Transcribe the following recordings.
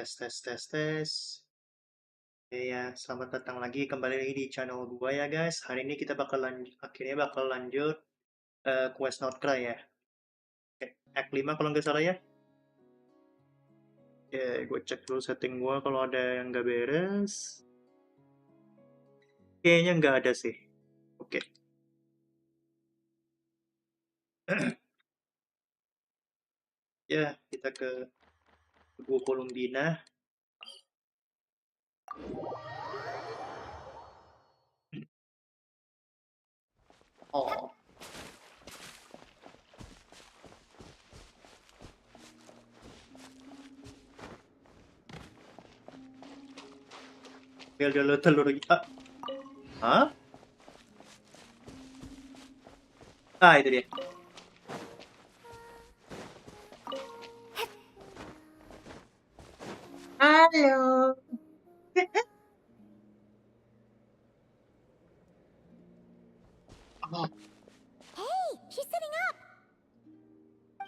Tes. Oke ya, selamat datang lagi kembali lagi di channel gua ya guys. Hari ini kita akhirnya bakal lanjut quest not Krai ya. Oke, Act 5 kalau nggak salah ya. Oke, gue cek dulu setting gua kalau ada yang nggak beres. Kayaknya nggak ada sih. Oke. Ya, kita ke gua columbina. Oh. Ambil dulu telur kita. Hah? Ah, itu dia. Halo. Oh. Hey, she's sitting up!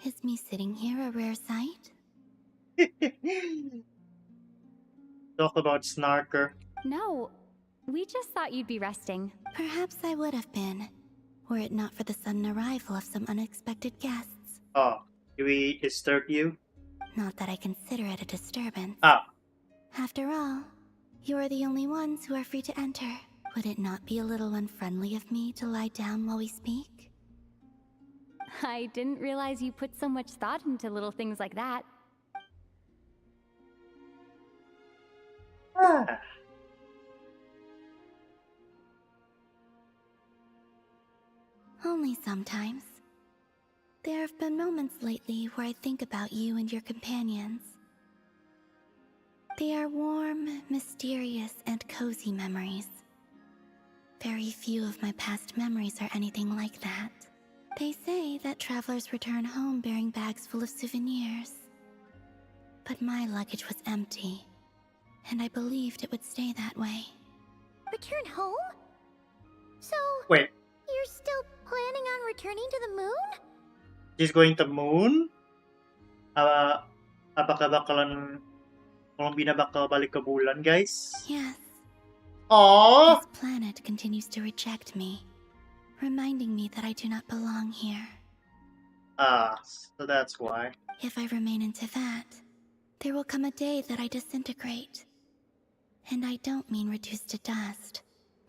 Is me sitting here a rare sight? Talk about snarker. No, we just thought you'd be resting. Perhaps I would have been, were it not for the sudden arrival of some unexpected guests. Oh, do we disturb you? Not that I consider it a disturbance. Ah. After all, you are the only ones who are free to enter. Would it not be a little unfriendly of me to lie down while we speak? I didn't realize you put so much thought into little things like that. Ah. Only sometimes. There have been moments lately where I think about you and your companions. They are warm, mysterious, and cozy memories. Very few of my past memories are anything like that. They say that travelers return home bearing bags full of souvenirs. But my luggage was empty, and I believed it would stay that way. Return home? So, Wait, you're still planning on returning to the moon? she's going to moon? Apakah bakalan Columbina bakal balik ke bulan, guys? Yes. Oh, This planet continues to reject me, reminding me that I do not belong here. So that's why. If I remain in Tibet, there will come a day that I disintegrate. And I don't mean reduced to dust,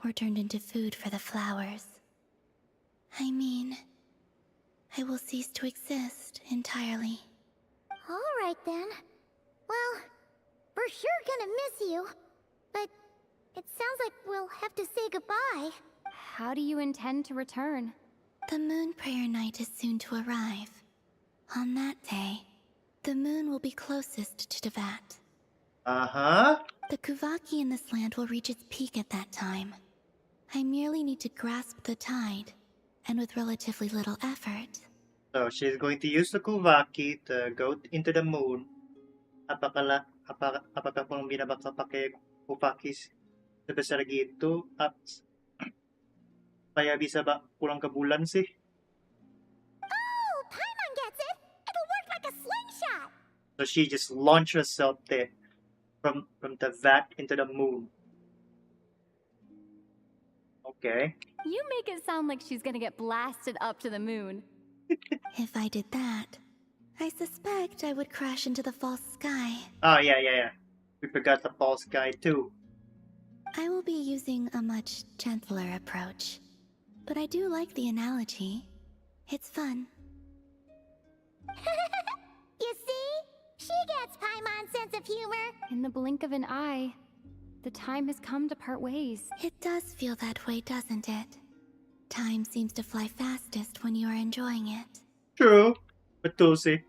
or turned into food for the flowers. I mean, I will cease to exist entirely. Alright then. Well, we're sure gonna miss you. But it sounds like we'll have to say goodbye. How do you intend to return? The moon prayer night is soon to arrive. On that day, the moon will be closest to Tibet. Uh-huh. The Kuvaki in this land will reach its peak at that time. I merely need to grasp the tide, and with relatively little effort. So she's going to use the Kuvaki to go into the moon. Apakah Columbina bakal pakai Kuvaki sebesar gitu? Supaya bisa pulang ke bulan sih? Oh, Paimon gets it! It'll work like a slingshot! So she just launched herself there. From the vat into the moon. Okay. You make it sound like she's gonna get blasted up to the moon. If I did that, I suspect I would crash into the false sky. Oh, yeah. We forgot the false guy too. I will be using a much gentler approach. But I do like the analogy. It's fun. You see? She gets Paimon's sense of humor. In the blink of an eye, the time has come to part ways. It does feel that way, doesn't it? Time seems to fly fastest when you are enjoying it. True. Ventuz.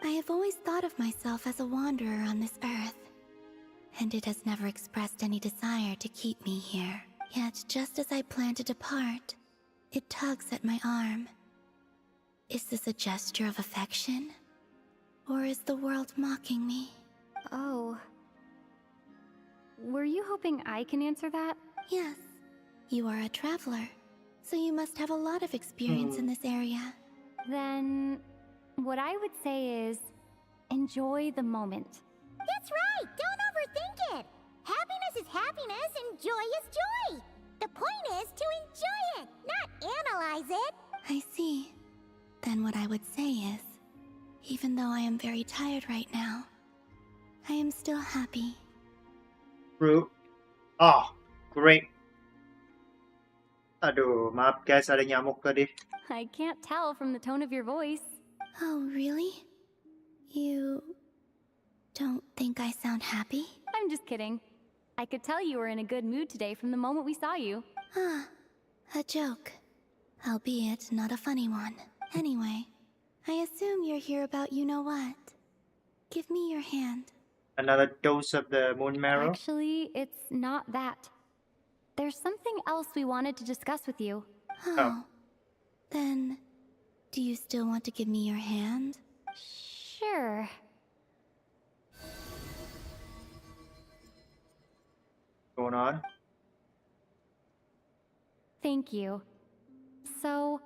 I have always thought of myself as a wanderer on this earth, and it has never expressed any desire to keep me here. Yet, just as I plan to depart, it tugs at my arm. Is this a gesture of affection? Or is the world mocking me? Oh. Were you hoping I can answer that? Yes. You are a traveler, so you must have a lot of experience in this area. Then, what I would say is, enjoy the moment. That's right! Right, don't overthink it. Happiness is happiness and joy is joy. The point is to enjoy it, not analyze it. I see. Then what I would say is, even though I am very tired right now, I am still happy. True. Oh, great. Aduh, maaf guys, ada nyamuk tadi. I can't tell from the tone of your voice. Oh, really? You don't think I sound happy? I'm just kidding. I could tell you were in a good mood today from the moment we saw you. Ah, a joke. Albeit not a funny one. Anyway, I assume you're here about you-know-what. Give me your hand. Another dose of the moon marrow. Actually, it's not that. There's something else we wanted to discuss with you. Oh. Then, do you still want to give me your hand? Sure. Going on. Thank you. So,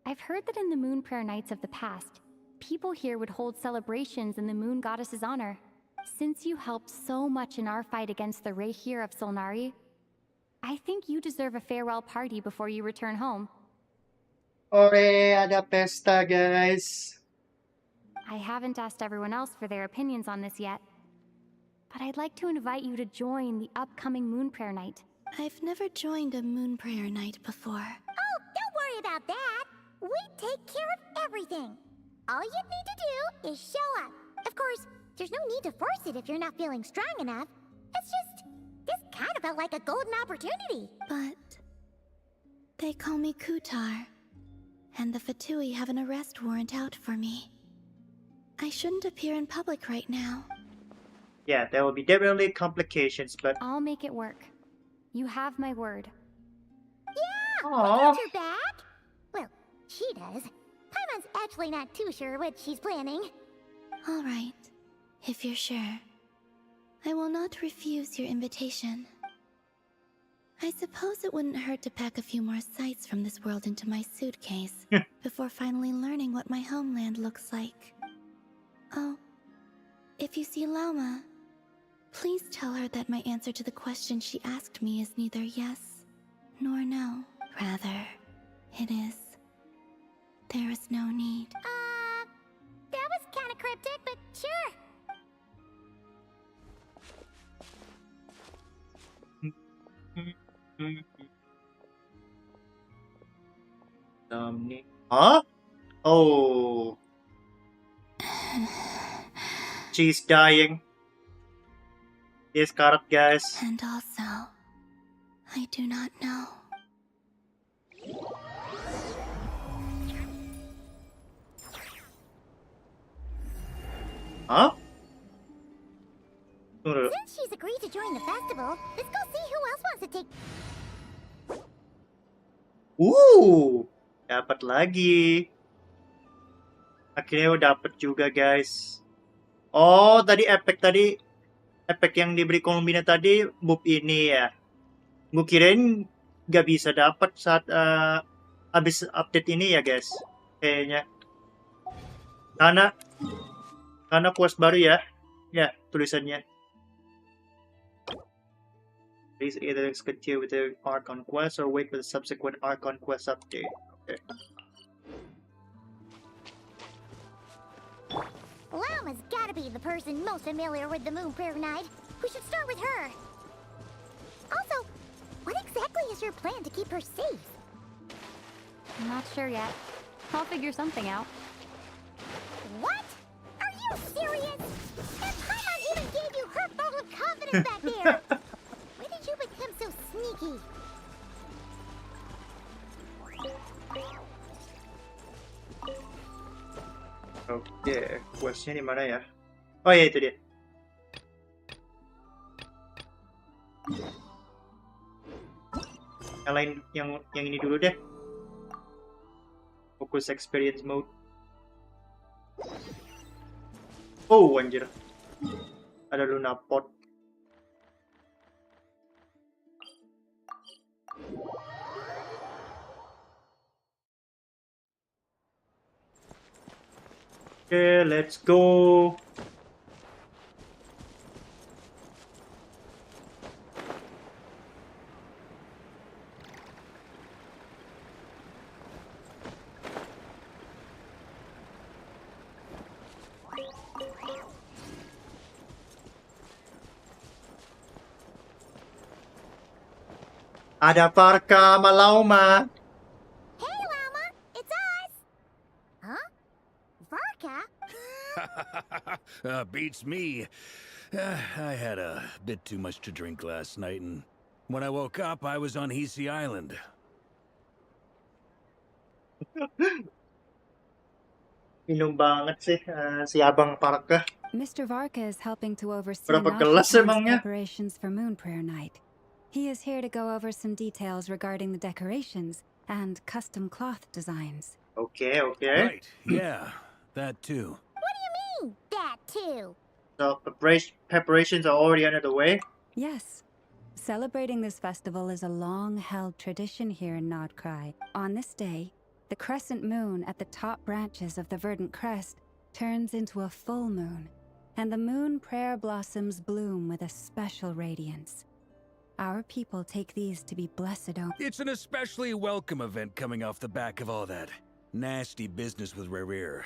I've heard that in the moon prayer nights of the past, people here would hold celebrations in the moon goddess's honor. Since you helped so much in our fight against the Reihir of Solnari, I think you deserve a farewell party before you return home. Ore, ada pesta guys. I haven't asked everyone else for their opinions on this yet, but I'd like to invite you to join the upcoming moon prayer night. I've never joined a moon prayer night before. Oh, don't worry about that. We take care of everything. All you need to do is show up. Of course, there's no need to force it if you're not feeling strong enough. It's just, this kind of felt like a golden opportunity. But they call me Kutar, and the Fatui have an arrest warrant out for me. I shouldn't appear in public right now. Yeah, there will be definitely complications, but I'll make it work. You have my word. Yeah, we Aw. got your back. Well, she does. Paimon's actually not too sure what she's planning. All right, if you're sure. I will not refuse your invitation. I suppose it wouldn't hurt to pack a few more sights from this world into my suitcase before finally learning what my homeland looks like. Oh, if you see Lauma, please tell her that my answer to the question she asked me is neither yes nor no. Rather, it is, there is no need. That was kind of cryptic, but sure. Huh? Oh. She's dying. Yes, karat guys. And also, I do not know. Huh? Tunggu dulu. Since she's agreed to join the festival, let's go see who else wants to take... Dapat lagi. Akhirnya dapat juga guys. Oh, tadi efek yang diberi columbina tadi move ini ya. Gue kirain nggak bisa dapat saat habis update ini ya guys. Kayaknya. Karena quest baru ya. Ya, tulisannya. Please either continue with the Archon quest or wait for the subsequent Archon quest update. Okay. Lauma's gotta be the person most familiar with the Moon Prayer Night. We should start with her. Also, what exactly is your plan to keep her safe? I'm not sure yet. I'll figure something out. What? Are you serious? And Paimon even gave you her vote of confidence back there. When did you become so sneaky? Oke, questnya di mana ya? Oh ya itu dia. Yang lain, yang ini dulu deh. Fokus experience mode. Oh anjir. Ada Luna Pot. Okay, let's go. Ada Parka Malauma. Hey, Llama, it's us! Huh? Varka? Beats me. I had a bit too much to drink last night, and when I woke up, I was on Hisi Island. Minum banget sih si Abang Parka. Mr. Varka is helping to oversee Berapa Nasha gelas Town's emangnya? preparations for Moon Prayer Night. He is here to go over some details regarding the decorations and custom cloth designs. Okay. Right, yeah, that too. What do you mean, that too? So preparations are already under the way. Yes. Celebrating this festival is a long-held tradition here in Krai. On this day, the crescent moon at the top branches of the verdant crest turns into a full moon, and the moon prayer blossoms bloom with a special radiance. Our people take these to be blessed omens. It's an especially welcome event coming off the back of all that nasty business with Rare.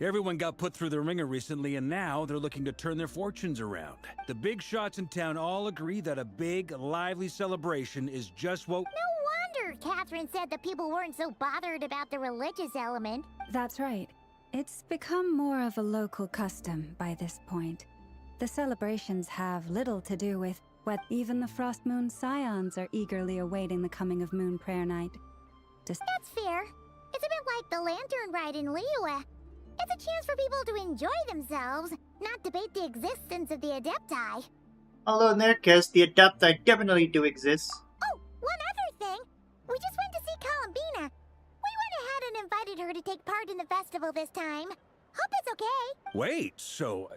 Everyone got put through the ringer recently, and now they're looking to turn their fortunes around. The big shots in town all agree that a big, lively celebration is just what... No wonder Catherine said that people weren't so bothered about the religious element. That's right. It's become more of a local custom by this point. The celebrations have little to do with what even the Frost Moon Scions are eagerly awaiting the coming of Moon Prayer Night. That's fair. It's a bit like the lantern ride in Liyue. It's a chance for people to enjoy themselves, not debate the existence of the Adepti. Although in their case, the Adapti definitely do exist. Oh, one other thing. We just went to see Columbina. We went ahead and invited her to take part in the festival this time. Hope it's okay. Wait, so...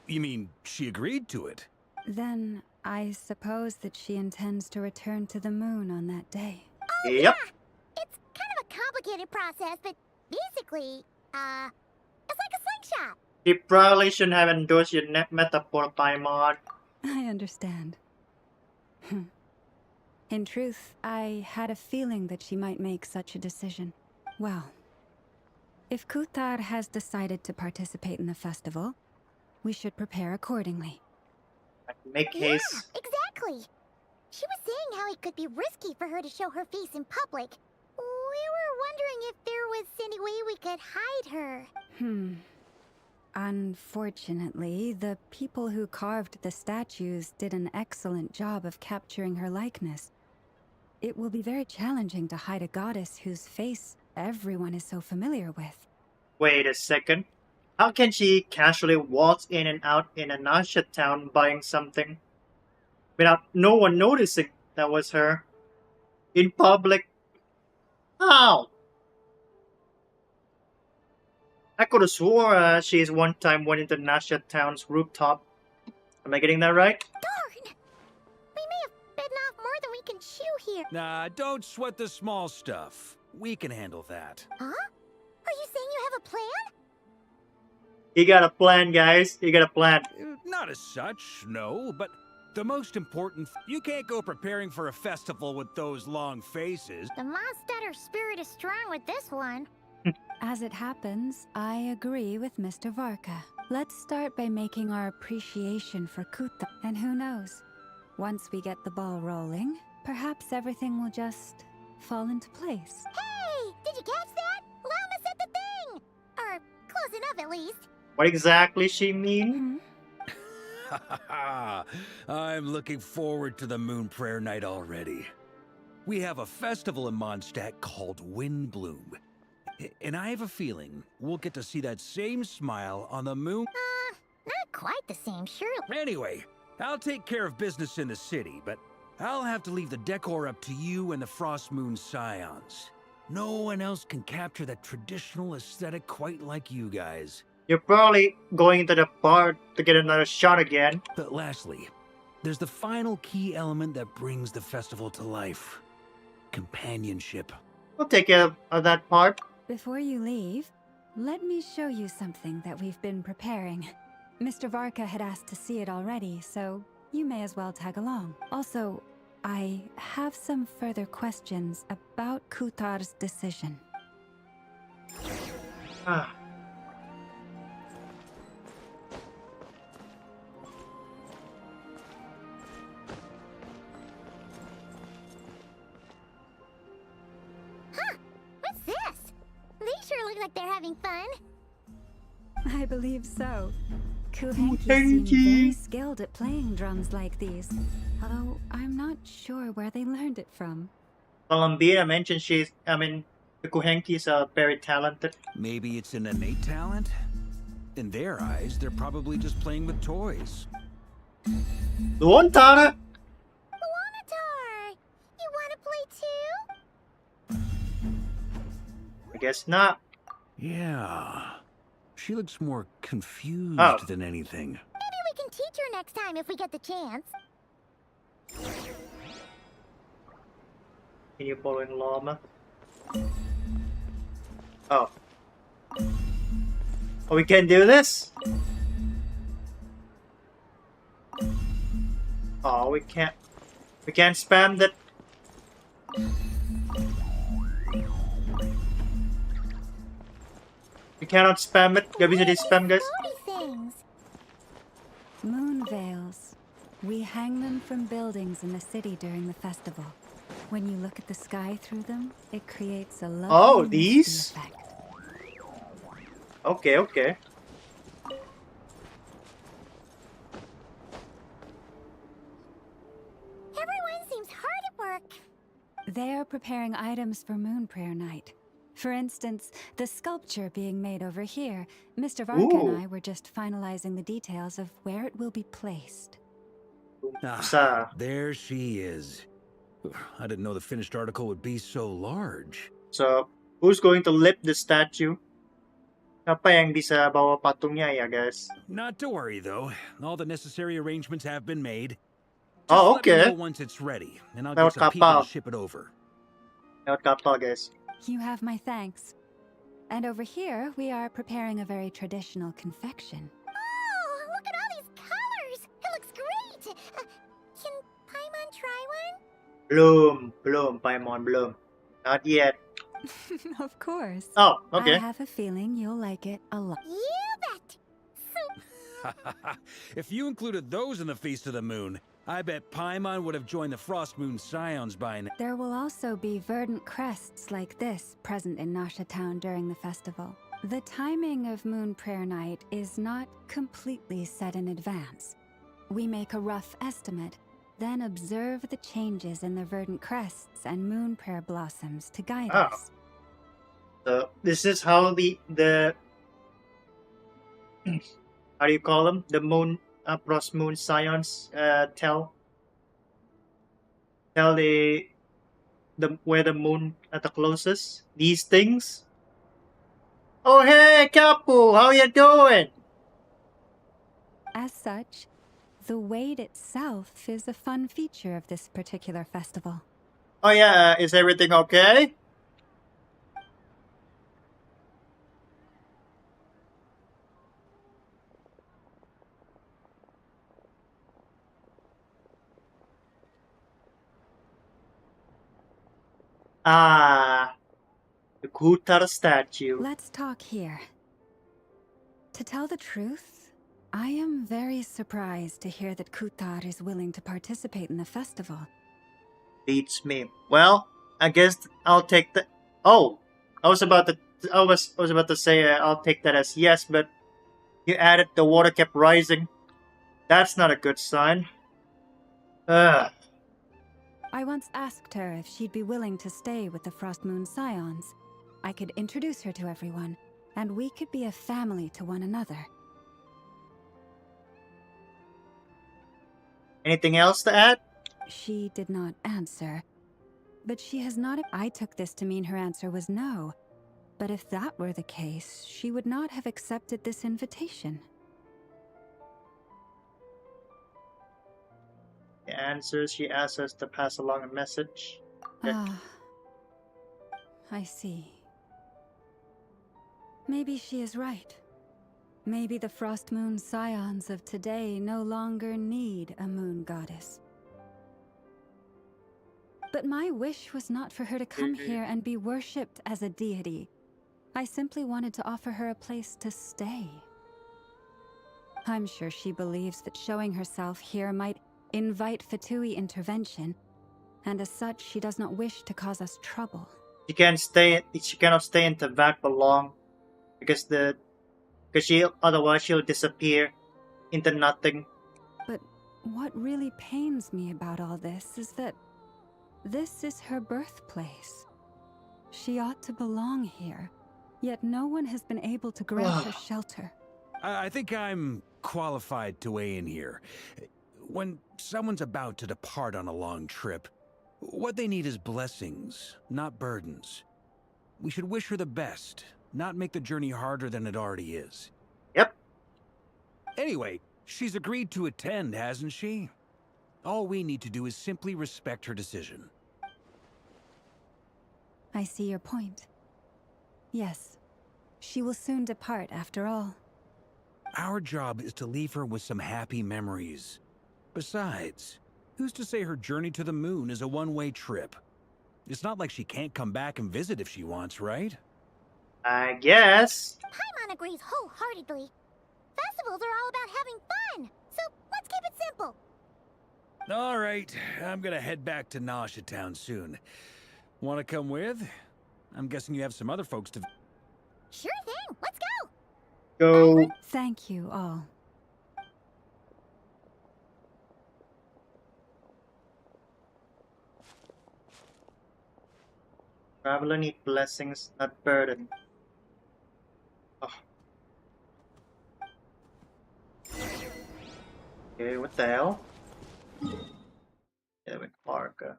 you mean she agreed to it? Then I suppose that she intends to return to the moon on that day. Oh, Yep. yeah. It's kind of a complicated process, but basically, it's like a slingshot. She probably shouldn't have endorsed your net metaphor by mod. I understand. In truth, I had a feeling that she might make such a decision. Well, if Kutar has decided to participate in the festival, we should prepare accordingly. Make haste. Yeah, exactly. She was saying how it could be risky for her to show her face in public. We were wondering if there was any way we could hide her. Unfortunately, the people who carved the statues did an excellent job of capturing her likeness. It will be very challenging to hide a goddess whose face everyone is so familiar with. Wait a second. How can she casually waltz in and out in a Nasha town buying something without no one noticing that was her in public? How? I could have swore she's one time went into Nasha town's rooftop. Am I getting that right? Darn! We may have bitten off more than we can chew here. Nah, don't sweat the small stuff. We can handle that. Huh? Are you saying you have a plan? You got a plan, guys. You got a plan. Not as such, no, but the most important... you can't go preparing for a festival with those long faces. The Mondstatter spirit is strong with this one. As it happens, I agree with Mr. Varka. Let's start by making our appreciation for Kuta. And who knows? Once we get the ball rolling, perhaps everything will just fall into place. Hey! Did you catch that? Llama said the thing! Or close enough at least. What exactly she mean? I'm looking forward to the Moon Prayer Night already. We have a festival in Mondstadt called Windbloom. And I have a feeling we'll get to see that same smile on the moon. Not quite the same, surely. Anyway, I'll take care of business in the city, but I'll have to leave the decor up to you and the Frost Moon Scions. No one else can capture that traditional aesthetic quite like you guys. You're probably going to the bar to get another shot again. But lastly, there's the final key element that brings the festival to life. Companionship. We'll take care of that part. Before you leave, let me show you something that we've been preparing. Mr. Varka had asked to see it already, so you may as well tag along. Also, I have some further questions about Kutar's decision. Ah. like they're having fun. I believe so. Kuhenki seem very skilled at playing drums like these, although I'm not sure where they learned it from. Columbina mentioned the Kuhenkis are very talented. Maybe it's an innate talent? In their eyes, they're probably just playing with toys. Doon, Tara! Wanatar, you want to play too? I guess not. Yeah. She looks more confused Oh. than anything. Maybe we can teach her next time if we get the chance. Can you follow in llama? Oh. Oh, we can do this? Oh, we can't. We can't spam that. We cannot spam it. Gak bisa di spam, guys. Floaty things. Moon veils. We hang them from buildings in the city during the festival. When you look at the sky through them, it creates a lovely Oh, misty these? effect. Okay, okay. Everyone seems hard at work. They are preparing items for Moon Prayer Night. For instance, the sculpture being made over here. Mr. Varka Ooh. and I were just finalizing the details of where it will be placed. Ah, there she is. I didn't know the finished article would be so large. So, who's going to lift the statue? Apa yang bisa bawa patungnya ya, guys? Not to worry, though. All the necessary arrangements have been made. Just Oh, let me okay. know once it's ready, and I'll Lewat get some people kapal. to ship it over. Lewat kapal, guys. You have my thanks. And over here, we are preparing a very traditional confection. Oh, look at all these colors. It looks great. Can Paimon try one? Belum, Paimon, belum. Not yet. Of course. Oh, I okay. have a feeling you'll like it a lot. You bet. So, If you included those in the Feast of the Moon, I bet Paimon would have joined the Frost Moon Scions by now. There will also be verdant crests like this present in Nasha Town during the festival. The timing of Moon Prayer Night is not completely set in advance. We make a rough estimate, then observe the changes in the verdant crests and moon prayer blossoms to guide Oh. us. So, this is how the how do you call them? The moon, Frost Moon Scions, tell the where the moon at the closest. These things. Oh, hey, Kapu, how you doing? As such, the weight itself is a fun feature of this particular festival. Oh yeah, is everything okay? Ah, the Kutar statue. Let's talk here. To tell the truth, I am very surprised to hear that Kutar is willing to participate in the festival. Beats me. Well, I guess I'll take the. Oh, I was about to say I'll take that as yes, but you added the water kept rising. That's not a good sign. Ugh. I once asked her if she'd be willing to stay with the Frost Moon Scions. I could introduce her to everyone, and we could be a family to one another. Anything else to add? She did not answer. But she has not. I took this to mean her answer was no. But if that were the case, she would not have accepted this invitation. The answers she asked us to pass along a message. Ah, I see. Maybe she is right. Maybe the Frost Moon Scions of today no longer need a moon goddess. But my wish was not for her to come here and be worshipped as a deity. I simply wanted to offer her a place to stay. I'm sure she believes that showing herself here might invite Fatui intervention, and as such, she does not wish to cause us trouble. She cannot stay in Tavak for long. because otherwise she'll disappear into nothing. But what really pains me about all this is that this is her birthplace. She ought to belong here, yet no one has been able to grant her shelter. I think I'm qualified to weigh in here. When someone's about to depart on a long trip, what they need is blessings, not burdens. We should wish her the best, not make the journey harder than it already is. Yep. Anyway, she's agreed to attend, hasn't she? All we need to do is simply respect her decision. I see your point. Yes, she will soon depart after all. Our job is to leave her with some happy memories. Besides, who's to say her journey to the moon is a one-way trip? It's not like she can't come back and visit if she wants, right? I guess. Paimon agrees wholeheartedly. Festivals are all about having fun, so let's keep it simple. All right, I'm gonna head back to Nasha Town soon. Want to come with? I'm guessing you have some other folks to... Sure thing, let's go! Go. Thank you all. Traveler need blessings, not burden. Oh. Okay, what the hell? Yeah, with Parker.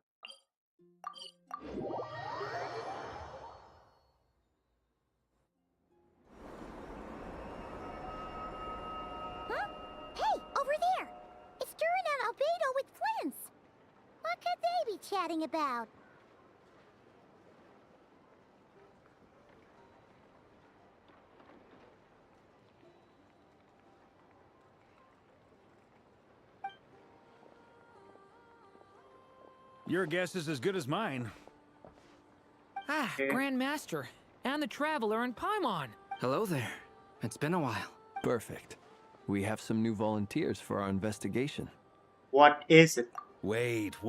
Huh? Hey, over there! It's Durin and Albedo with Flints! What could they be chatting about? Your guess is as good as mine. Ah, Okay. Grand Master, and the Traveler and Paimon. Hello there. It's been a while. Perfect. We have some new volunteers for our investigation. What is it? Wait,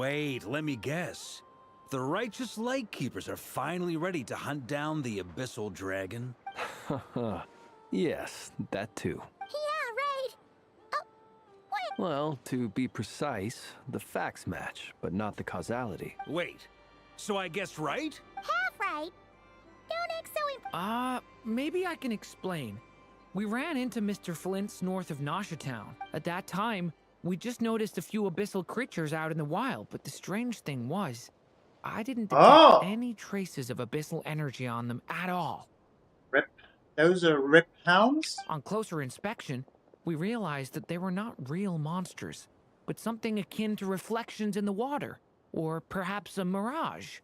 let me guess. The righteous Lightkeepers are finally ready to hunt down the Abyssal Dragon? Haha. Yes, that too. Yeah, right! Oh, wait! Well, to be precise, the facts match, but not the causality. Wait, so I guessed right? Half right! Don't act so Maybe I can explain. We ran into Mr. Flint's north of Nasha Town. At that time, we just noticed a few abyssal creatures out in the wild, but the strange thing was, I didn't detect Oh. any traces of abyssal energy on them at all. Rip. Those are rip hounds? On closer inspection, we realized that they were not real monsters, but something akin to reflections in the water, or perhaps a mirage.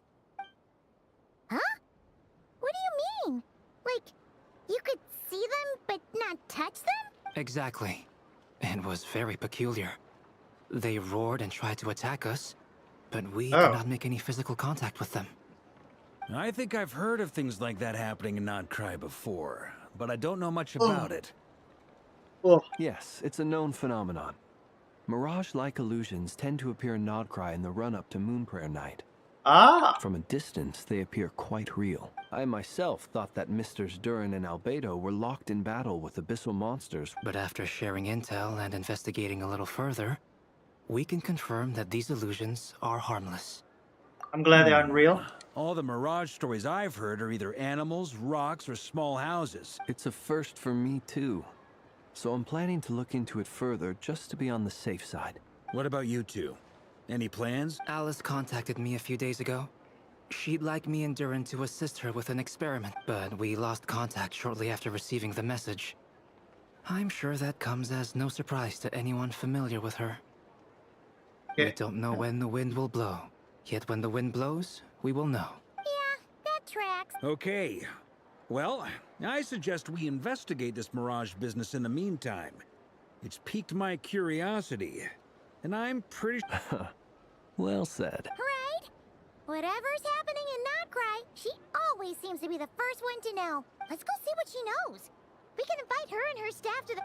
Huh? What do you mean? Like, you could see them but not touch them? Exactly. It was very peculiar. They roared and tried to attack us, but we Oh. could not make any physical contact with them. I think I've heard of things like that happening in Krai before, but I don't know much about it. Oh. Yes, it's a known phenomenon. Mirage-like illusions tend to appear in Nodcry in the run-up to Moon Prayer Night. Ah. From a distance, they appear quite real. I myself thought that Misters Durin and Albedo were locked in battle with abyssal monsters. But after sharing intel and investigating a little further, we can confirm that these illusions are harmless. I'm glad they're unreal. All the Mirage stories I've heard are either animals, rocks, or small houses. It's a first for me too. So I'm planning to look into it further just to be on the safe side. What about you two? Any plans? Alice contacted me a few days ago. She'd like me and Durin to assist her with an experiment, but we lost contact shortly after receiving the message. I'm sure that comes as no surprise to anyone familiar with her. We Okay. don't know when the wind will blow, yet when the wind blows, we will know. Yeah, that tracks. Okay. Well, I suggest we investigate this Mirage business in the meantime. It's piqued my curiosity, and I'm pretty... Well said. Right? Whatever's happening in Nodcry, she always seems to be the first one to know. Let's go see what she knows. We can invite her and her staff to the...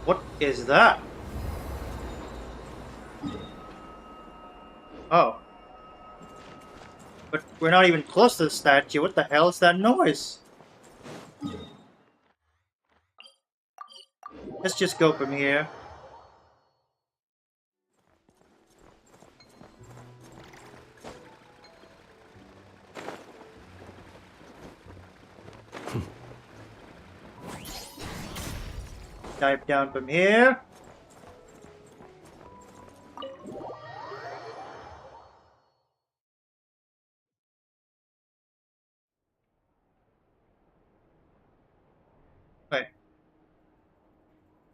What is that? Oh. But we're not even close to the statue. What the hell is that noise? Let's just go from here. Dive down from here. Wait.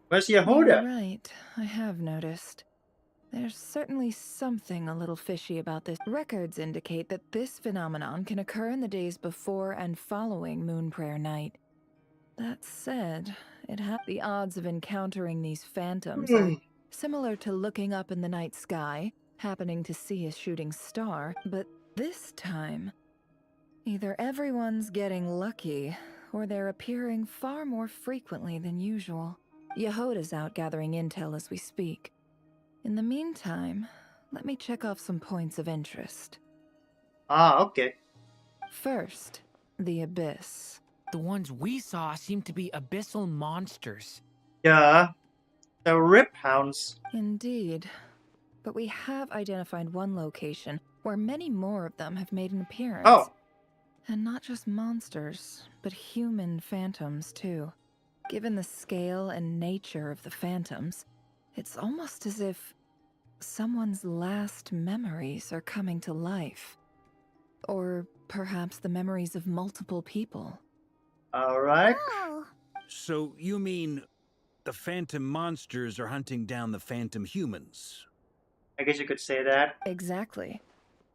Where's You're Yehuda? right, I have noticed. There's certainly something a little fishy about this. Records indicate that this phenomenon can occur in the days before and following Moon Prayer Night. That said, the odds of encountering these phantoms are similar to looking up in the night sky, happening to see a shooting star, but this time, either everyone's getting lucky, or they're appearing far more frequently than usual. Yehuda's out gathering intel as we speak. In the meantime, let me check off some points of interest. Ah, okay. First, the Abyss. The ones we saw seem to be abyssal monsters. Yeah. The Rip Hounds. Indeed. But we have identified one location where many more of them have made an appearance. Oh. And not just monsters, but human phantoms too. Given the scale and nature of the phantoms, it's almost as if someone's last memories are coming to life. Or perhaps the memories of multiple people. Alright. Oh, So you mean the phantom monsters are hunting down the phantom humans? I guess you could say that. Exactly.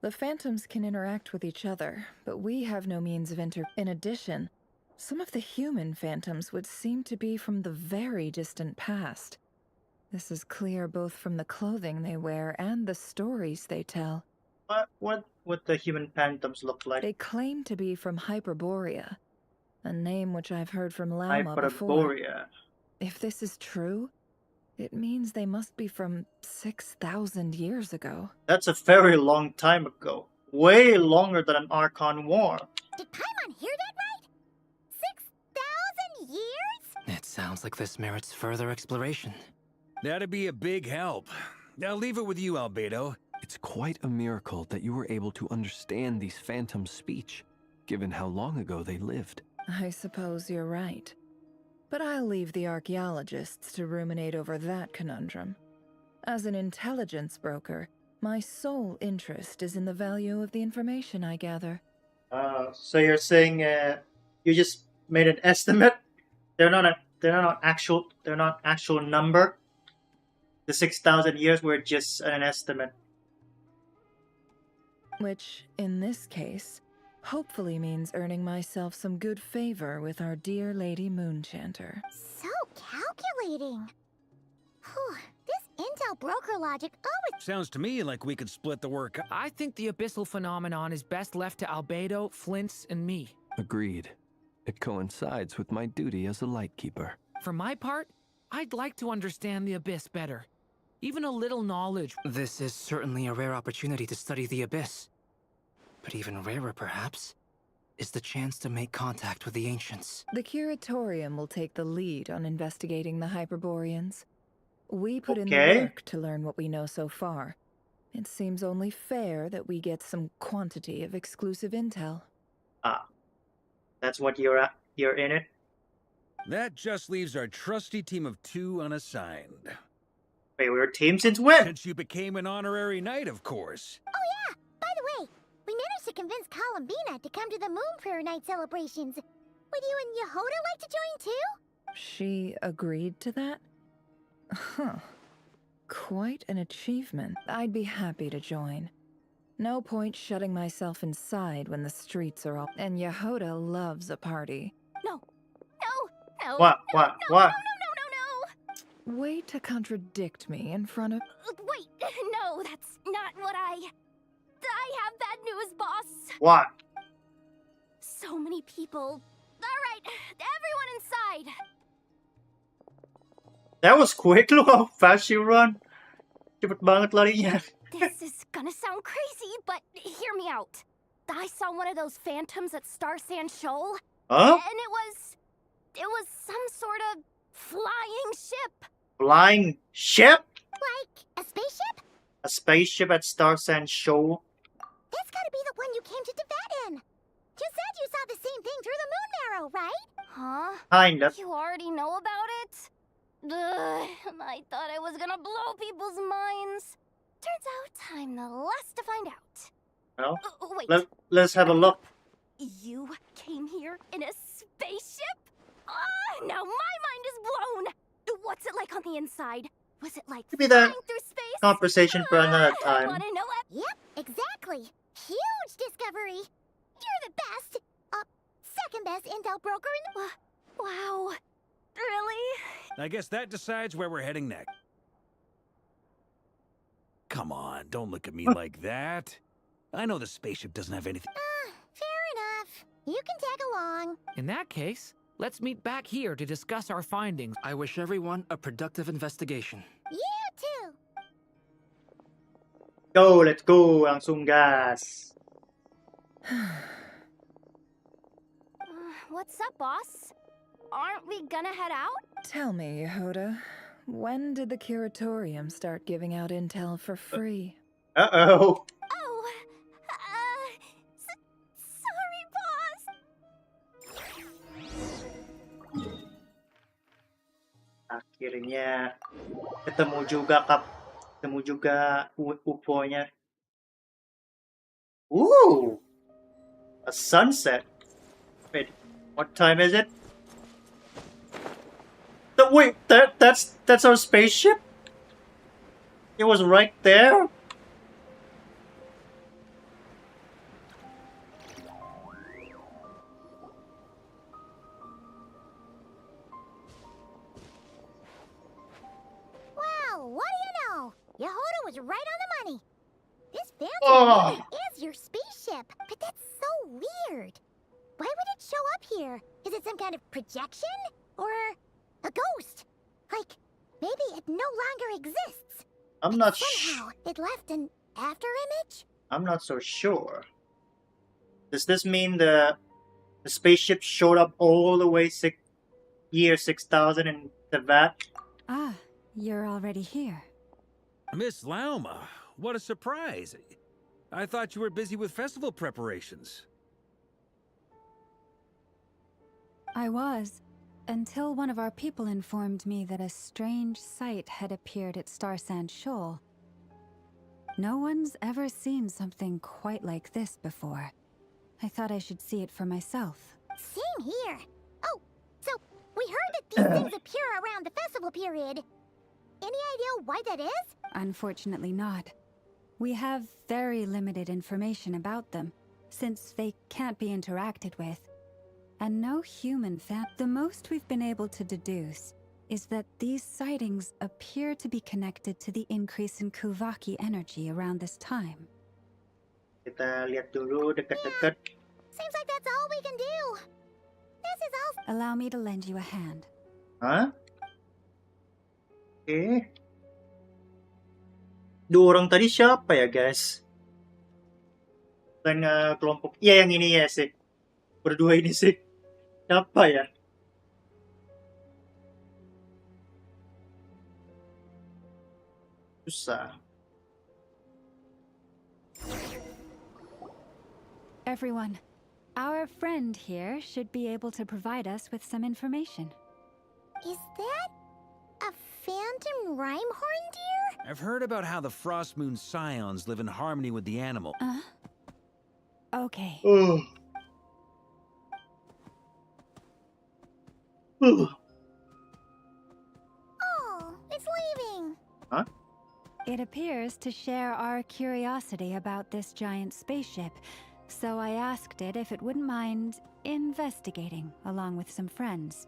The phantoms can interact with each other, but we have no means of In addition, some of the human phantoms would seem to be from the very distant past. This is clear both from the clothing they wear and the stories they tell. What the human phantoms look like? They claim to be from Hyperborea, a name which I've heard from Lama before. Hyperborea. If this is true, it means they must be from 6,000 years ago. That's a very long time ago. Way longer than an Archon war. did Paimon hear that right? 6,000 years? It sounds like this merits further exploration. That'd be a big help. I'll leave it with you, Albedo. It's quite a miracle that you were able to understand these phantoms' speech, given how long ago they lived. I suppose you're right. But I'll leave the archaeologists to ruminate over that conundrum. As an intelligence broker, my sole interest is in the value of the information I gather. So you're saying you just made an estimate? They're not actual number. The 6,000 years were just an estimate. Which, in this case, hopefully means earning myself some good favor with our dear Lady Moonchanter. So calculating. Whew, this intel broker logic always... Sounds to me like we could split the work. I think the abyssal phenomenon is best left to Albedo, Flints, and me. Agreed. It coincides with my duty as a lightkeeper. For my part, I'd like to understand the abyss better. Even a little knowledge. This is certainly a rare opportunity to study the Abyss. But even rarer, perhaps, is the chance to make contact with the Ancients. The Curatorium will take the lead on investigating the Hyperboreans. We put in the work to learn what we know so far. It seems only fair that we get some quantity of exclusive intel. Ah, that's what you're in it? That just leaves our trusty team of 2 unassigned. Wait, we were a team since when? Since you became an honorary knight, of course. Oh yeah, by the way, we managed to convince Columbina to come to the Moon Prayer Night celebrations. Would you and Yehuda like to join too? She agreed to that? Huh. Quite an achievement. I'd be happy to join. No point shutting myself inside when the streets are all... And Yehuda loves a party. No. What? Way to contradict me in front of... Wait, no, that's not what I have bad news, boss. What? So many people. All right, everyone inside. That was quick. Look how fast you run. Cepet banget larinya. This is gonna sound crazy, but hear me out. I saw one of those phantoms at Star Sand Shoal. Huh? And it was some sort of flying ship. Flying ship? Like a spaceship? A spaceship at Star Sand Shoal? That's gotta be the one you came to Tibet in. You said you saw the same thing through the moon marrow, right? Huh? Kind of. You already know about it? Ugh, I thought I was gonna blow people's minds. Turns out I'm the last to find out. Well, Wait. let's have a look. You came here in a spaceship? Ah, now my mind is blown! What's it like on the inside? Was it like Maybe flying that through space? conversation for another I time. wanna know it. Yep, exactly. Huge discovery. You're the best. Second best intel broker in the... Wow. Really? I guess that decides where we're heading next. Come on, don't look at me like that. I know the spaceship doesn't have anything. Fair enough. You can tag along. In that case, let's meet back here to discuss our findings. I wish everyone a productive investigation. You too. Go, let's go. Langsung gas. What's up, boss? Aren't we gonna head out? Tell me, Yehuda, when did the curatorium start giving out intel for free? Uh-oh. Oh, sorry, boss. Akhirnya ketemu juga UFO-nya. Ooh, a sunset. Wait, what time is it? Wait, that's our spaceship? It was right there? Wow, what do you know? Yehuda was right on the money. This phantom Oh. really is your spaceship, but that's so weird. Why would it show up here? Is it some kind of projection? Or a ghost? Like, maybe it no longer exists. I'm but not somehow it left an after image? I'm not so sure. Does this mean the spaceship showed up all the way year 6000 in the vat? Ah, you're already here. Miss Lauma, what a surprise. I thought you were busy with festival preparations. I was, until one of our people informed me that a strange sight had appeared at Star Sand Shoal. No one's ever seen something quite like this before. I thought I should see it for myself. Same here. Oh, so we heard that these things appear around the festival period. Any idea why that is? Unfortunately not. We have very limited information about them, since they can't be interacted with. And no human the most we've been able to deduce is that these sightings appear to be connected to the increase in Kuvaki energy around this time. Kita lihat dulu dekat-dekat. Seems like that's all we can do. This is all... Allow me to lend you a hand. Hah? Oke. Dua orang tadi siapa ya, guys? Dan kelompok... Iya, yang ini ya, sih. Berdua ini sih. Siapa ya? Susah. Everyone, our friend here should be able to provide us with some information. Is that a phantom rhymehorn deer? I've heard about how the Frost Moon Scions live in harmony with the animal. Okay. Oh, It's leaving. Huh? It appears to share our curiosity about this giant spaceship, so I asked it if it wouldn't mind investigating along with some friends.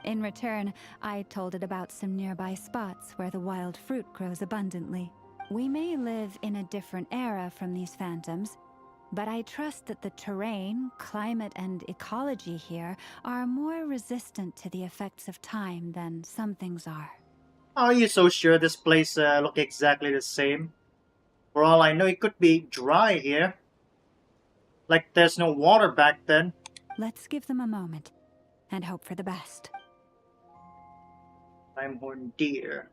In return, I told it about some nearby spots where the wild fruit grows abundantly. We may live in a different era from these phantoms, but I trust that the terrain, climate, and ecology here are more resistant to the effects of time than some things are. are you so sure this place look exactly the same For all I know, it could be dry here. Like there's no water back then. Let's give them a moment and hope for the best. I'm horn deer.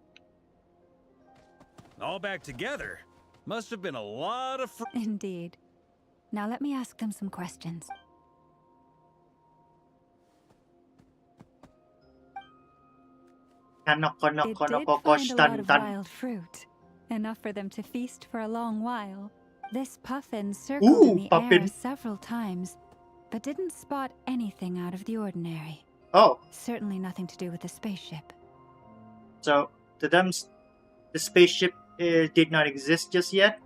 All back together? Must have been a lot of Indeed. Now let me ask them some questions. It did find a lot of wild fruit. Enough for them to feast for a long while. This puffin circled in the air several times, but didn't spot anything out of the ordinary. Oh. Certainly nothing to do with the spaceship. So, to them, the spaceship did not exist just yet?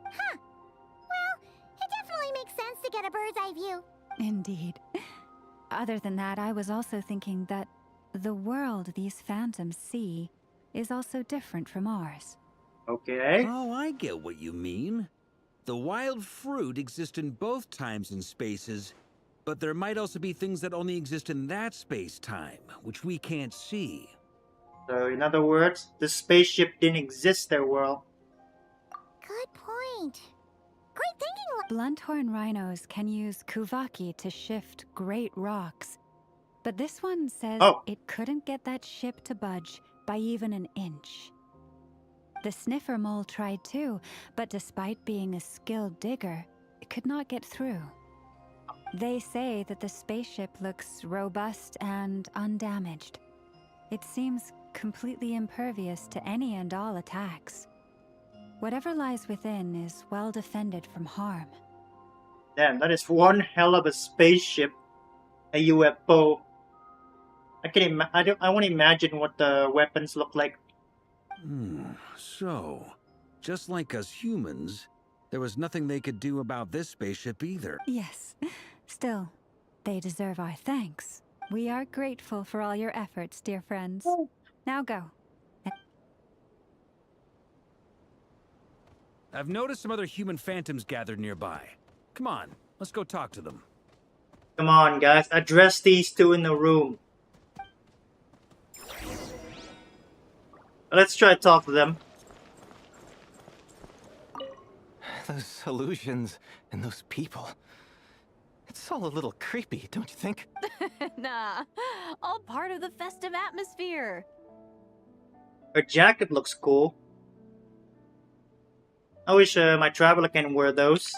Huh. Well, it definitely makes sense to get a bird's eye view. Indeed. Other than that, I was also thinking that the world these phantoms see is also different from ours. Okay. Oh, I get what you mean. The wild fruit exists in both times and spaces, but there might also be things that only exist in that space-time, which we can't see. So, in other words, the spaceship didn't exist their world. Good point. Great thinking. Blunthorn rhinos can use kuvaki to shift great rocks, but this one says it couldn't get that ship to budge by even an inch. The sniffer mole tried too, but despite being a skilled digger, it could not get through. They say that the spaceship looks robust and undamaged. It seems completely impervious to any and all attacks. Whatever lies within is well defended from harm. Damn, that is one hell of a spaceship. A UFO. I won't imagine what the weapons look like. So, just like us humans, there was nothing they could do about this spaceship either. Yes. Still, they deserve our thanks. We are grateful for all your efforts, dear friends. Now go. I've noticed some other human phantoms gathered nearby. Come on, let's go talk to them. Come on, guys. Address these two in the room. Let's try to talk to them. Those illusions and those people. It's all a little creepy, don't you think? Nah, all part of the festive atmosphere. Her jacket looks cool. I wish my traveler can wear those.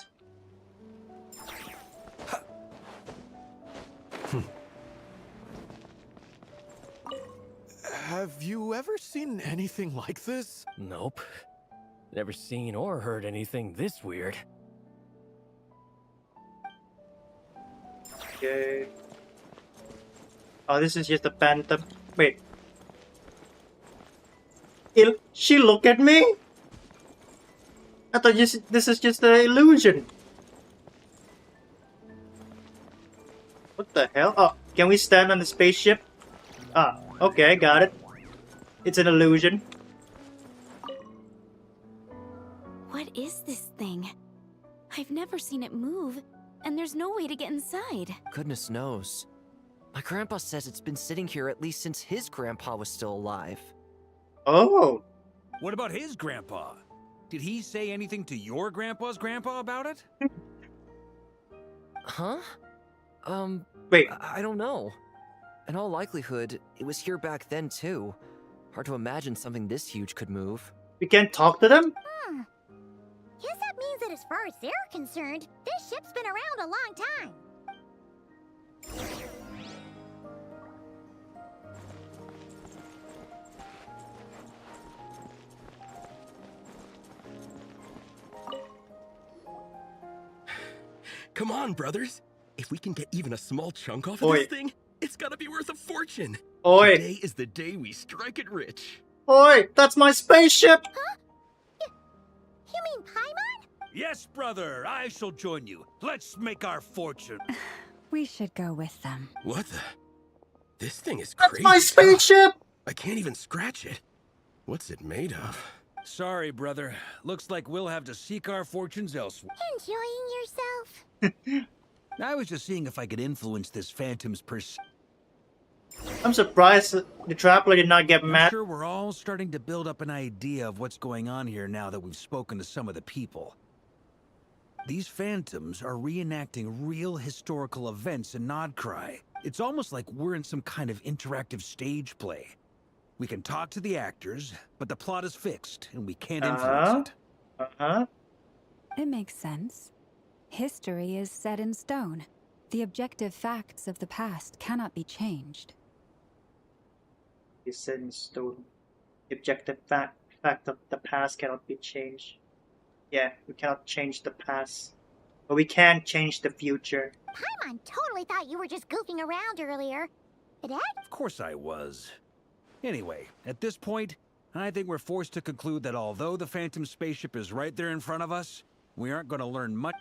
Have you ever seen anything like this? Nope. Never seen or heard anything this weird. Okay. Oh, this is just a phantom. Wait. She look at me? I thought this is just an illusion. What the hell? Oh, can we stand on the spaceship? Ah, okay, got it. It's an illusion. What is this thing? I've never seen it move, and there's no way to get inside. Goodness knows. My grandpa says it's been sitting here at least since his grandpa was still alive. Oh. What about his grandpa? Did he say anything to your grandpa's grandpa about it? Huh? Wait. I don't know. In all likelihood, it was here back then too. Hard to imagine something this huge could move. We can't talk to them? Guess that means that as far as they're concerned, this ship's been around a long time. Come on, brothers. If we can get even a small chunk off of this thing, it's gotta be worth a fortune. Oi. Today is the day we strike it rich. Oi, that's my spaceship! Huh? You mean Paimon? Yes, brother, I shall join you. Let's make our fortune. We should go with them. What the? This thing is That's crazy. my spaceship! I can't even scratch it. What's it made of? Sorry, brother. Looks like we'll have to seek our fortunes elsewhere. Enjoying yourself? I was just seeing if I could influence this phantom's I'm surprised the Traveler did not get I'm mad. sure we're all starting to build up an idea of what's going on here now that we've spoken to some of the people. These phantoms are reenacting real historical events in Nodcry. It's almost like we're in some kind of interactive stage play. We can talk to the actors, but the plot is fixed, and we can't influence it. It makes sense. History is set in stone. The objective facts of the past cannot be changed. It's set in stone. The objective fact of the past cannot be changed. Yeah, we cannot change the past, but we can change the future. Paimon totally thought you were just goofing around earlier. But Of course I was. Anyway, at this point, I think we're forced to conclude that although the Phantom spaceship is right there in front of us, we aren't going to learn much.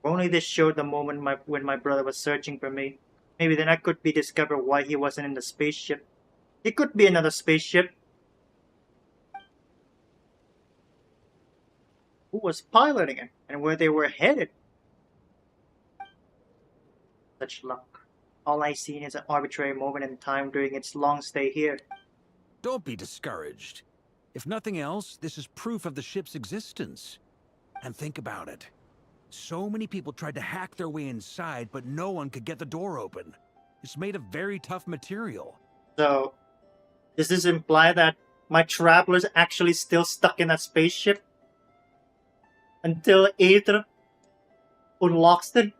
If only this showed the moment when my brother was searching for me. Maybe then I could be discover why he wasn't in the spaceship. It could be another spaceship. Who was piloting it and where they were headed? Such luck. All I seen is an arbitrary moment in time during its long stay here. Don't be discouraged. If nothing else, this is proof of the ship's existence. And think about it. So many people tried to hack their way inside, but no one could get the door open. It's made of very tough material. So, does this imply that my traveler's actually still stuck in that spaceship? Until Aether unlocks it?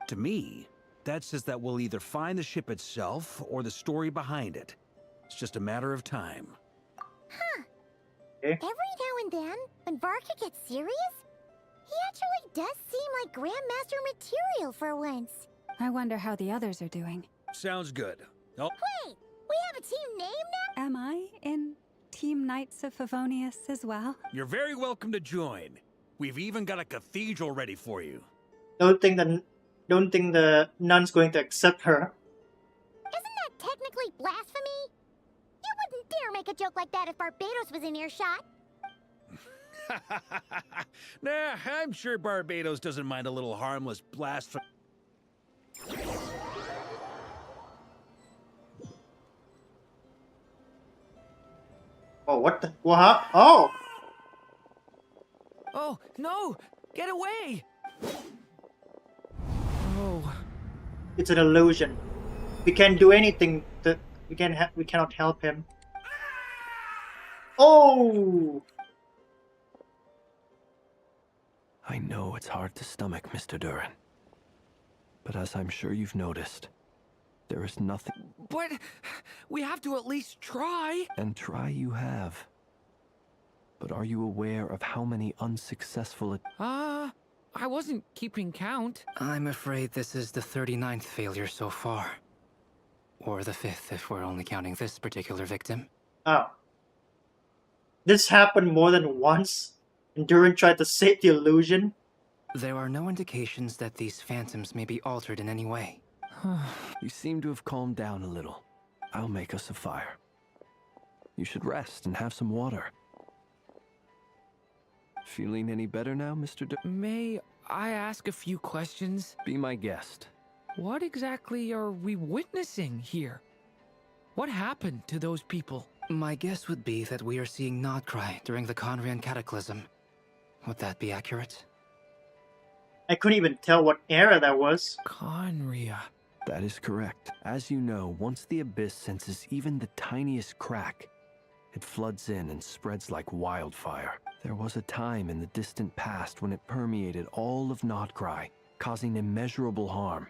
To me, that says that we'll either find the ship itself or the story behind it. It's just a matter of time. Huh. Okay. Every now and then, when Varka gets serious, he actually does seem like Grandmaster material for once. I wonder how the others are doing. Sounds good. Oh, Wait, we have a team name now? Am I in Team Knights of Favonius as well? you're very welcome to join. We've even got a cathedral ready for you. Don't think the nun's going to accept her. Isn't that technically blasphemy? You wouldn't dare make a joke like that if Barbados was in earshot. Nah, I'm sure Barbados doesn't mind a little harmless blasphemy. Oh, what the? What? Oh! Oh, no! Get away! Oh. It's an illusion. We can't do anything. We cannot help him. Oh! I know it's hard to stomach, Mr. Duran. But as I'm sure you've noticed, there is nothing... But we have to at least try. And try you have. But are you aware of how many unsuccessful... I wasn't keeping count. I'm afraid this is the 39th failure so far. Or the 5th if we're only counting this particular victim. Oh. This happened more than once? And Duran tried to save the illusion? There are no indications that these phantoms may be altered in any way. You seem to have calmed down a little. I'll make us a fire. You should rest and have some water. Feeling any better now, Mr. May I ask a few questions? Be my guest. What exactly are we witnessing here? What happened to those people? My guess would be that we are seeing Nodcry during the Conrian Cataclysm. Would that be accurate? I couldn't even tell what era that was. Conria. That is correct. As you know, once the Abyss senses even the tiniest crack, it floods in and spreads like wildfire. There was a time in the distant past when it permeated all of Nodcry, causing immeasurable harm.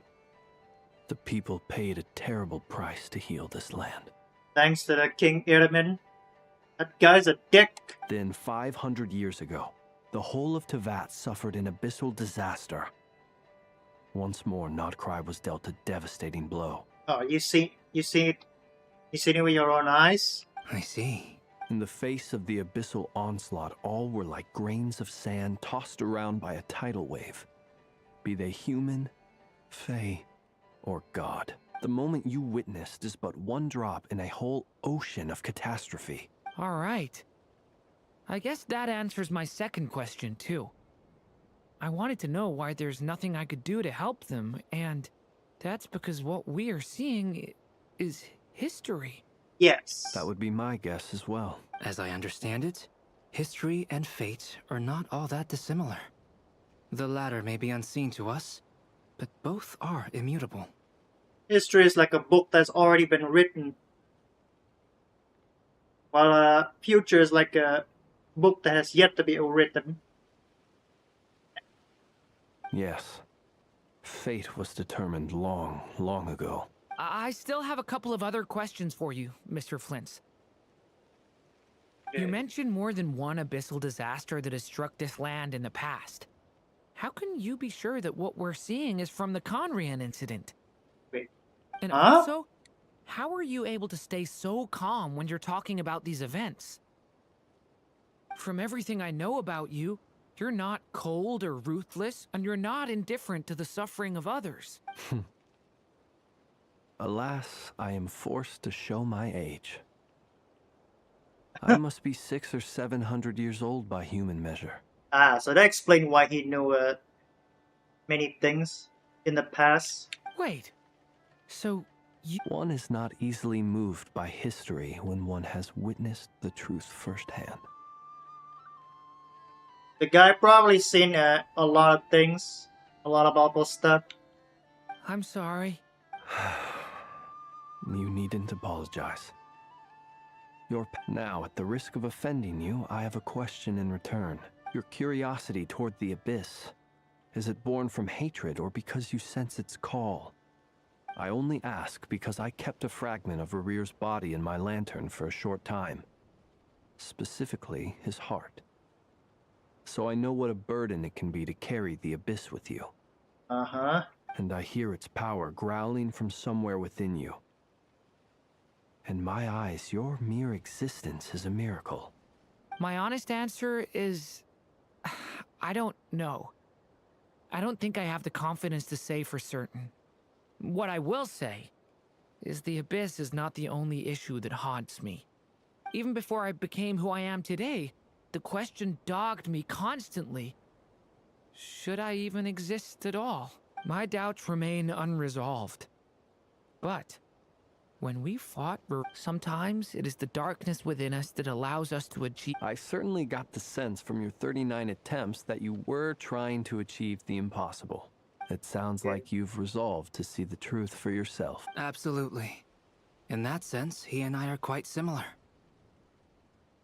The people paid a terrible price to heal this land. Thanks to the King Irmin. That guy's a dick. Then 500 years ago, the whole of Tevat suffered an abyssal disaster. Once more, Nodcry was dealt a devastating blow. Oh, you seen it with your own eyes? I see. In the face of the abyssal onslaught, all were like grains of sand tossed around by a tidal wave. Be they human, fae, or god. The moment you witnessed is but one drop in a whole ocean of catastrophe. All right. I guess that answers my second question, too. I wanted to know why there's nothing I could do to help them, and That's because what we are seeing is history. Yes. That would be my guess as well. As I understand it, history and fate are not all that dissimilar. The latter may be unseen to us, but both are immutable. History is like a book that's already been written, while future is like a book that has yet to be written. Yes. Fate was determined long, long ago. I still have a couple of other questions for you, Mr. Flint. You mentioned more than one abyssal disaster that has struck this land in the past. How can you be sure that what we're seeing is from the Conrian incident? Wait. And Huh? also, how are you able to stay so calm when you're talking about these events? From everything I know about you, you're not cold or ruthless, and you're not indifferent to the suffering of others. Alas, I am forced to show my age. I must be 600 or 700 years old by human measure. So that explains why he knew many things in the past. Wait, so One is not easily moved by history when one has witnessed the truth firsthand. The guy probably seen a lot of things, a lot of awful stuff. I'm sorry. You needn't apologize. Now, at the risk of offending you, I have a question in return. Your curiosity toward the abyss, is it born from hatred or because you sense its call? I only ask because I kept a fragment of Rerear's body in my lantern for a short time. Specifically, his heart. So I know what a burden it can be to carry the abyss with you. Uh-huh. And I hear its power growling from somewhere within you. In my eyes, your mere existence is a miracle. My honest answer is... I don't know. I don't think I have the confidence to say for certain. What I will say is the abyss is not the only issue that haunts me. Even before I became who I am today, the question dogged me constantly. Should I even exist at all? My doubts remain unresolved. But when we fought, sometimes it is the darkness within us that allows us to achieve... I certainly got the sense from your 39 attempts that you were trying to achieve the impossible. It sounds like you've resolved to see the truth for yourself. Absolutely. In that sense, he and I are quite similar.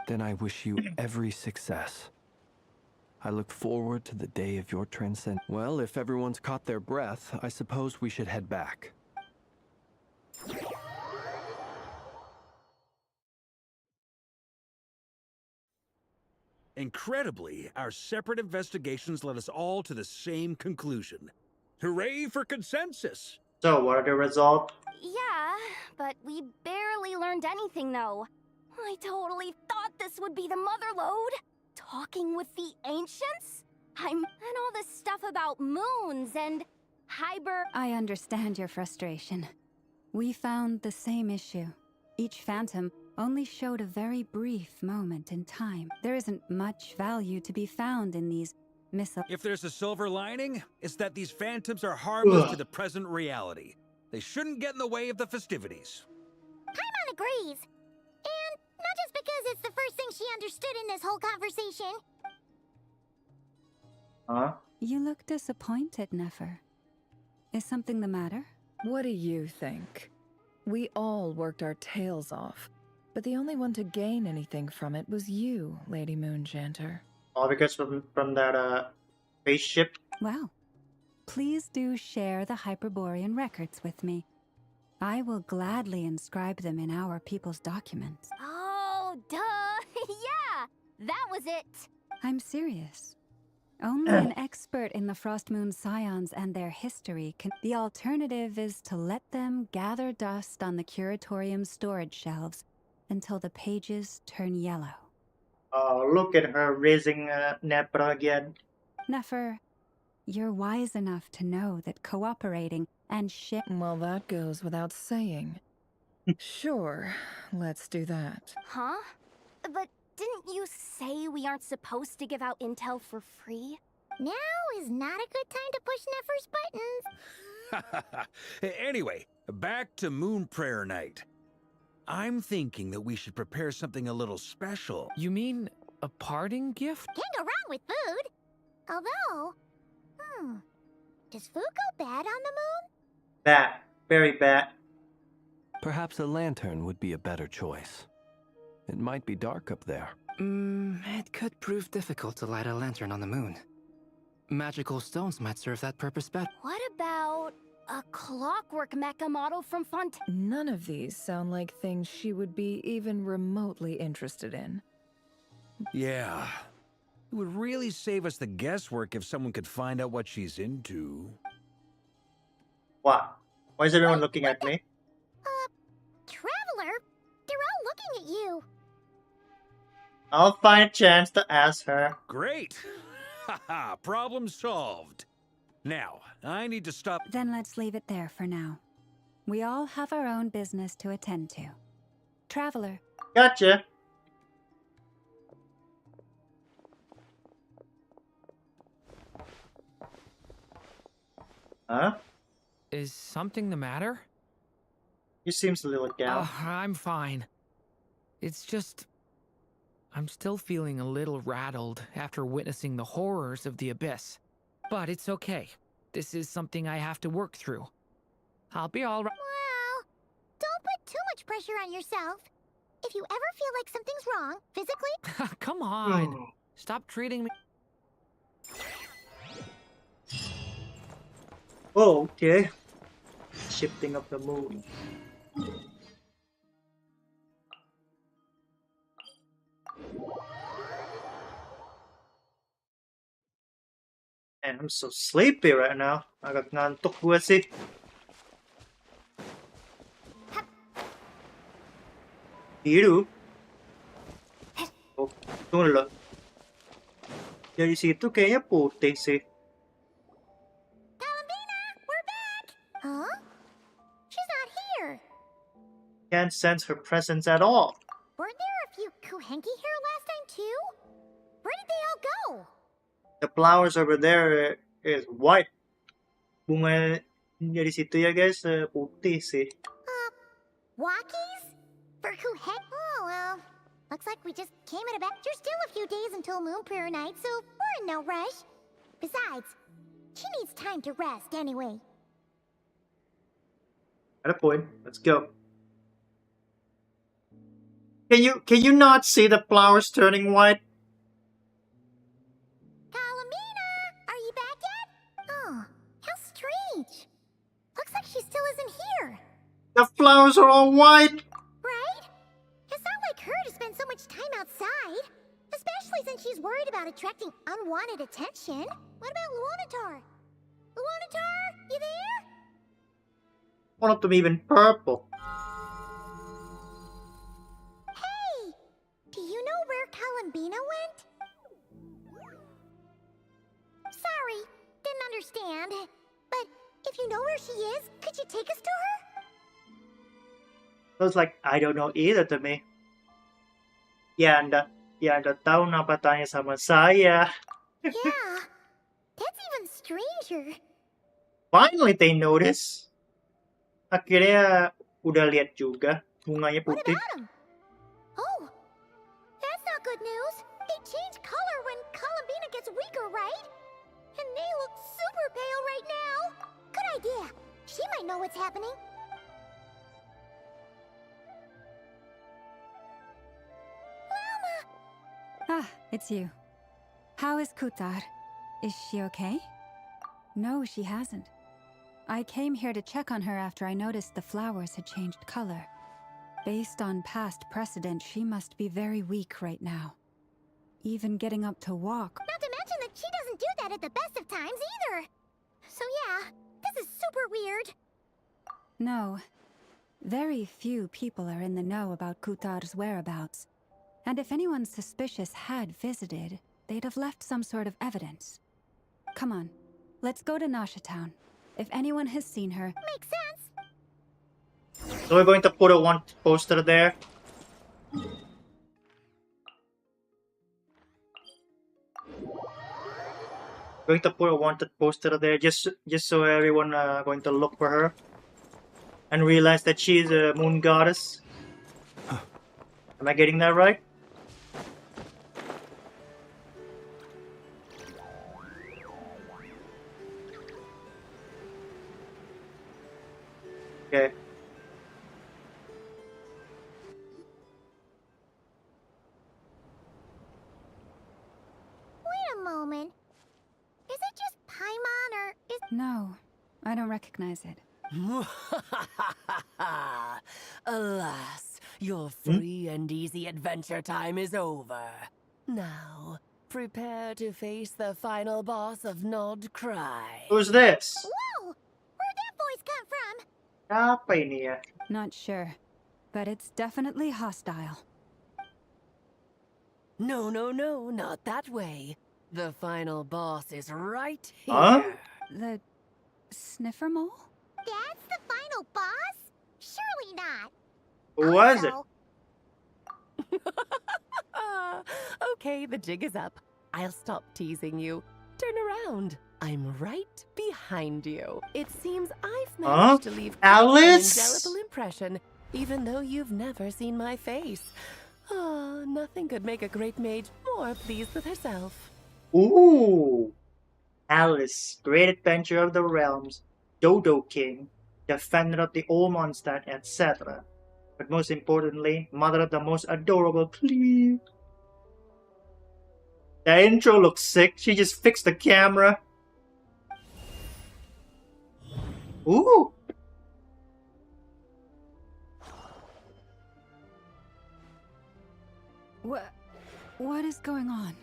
Then I wish you every success. I look forward to the day of your transcend. Well, if everyone's caught their breath, I suppose we should head back. Incredibly, our separate investigations led us all to the same conclusion. Hooray for consensus! So, what are the results? Yeah, but we barely learned anything though. I totally thought this would be the mother lode. Talking with the ancients? And all this stuff about moons and I understand your frustration. We found the same issue. Each phantom only showed a very brief moment in time. There isn't much value to be found in these If there's a silver lining, it's that these phantoms are harmless to the present reality. They shouldn't get in the way of the festivities. Paimon agrees. And not just because it's the first thing she understood in this whole conversation. Huh? You look disappointed, Nefer. Is something the matter? What do you think? We all worked our tails off, but the only one to gain anything from it was you, Lady Moonjanter. All because from that spaceship? Well, please do share the Hyperborean records with me. I will gladly inscribe them in our people's documents. Oh, duh! Yeah! That was it! I'm serious. Only an expert in the Frostmoon Scions and their history can... The alternative is to let them gather dust on the Curatorium's storage shelves until the pages turn yellow. Oh, look at her raising Nepra again. Nefer, you're wise enough to know that cooperating and Well, that goes without saying. Sure, let's do that. Huh? But didn't you say we aren't supposed to give out intel for free? Now is not a good time to push Nefer's buttons. Anyway, back to Moon Prayer Night. I'm thinking that we should prepare something a little special. You mean a parting gift? Can't go wrong with food. Although, does food go bad on the moon? Bad. Very bad. Perhaps a lantern would be a better choice. It might be dark up there. It could prove difficult to light a lantern on the moon. Magical stones might serve that purpose better. What about a clockwork mecha model from Font? None of these sound like things she would be even remotely interested in. Yeah. It would really save us the guesswork if someone could find out what she's into. What? Why is everyone looking at me? Traveler, they're all looking at you. I'll find a chance to ask her. Great! Haha, problem solved. Now, I need to stop. Then let's leave it there for now. We all have our own business to attend to. Traveler. Gotcha. Huh? Is something the matter? He seems a little down. I'm fine. It's just... I'm still feeling a little rattled after witnessing the horrors of the Abyss. But it's okay. This is something I have to work through. I'll be all right. Well, don't put too much pressure on yourself. If you ever feel like something's wrong, physically... Come on. Stop treating me... Oh, okay. Shifting of the moon. And I'm so sleepy right now. Agak ngantuk gue sih. Biru. Oh, tunggu dulu. Dari situ kayaknya putih sih. Columbina, we're back! Huh? She's not here. Can't sense her presence at all. Weren't there a few Kuhenki here last time too? Where did they all go? The flowers over there is white. Bunga dari situ ya guys putih sih. Walkies? For Kuhek? Oh, well. Looks like we just came at a back. There's still a few days until Moon Prayer Night, so we're in no rush. Besides, she needs time to rest anyway. At a point. Let's go. Can you not see the flowers turning white? Columbina, are you back yet? Oh, how strange. Looks like she still isn't here. The flowers are all white. Right? It's not like her to spend so much time outside. Especially since she's worried about attracting unwanted attention. What about Luanatar? Luanatar, you there? One of them even purple. Hey! Do you know where Columbina went? Sorry, didn't understand. But if you know where she is, could you take us to her? I was like, I don't know either to me. Ya anda tahu kenapa tanya sama saya. Yeah, that's even stranger. Finally they notice. Akhirnya udah lihat juga bunganya What putih. about him? Oh, that's not good news. They change color when Columbina gets weaker, right? And they look super pale right now. Good idea. She might know what's happening. Ah, it's you. How is Kutar? Is she okay? No, she hasn't. I came here to check on her after I noticed the flowers had changed color. Based on past precedent, she must be very weak right now. Even getting up to walk. Not to mention that she doesn't do that at the best of times either. So yeah, this is super weird. No. Very few people are in the know about Kutar's whereabouts. And if anyone suspicious had visited, they'd have left some sort of evidence. Come on, let's go to Nasha Town. If anyone has seen her... Makes sense. So we're going to put one poster there. Going to put a wanted poster there just so everyone going to look for her and realize that she is a moon goddess. Am I getting that right? Okay. Wait a moment. Is it just Paimon or is... No, I don't recognize it. Alas, your free and easy adventure time is over. Now, prepare to face the final boss of Nod Krai. Who's this? Whoa! Where'd that voice come from? Apa ini ya? Not sure, but it's definitely hostile. No, not that way. The final boss is right here. Huh? The sniffer mole? That's the final boss? Surely not. Who was it? Okay, the jig is up. I'll stop teasing you. Turn around. I'm right behind you. It seems I've managed to leave quite an Alice? indelible impression, even though you've never seen my face. Oh, nothing could make a great mage more pleased with herself. Ooh. Alice, great adventure of the realms, Dodo King, defender of the old Mondstadt, etc. But most importantly, mother of the most adorable Cleve. The intro looks sick. She just fixed the camera. Ooh. What is going on?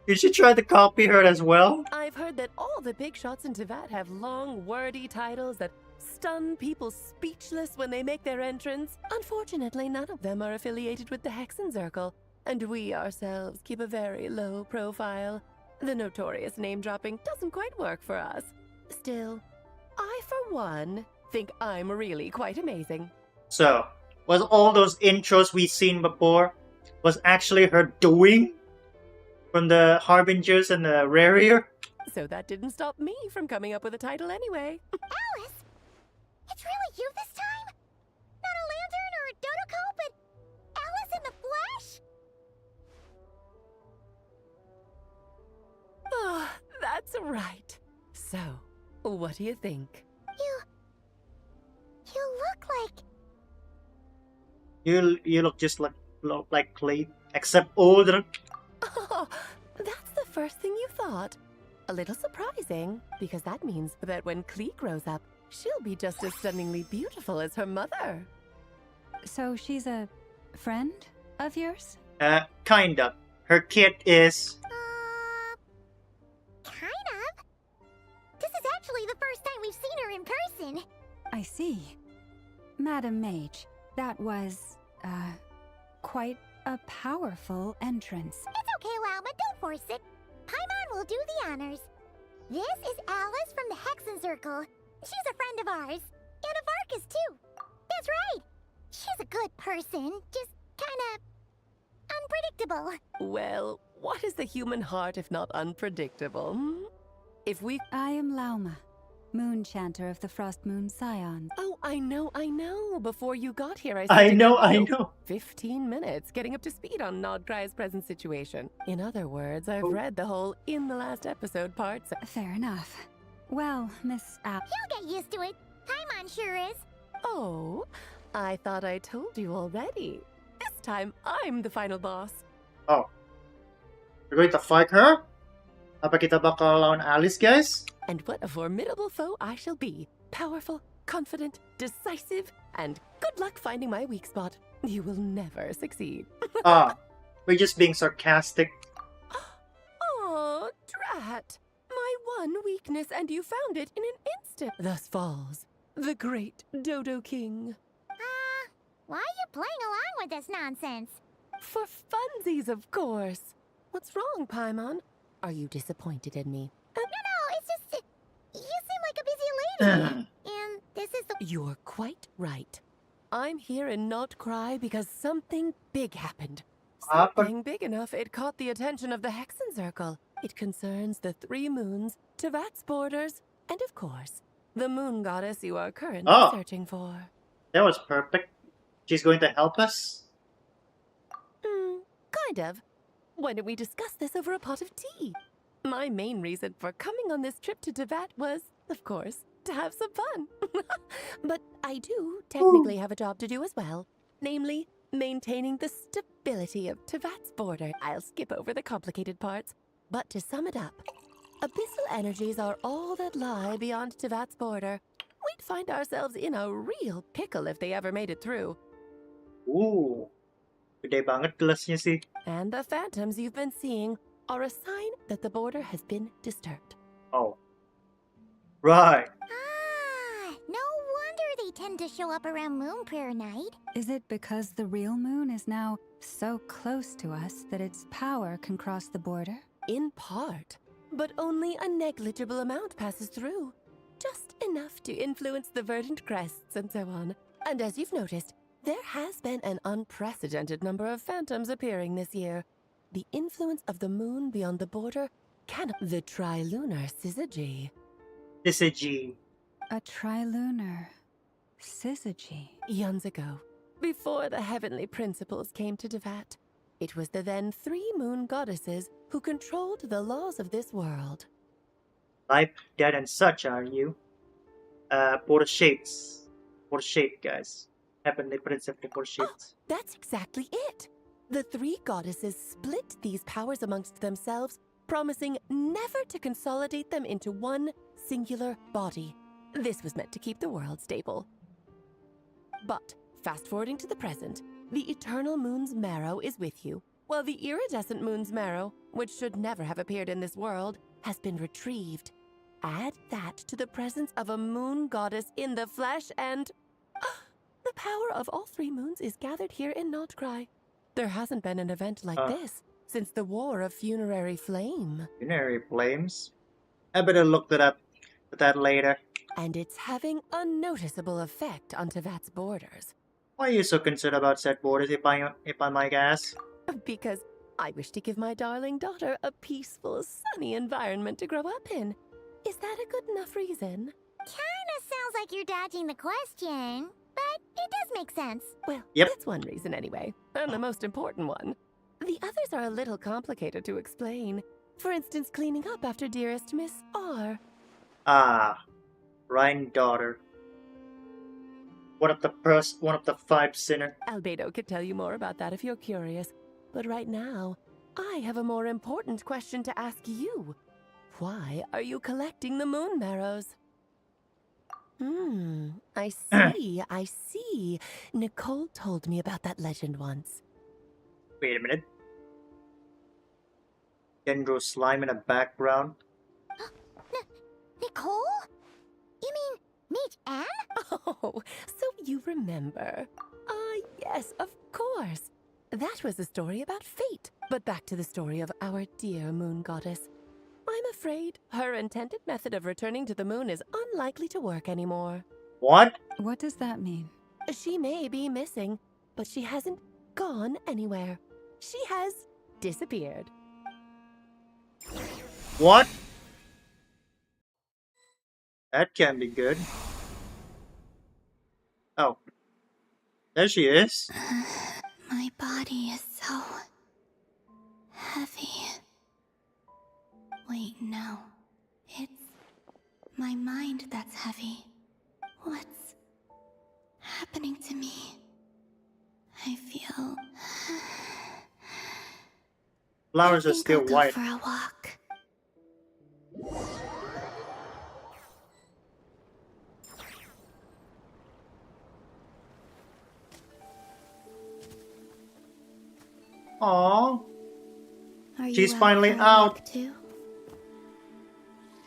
Did she try to copy her as well? I've heard that all the big shots in Teyvat have long, wordy titles that stun people speechless when they make their entrance. Unfortunately, none of them are affiliated with the Hexen Circle, and we ourselves keep a very low profile. The notorious name-dropping doesn't quite work for us. Still, I, for one, think I'm really quite amazing. So, was all those intros we seen before was actually her doing? From the Harbingers and the Rarier? So that didn't stop me from coming up with a title anyway. Alice? It's really you this time? Not a lantern or a Dodoko, but Alice in the flesh? Oh, that's right. So, what do you think? You look like... You look just like Clay, except older. Oh, that's the first thing you thought. A little surprising, because that means that when Klee grows up, she'll be just as stunningly beautiful as her mother. So she's a friend of yours? Kind of. Her kit is... kind of. This is actually the first time we've seen her in person. I see. Madam Mage, that was, quite a powerful entrance. It's okay, Lauma, don't force it. Paimon will do the honors. This is Alice from the Hexen Circle. She's a friend of ours. And of Arcus, too. That's right. She's a good person, just kinda... unpredictable. Well, what is the human heart if not unpredictable? Hmm? If we... I am Lauma, Moon Chanter of the Frost Moon Scions. Oh, I know. Before you got here, I know. 15 minutes getting up to speed on Nod Krai's present situation. In other words, I've read the whole in the last episode part. So... Fair enough. Well, Miss Al... He'll get used to it. Paimon sure is. Oh, I thought I told you already. This time, I'm the final boss. Oh. We're going to fight her? Apa kita bakal lawan Alice, guys? And what a formidable foe I shall be. Powerful, confident, decisive, and good luck finding my weak spot. You will never succeed. We're just being sarcastic. Oh, drat. My one weakness, and you found it in an instant. Thus falls the great Dodo King. Why are you playing along with this nonsense? For funsies, of course. What's wrong, Paimon? Are you disappointed in me? No, it's just... you seem like a busy lady. And this is the... You're quite right. I'm here in Nod Krai because something big happened. Something big enough it caught the attention of the Hexen Circle. It concerns the 3 moons, Tevat's borders, and of course, the moon goddess you are currently searching for. That was perfect. She's going to help us? Kind of. Why don't we discuss this over a pot of tea? My main reason for coming on this trip to Tevat was, of course, to have some fun. But I do technically have a job to do as well. Namely, maintaining the stability of Tevat's border. I'll skip over the complicated parts. But to sum it up, abyssal energies are all that lie beyond Tevat's border. We'd find ourselves in a real pickle if they ever made it through. Ooh. Gede banget gelasnya sih. And the phantoms you've been seeing are a sign that the border has been disturbed. Oh. Right. No wonder they tend to show up around Moon Prayer Night. Is it because the real moon is now so close to us that its power can cross the border? In part, but only a negligible amount passes through. Just enough to influence the verdant crests and so on. And as you've noticed, there has been an unprecedented number of phantoms appearing this year. The influence of the moon beyond the border cannot... The trilunar syzygy. Syzygy. A trilunar syzygy. Eons ago, before the heavenly principles came to Tevat, it was the then 3 moon goddesses who controlled the laws of this world. Life, death, and such, are you? Border shapes. Border shape, guys. Heavenly principle for shapes. That's exactly it. The 3 goddesses split these powers amongst themselves, promising never to consolidate them into one singular body. This was meant to keep the world stable. But, fast-forwarding to the present, the eternal moon's marrow is with you, while the iridescent moon's marrow, which should never have appeared in this world, has been retrieved. Add that to the presence of a moon goddess in the flesh and... the power of all 3 moons is gathered here in Krai. There hasn't been an event like this since the War of Funerary Flame. Funerary Flames? I better look that up. That later. And it's having a noticeable effect on Tevat's borders. Why are you so concerned about said borders, if I might ask? Because I wish to give my darling daughter a peaceful, sunny environment to grow up in. Is that a good enough reason? Kinda sounds like you're dodging the question, but it does make sense. Well, that's one reason anyway, and the most important one. The others are a little complicated to explain. For instance, cleaning up after dearest Miss R. Ryan daughter. One of the 5 sinner. Albedo could tell you more about that if you're curious. But right now, I have a more important question to ask you. Why are you collecting the moon marrows? I see. Nicole told me about that legend once. Wait a minute. Dendro slime in the background. Nicole? You mean Mage Anne? Oh, so you remember. Yes, of course. That was a story about fate. But back to the story of our dear moon goddess. I'm afraid her intended method of returning to the moon is unlikely to work anymore. What? What does that mean? She may be missing, but she hasn't gone anywhere. She has disappeared. What? That can be good. Oh. There she is. My body is so heavy. Wait, no. It's my mind that's heavy. What's happening to me? I feel... Flowers are still I'll go white. for a walk. Aww. Are She's you finally for a out. walk too?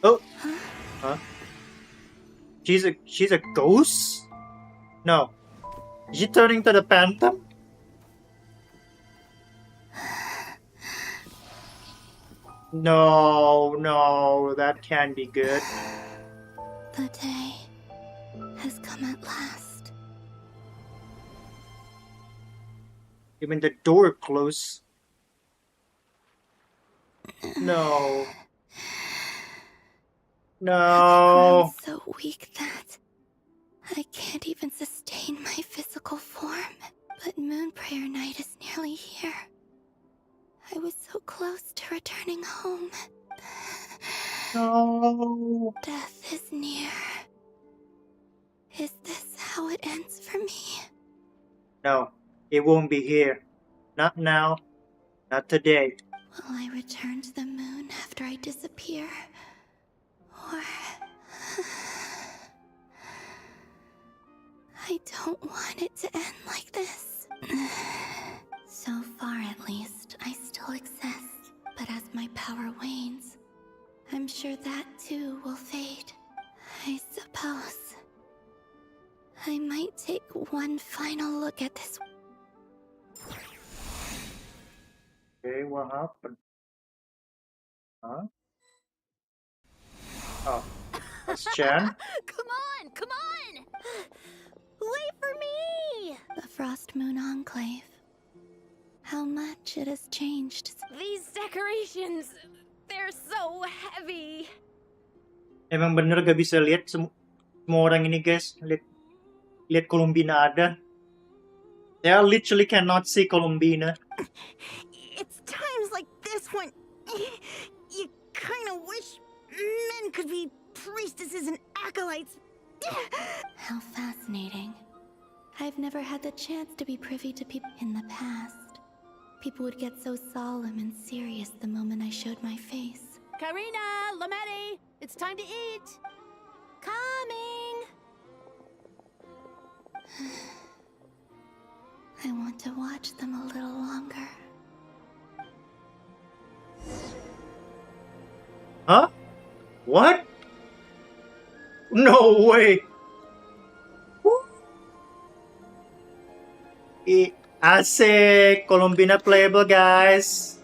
Oh. Huh? She's a ghost? No. Is she turning to the phantom? No, that can't be good. The day has come at last. Even the door closed. No. I've No. grown so weak that I can't even sustain my physical form. But Moon Prayer Night is nearly here. I was so close to returning home. No. Death is near. Is this how it ends for me? No. It won't be here. Not now. Not today. Will I return to the moon after I disappear? Or... I don't want it to end like this. So far, at least, I still exist. But as my power wanes, I'm sure that too will fade. I suppose I might take one final look at this. Okay, what happened? Huh? Oh, that's Chan. Come on, come on! Wait for me! The Frost Moon Enclave. How much it has changed. These decorations, they're so heavy. Emang bener gak bisa lihat semua orang ini, guys. Lihat columbina ada. They literally cannot see columbina. It's times like this when you kind of wish men could be priestesses and acolytes. How fascinating. I've never had the chance to be privy to people in the past. People would get so solemn and serious the moment I showed my face. Karina, Lametti, it's time to eat. Coming! I want to watch them a little longer. Huh? What? No way! Asik, columbina playable, guys.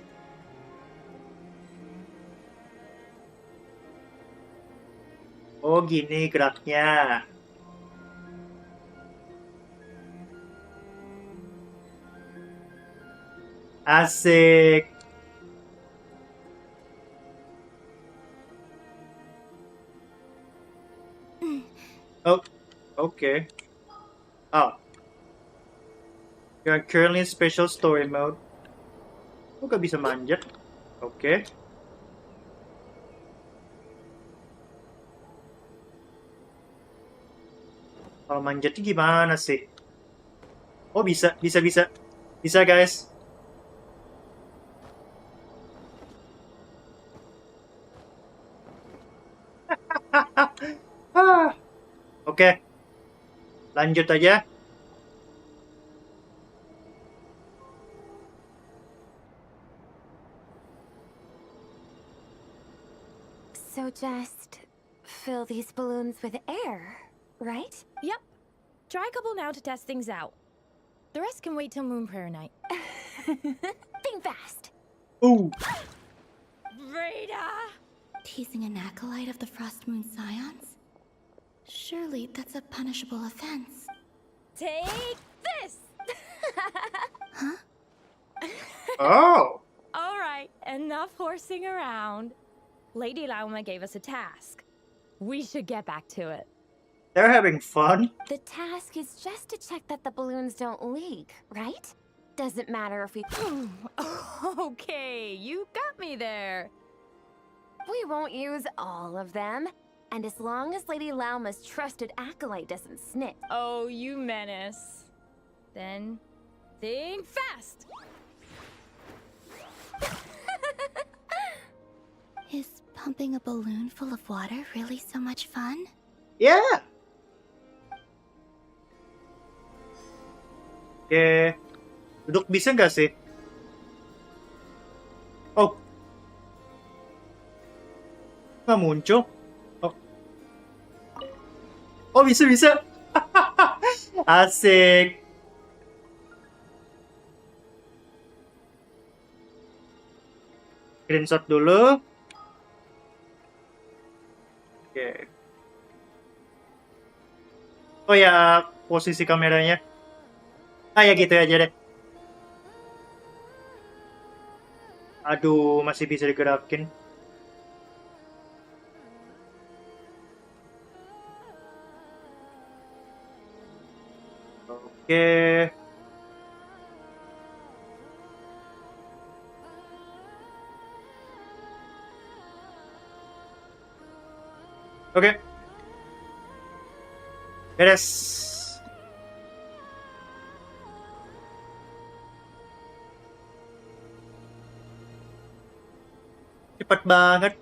Oh, gini geraknya. Asik. Oh, okay. Oh. You are currently in special story mode. Kok gak bisa manjat? Oke. Kalau manjatnya gimana sih? Oh, bisa. Bisa, guys. Oke. Lanjut aja. So just fill these balloons with air, right? Yep. Try a couple now to test things out. The rest can wait till Moon Prayer Night. Think fast. Ooh. Rita! Teasing an acolyte of the Frost Moon Scions? Surely that's a punishable offense. Take this! Huh? Oh! Alright, enough horsing around. Lady Lauma gave us a task. We should get back to it. They're having fun. The task is just to check that the balloons don't leak, right? Doesn't matter if we... Okay, you got me there. We won't use all of them. And as long as Lady Lauma's trusted acolyte doesn't snitch. Oh, you menace. Then, think fast! Is pumping a balloon full of water really so much fun? Yeah! Oke. Duduk bisa nggak sih? Oh. Nggak muncul. Oh. Oh, bisa. Asik. Screenshot dulu. Oke. Oh ya, posisi kameranya. Ah ya gitu aja deh. Aduh, masih bisa digerakin. Oke. Oke. Beres. Cepat banget.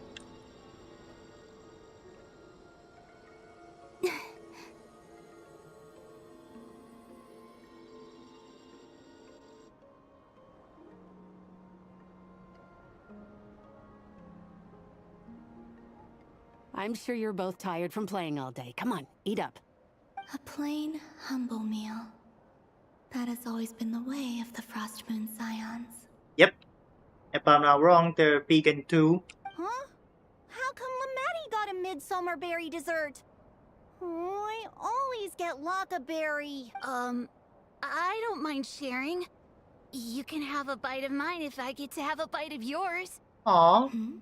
I'm sure you're both tired from playing all day. Come on, eat up. A plain, humble meal. That has always been the way of the Frost Moon Scions. Yep. If I'm not wrong, they're vegan too. Huh? How come Lametti got a midsummer berry dessert? Oh, I always get lockaberry. I don't mind sharing. You can have a bite of mine if I get to have a bite of yours. Aww.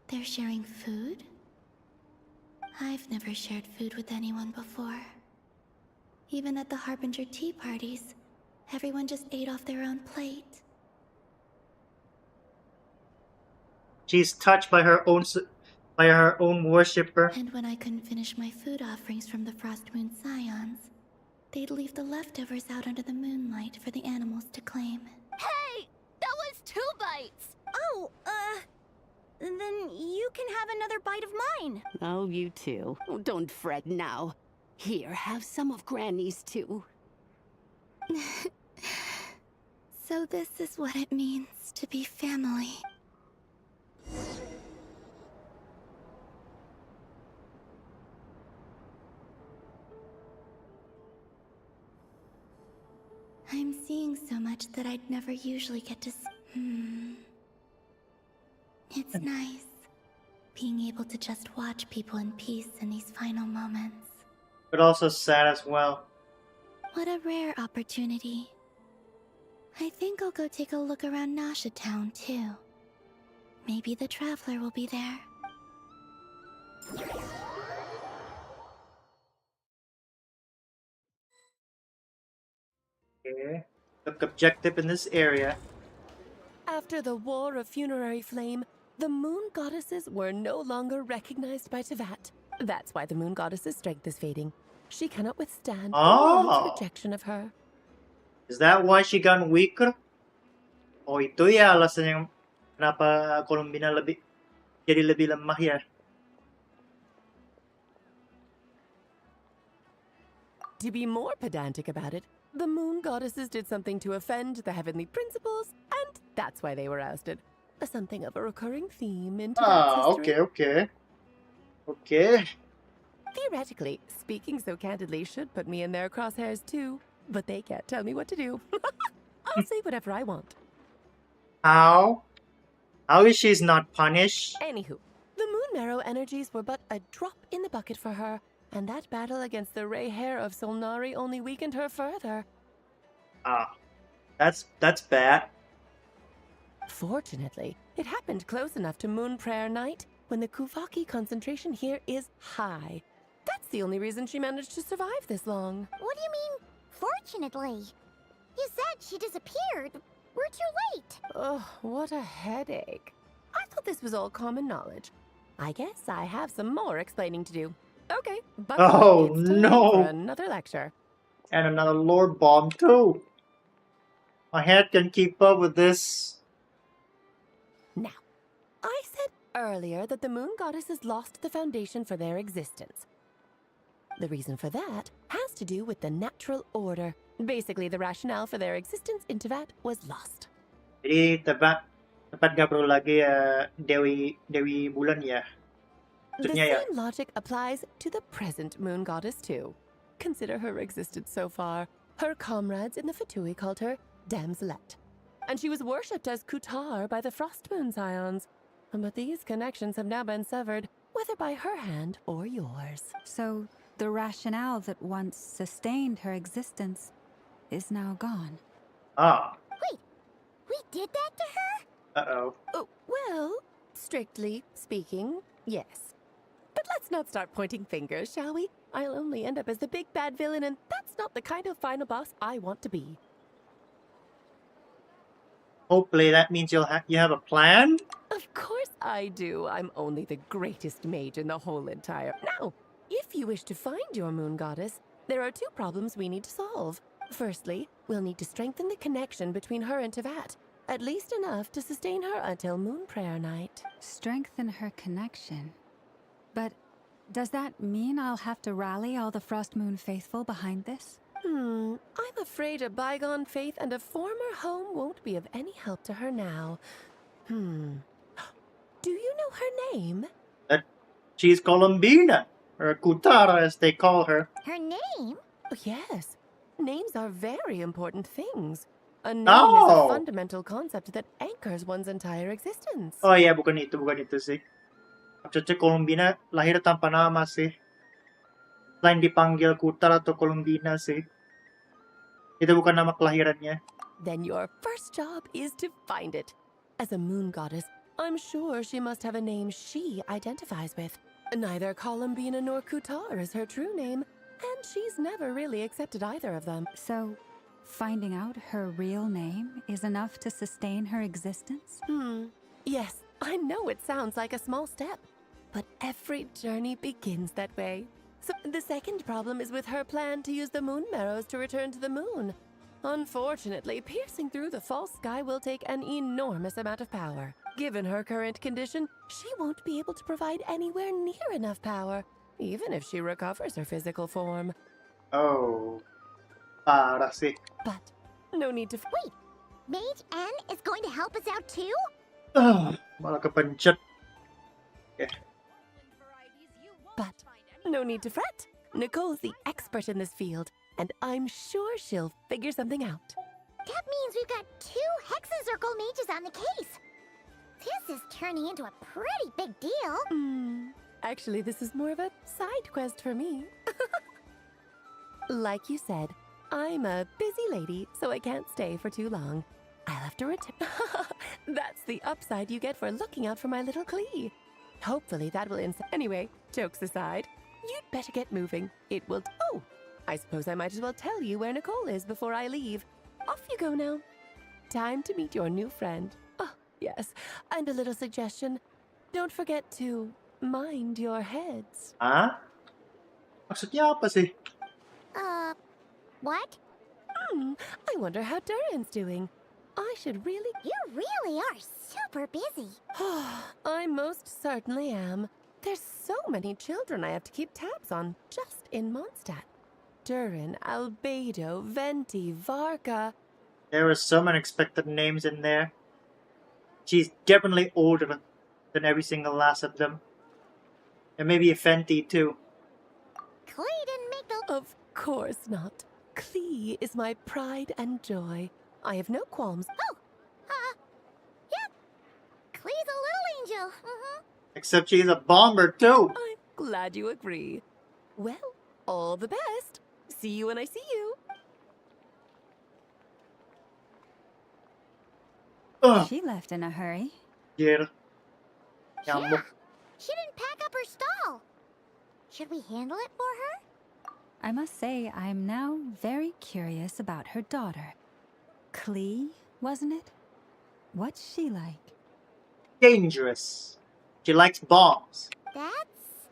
They're sharing food? I've never shared food with anyone before. Even at the Harbinger tea parties, everyone just ate off their own plate. She's touched by her own worshipper. And when I couldn't finish my food offerings from the Frost Moon Scions, they'd leave the leftovers out under the moonlight for the animals to claim. Hey! That was 2 bites! Oh, then you can have another bite of mine. Oh, you too. Oh, don't fret now. Here, have some of Granny's too. So this is what it means to be family. I'm seeing so much that I'd never usually get to see. It's nice, being able to just watch people in peace in these final moments. But also sad as well. What a rare opportunity. I think I'll go take a look around Nasha Town too. Maybe the Traveler will be there. Okay. Look objective in this area. After the War of Funerary Flame, the Moon Goddesses were no longer recognized by Tevat. That's why the Moon Goddess's strength is fading. She cannot withstand the world's rejection of her. Is that why she got weaker? Oh, itu ya alasannya kenapa Columbina jadi lebih lemah ya. To be more pedantic about it, the Moon Goddesses did something to offend the heavenly principles, and that's why they were ousted. Something of a recurring theme in Tevat's history. Okay. Theoretically, speaking so candidly should put me in their crosshairs too, but they can't tell me what to do. I'll say whatever I want. How? How is she not punished? Anywho, the Moon Marrow energies were but a drop in the bucket for her, and that battle against the Ray Hair of Solnari only weakened her further. That's bad. Fortunately, it happened close enough to Moon Prayer Night when the Kuvaki concentration here is high. That's the only reason she managed to survive this long. What do you mean, fortunately? You said she disappeared. We're too late. Ugh, what a headache. I thought this was all common knowledge. I guess I have some more explaining to do. Okay, but Oh it's time no! for another lecture. And another Lord Bomb too. My head can keep up with this. Now, I said earlier that the Moon Goddesses lost the foundation for their existence. The reason for that has to do with the natural order. Basically, the rationale for their existence in Tevat was lost. Jadi Tevat gak perlu lagi Dewi Bulan ya. The Maksudnya ya. same logic applies to the present Moon Goddess too. Consider her existence so far. Her comrades in the Fatui called her Damselette. And she was worshipped as Kutar by the Frost Moon Scions. But these connections have now been severed, whether by her hand or yours. So, the rationale that once sustained her existence is now gone. Ah. Wait, we did that to her? Uh-oh. Oh, well, strictly speaking, yes. But let's not start pointing fingers, shall we? I'll only end up as the big bad villain, and that's not the kind of final boss I want to be. Hopefully that means you have a plan? Of course I do. I'm only the greatest mage in the whole entire... Now, if you wish to find your moon goddess, there are 2 problems we need to solve. Firstly, we'll need to strengthen the connection between her and Tevat. At least enough to sustain her until Moon Prayer Night. Strengthen her connection. But does that mean I'll have to rally all the Frost Moon faithful behind this? I'm afraid a bygone faith and a former home won't be of any help to her now. Do you know her name? She's Columbina, or Kutara as they call her. Her name? Oh, yes. Names are very important things. A name is a fundamental concept that anchors one's entire existence. Oh iya, bukan itu sih. Maksudnya Columbina lahir tanpa nama sih. Selain dipanggil Kutar atau Columbina sih. Itu bukan nama kelahirannya. Then your first job is to find it. As a moon goddess, I'm sure she must have a name she identifies with. Neither Columbina nor Kutar is her true name, and she's never really accepted either of them. So, finding out her real name is enough to sustain her existence? Yes, I know it sounds like a small step, but every journey begins that way. So the second problem is with her plan to use the moon marrows to return to the moon. Unfortunately, piercing through the false sky will take an enormous amount of power. Given her current condition, she won't be able to provide anywhere near enough power, even if she recovers her physical form. Oh. Parah sih. But no need to... Wait, Mage N is going to help us out too? Malah kepencet. Okay. But no need to fret. Nicole's the expert in this field, and I'm sure she'll figure something out. That means we've got 2 hexacircle mages on the case. This is turning into a pretty big deal. Actually, this is more of a side quest for me. Like you said, I'm a busy lady, so I can't stay for too long. I'll have to return. That's the upside you get for looking out for my little Klee. Hopefully that will Anyway, jokes aside, you'd better get moving. It will... Oh, I suppose I might as well tell you where Nicole is before I leave. Off you go now. Time to meet your new friend. Oh, yes, and a little suggestion. Don't forget to mind your heads. Ah? Maksudnya apa sih? What? I wonder how Durin's doing. I should really... You really are super busy. I most certainly am. There's so many children I have to keep tabs on just in Mondstadt. Durin, Albedo, Venti, Varka. There are some unexpected names in there. She's definitely older than every single last of them. And maybe Fenty too. Klee didn't make the... Of course not. Klee is my pride and joy. I have no qualms. Oh, yeah. Klee's a little angel. Except she's a bomber too. I'm glad you agree. Well, all the best. See you when I see you. She left in a hurry. Yeah. Yeah. She didn't pack up her stall. Should we handle it for her? I must say, I'm now very curious about her daughter. Klee, wasn't it? What's she like? Dangerous. She likes bombs. That's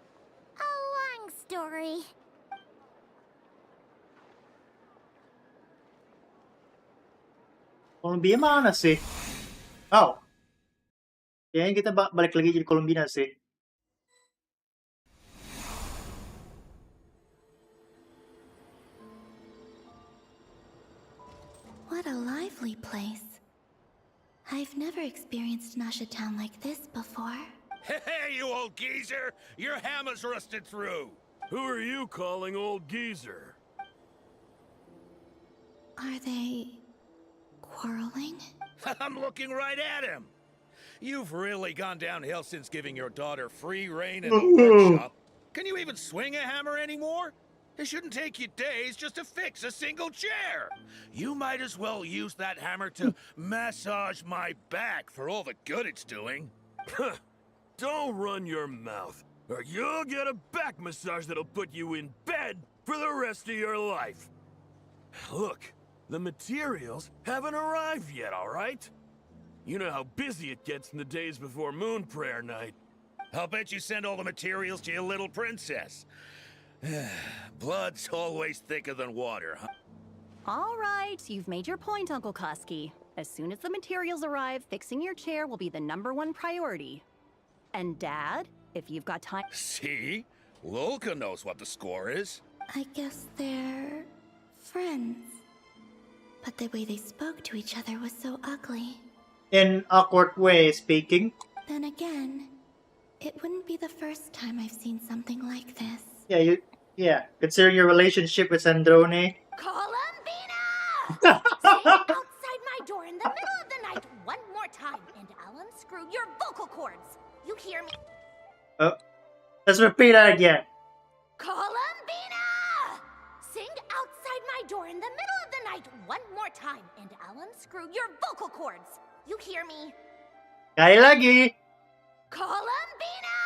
a long story. Columbia mana sih? Oh. Kayaknya kita balik lagi jadi Columbina sih. What a lively place. I've never experienced Nasha Town like this before. Hey, you old geezer! Your hammer's rusted through! Who are you calling old geezer? Are they... quarreling? I'm looking right at him! You've really gone downhill since giving your daughter free reign in the workshop. Can you even swing a hammer anymore? It shouldn't take you days just to fix a single chair. You might as well use that hammer to massage my back for all the good it's doing. Don't run your mouth, or you'll get a back massage that'll put you in bed for the rest of your life. Look, the materials haven't arrived yet, all right? You know how busy it gets in the days before Moon Prayer Night. I'll bet you send all the materials to your little princess. Blood's always thicker than water, huh? All right, you've made your point, Uncle Kusky. As soon as the materials arrive, fixing your chair will be the #1 priority. And Dad, if you've got time... See? Lolka knows what the score is. I guess they're friends. But the way they spoke to each other was so ugly. In awkward way speaking. Then again, it wouldn't be the first time I've seen something like this. Yeah, considering your relationship with Sandrone. Columbina! Stay outside my door in the middle of the night one more time, and I'll unscrew your vocal cords. You hear me? Let's repeat that again. Columbina! Sing outside my door in the middle of the night one more time, and I'll unscrew your vocal cords. You hear me? Kaya lagi. Columbina!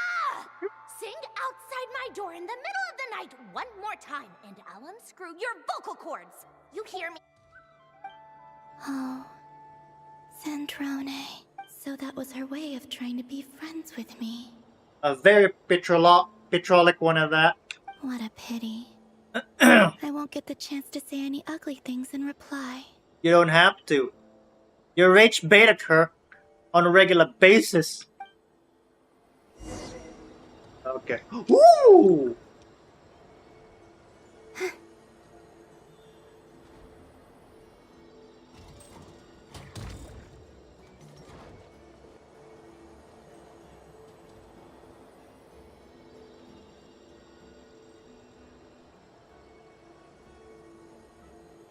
Sing outside my door in the middle of the night one more time, and I'll unscrew your vocal cords. You hear me? Oh, Sandrone. So that was her way of trying to be friends with me. A very petrolic one of that. What a pity. I won't get the chance to say any ugly things in reply. You don't have to. You rage bait at her on a regular basis. Okay. Woo!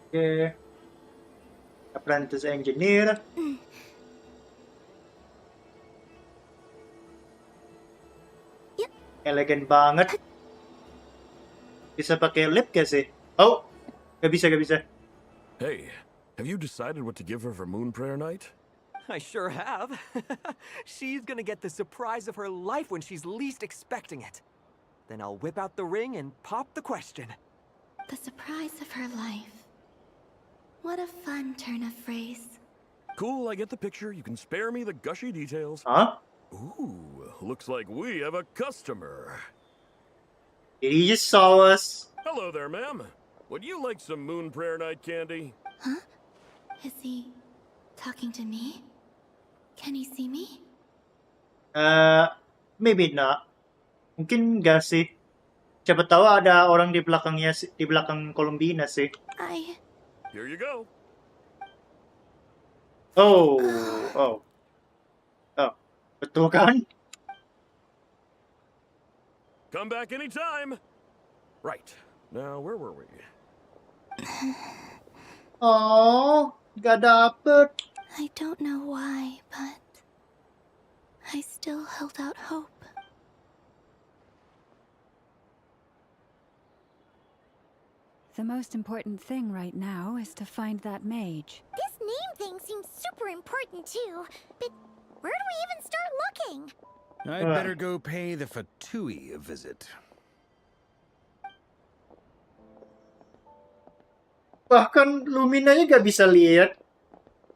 Okay. Apprentice engineer. Elegan banget. Bisa pakai lip kasi. Oh, gak bisa. Hey, have you decided what to give her for Moon Prayer Night? I sure have. She's gonna get the surprise of her life when she's least expecting it. Then I'll whip out the ring and pop the question. The surprise of her life. What a fun turn of phrase. Cool, I get the picture. You can spare me the gushy details. Huh? Ooh, looks like we have a customer. He just saw us. Hello there, ma'am. Would you like some Moon Prayer Night candy? Huh? Is he talking to me? Can he see me? Maybe not. Mungkin enggak sih. Siapa tahu ada orang di belakangnya, di belakang Columbina sih. Here you go. Oh. Betul kan? Come back anytime. Right. Now, where were we? Oh, gak dapet. I don't know why, but I still held out hope. The most important thing right now is to find that mage. This name thing seems super important too, but where do we even start looking? I'd better go pay the Fatui a visit. Bahkan Luminanya gak bisa lihat.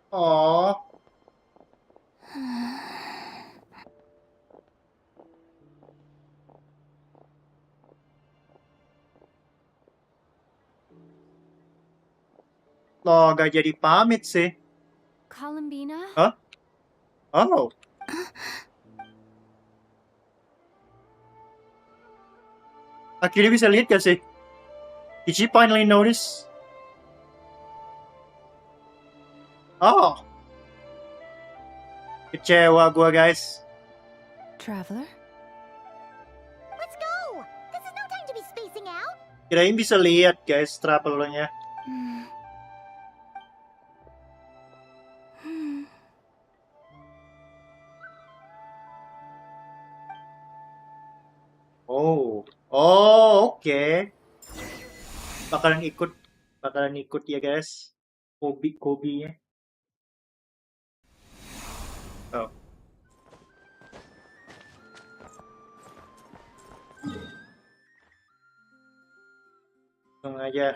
Oh. Loh, gak jadi pamit sih. Columbina? Hah? Oh. Akhirnya bisa lihat gak sih? Did she finally notice? Oh. Kecewa gua, guys. Traveler? Let's go! This is no time to be spacing out! Kirain bisa lihat, guys, travelernya. Oh, okay. bakalan ikut ya guys. Kobe-nya. Oh. Langsung aja.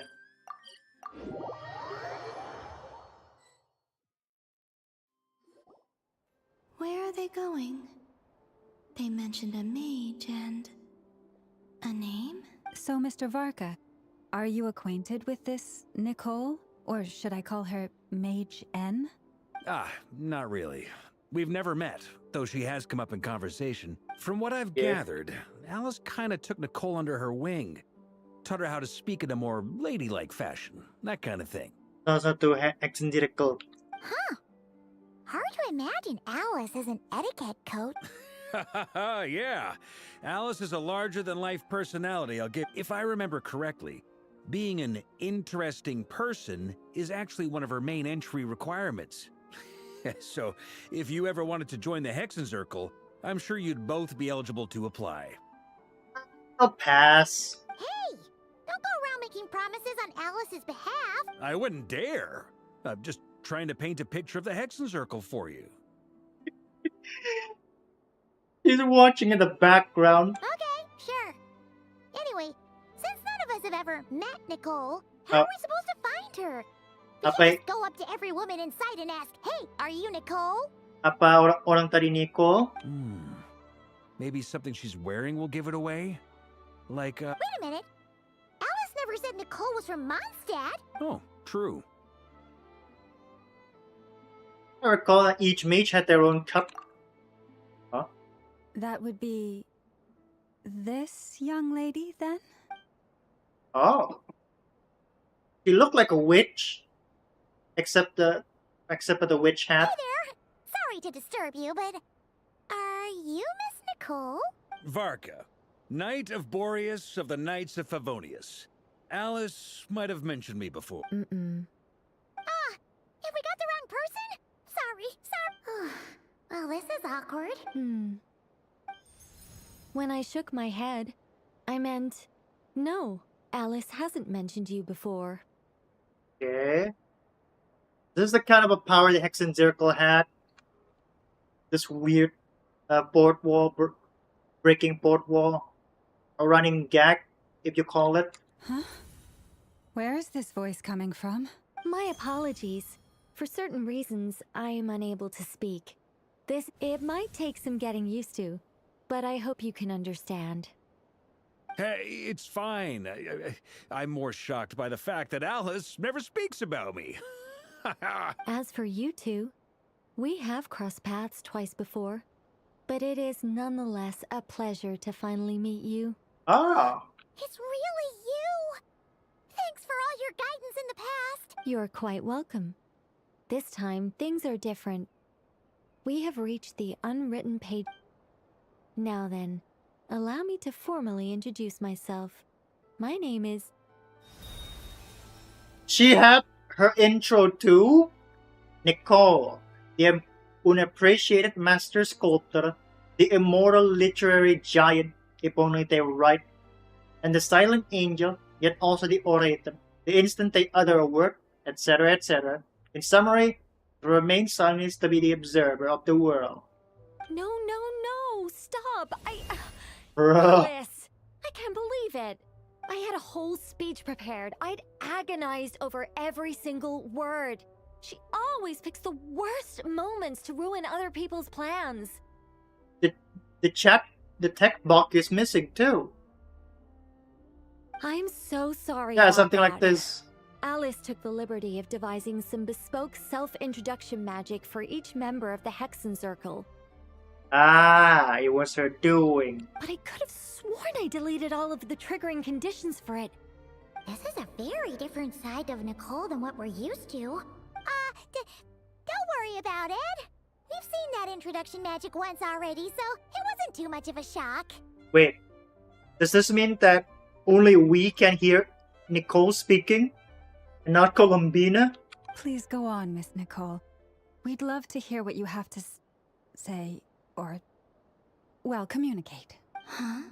Where are they going? They mentioned a mage and a name? So, Mr. Varka, are you acquainted with this Nicole? Or should I call her Mage N? Ah, not really. We've never met, though she has come up in conversation. From what I've Yeah. gathered, Alice kinda took Nicole under her wing. Taught her how to speak in a more ladylike fashion. That kind of thing. Salah satu action circle. Huh. Hard to imagine Alice as an etiquette coach. Yeah. Alice is a larger-than-life personality, I'll give. If I remember correctly, being an interesting person is actually one of her main entry requirements. So, if you ever wanted to join the Hexen Circle, I'm sure you'd both be eligible to apply. I'll pass. Hey! Don't go around making promises on Alice's behalf. I wouldn't dare. I'm just trying to paint a picture of the Hexen Circle for you. He's watching in the background. Okay, sure. Anyway, since none of us have ever met Nicole, how are we supposed to find her? We can't just go up to every woman in sight and ask, "Hey, are you Nicole?" Apa orang tadi Nicole? Maybe something she's wearing will give it away? Like, Wait a minute. Alice never said Nicole was from Mondstadt. Oh, true. I recall that each mage had their own cup. Huh? That would be this young lady, then? Oh. She looked like a witch. Except for the witch hat. Hey there. Sorry to disturb you, but are you Miss Nicole? Varka, Knight of Boreas of the Knights of Favonius. Alice might have mentioned me before. Ah, have we got the wrong person? Sorry. Well, this is awkward. When I shook my head, I meant, no, Alice hasn't mentioned you before. Okay. This is the kind of a power the Hexen Circle had. This weird port wall, breaking port wall. A running gag, if you call it. Huh? Where is this voice coming from? My apologies. For certain reasons, I am unable to speak. It might take some getting used to, but I hope you can understand. Hey, it's fine. I'm more shocked by the fact that Alice never speaks about me. As for you two, we have crossed paths twice before, but it is nonetheless a pleasure to finally meet you. Ah. It's really you. Thanks for all your guidance in the past. You're quite welcome. This time, things are different. We have reached the unwritten page. Now then, allow me to formally introduce myself. My name is... She had her intro too. Nicole, the unappreciated master sculptor, the immortal literary giant, if only they were right, and the silent angel, yet also the orator, the instant they utter a word, etc., etc. In summary, to remain silent is to be the observer of the world. No, stop! Bruh. Alice, I can't believe it. I had a whole speech prepared. I'd agonized over every single word. She always picks the worst moments to ruin other people's plans. The tech box is missing too. I'm so sorry. Yeah, about something like that. this. Alice took the liberty of devising some bespoke self-introduction magic for each member of the Hexen Circle. Ah, it was her doing. But I could have sworn I deleted all of the triggering conditions for it. This is a very different side of Nicole than what we're used to. Don't worry about it. We've seen that introduction magic once already, so it wasn't too much of a shock. Wait, does this mean that only we can hear Nicole speaking, and not Columbina? Please go on, Miss Nicole. We'd love to hear what you have to say, or, well, communicate. Huh?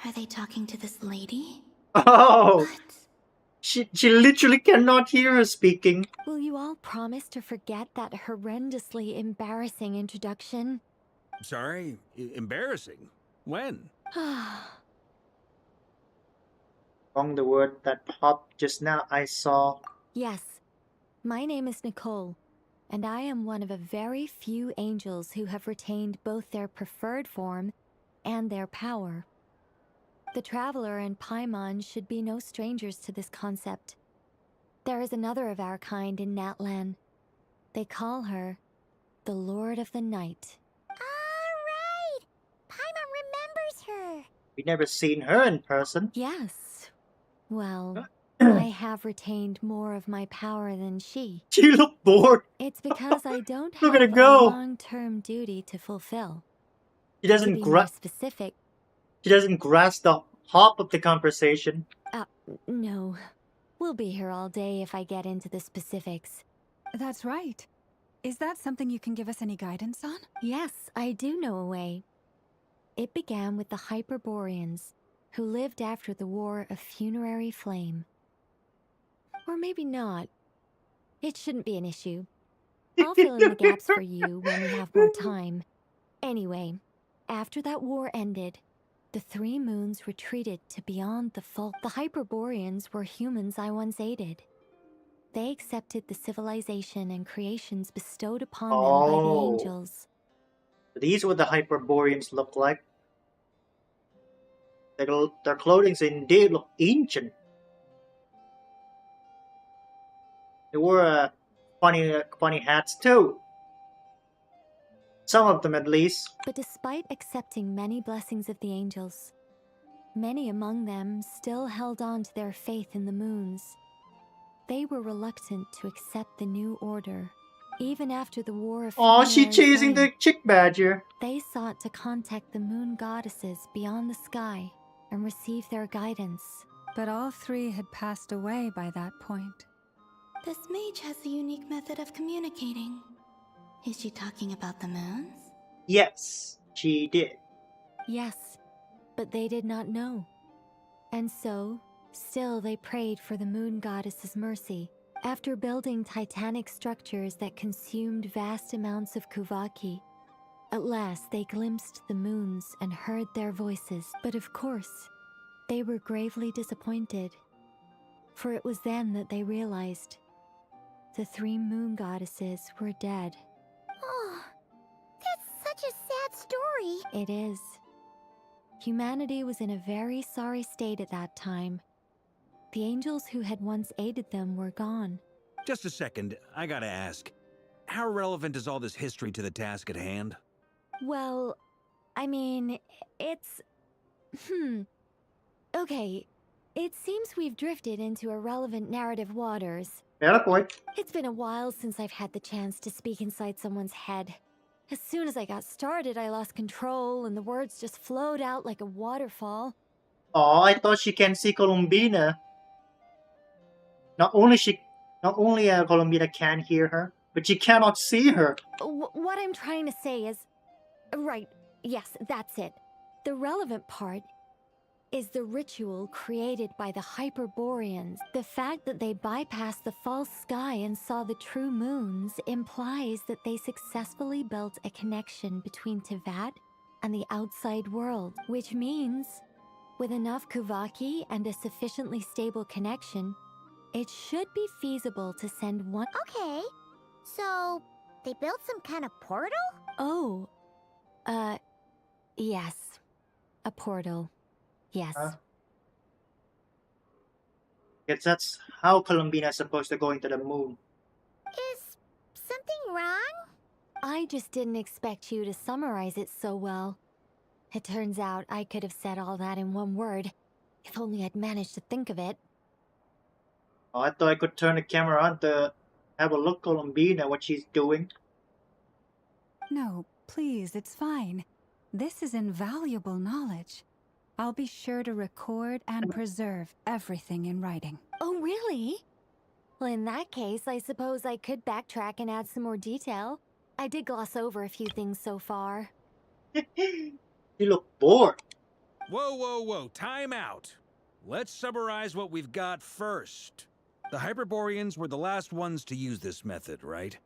Are they talking to this lady? Oh! She literally cannot hear her speaking. Will you all promise to forget that horrendously embarrassing introduction? Sorry? Embarrassing? When? Among the word that popped just now, I saw. Yes, my name is Nicole, and I am one of a very few angels who have retained both their preferred form and their power. The Traveler and Paimon should be no strangers to this concept. There is another of our kind in Natlan. They call her the Lord of the Night. Alright! Paimon remembers her! We never seen her in person. Yes. Well, I have retained more of my power than she. She looked bored. It's because I don't Look have at her a go. long-term duty to fulfill. She doesn't To be more specific, She doesn't grasp the hop of the conversation. no. We'll be here all day if I get into the specifics. That's right. Is that something you can give us any guidance on? Yes, I do know a way. It began with the Hyperboreans, who lived after the War of Funerary Flame. Or maybe not. It shouldn't be an issue. I'll fill in the gaps for you when we have more time. Anyway, after that war ended, the three moons retreated to beyond the fault. The Hyperboreans were humans I once aided. They accepted the civilization and creations bestowed upon them by the angels. These what the Hyperboreans look like. Their clothing indeed look ancient. They wore funny hats too. Some of them at least. But despite accepting many blessings of the angels, many among them still held on to their faith in the moons. They were reluctant to accept the new order. Even after the War of Oh, she Funerary chasing Flame, the chick badger. they sought to contact the moon goddesses beyond the sky and receive their guidance. But all three had passed away by that point. This mage has a unique method of communicating. Is she talking about the moons? Yes, she did. Yes, but they did not know. And so, still they prayed for the moon goddess's mercy. After building titanic structures that consumed vast amounts of Kuvaki, at last they glimpsed the moons and heard their voices. But of course, they were gravely disappointed. For it was then that they realized the three moon goddesses were dead. Oh, that's such a sad story. It is. Humanity was in a very sorry state at that time. The angels who had once aided them were gone. Just a second, I gotta ask. How relevant is all this history to the task at hand? Well, I mean, it's... Okay, it seems we've drifted into irrelevant narrative waters. Yeah, boy. It's been a while since I've had the chance to speak inside someone's head. As soon as I got started, I lost control and the words just flowed out like a waterfall. Oh, I thought she can see Columbina. Not only Columbina can hear her, but she cannot see her. What I'm trying to say is... Right, yes, that's it. The relevant part is the ritual created by the Hyperboreans. The fact that they bypassed the false sky and saw the true moons implies that they successfully built a connection between Teyvat and the outside world, which means, with enough Kuvaki and a sufficiently stable connection, it should be feasible to send one... Okay, so they built some kind of portal? Oh, yes. A portal. Yes. Guess that's how Columbina is supposed to go into the moon. Is something wrong? I just didn't expect you to summarize it so well. It turns out I could have said all that in one word, if only I'd managed to think of it. Oh, I thought I could turn the camera on to have a look at Columbina, what she's doing. No, please, it's fine. This is invaluable knowledge. I'll be sure to record and preserve everything in writing. Oh, really? Well, in that case, I suppose I could backtrack and add some more detail. I did gloss over a few things so far. You look bored. Whoa, whoa, whoa, time out. let's summarize what we've got first. The Hyperboreans were the last ones to use this method, right?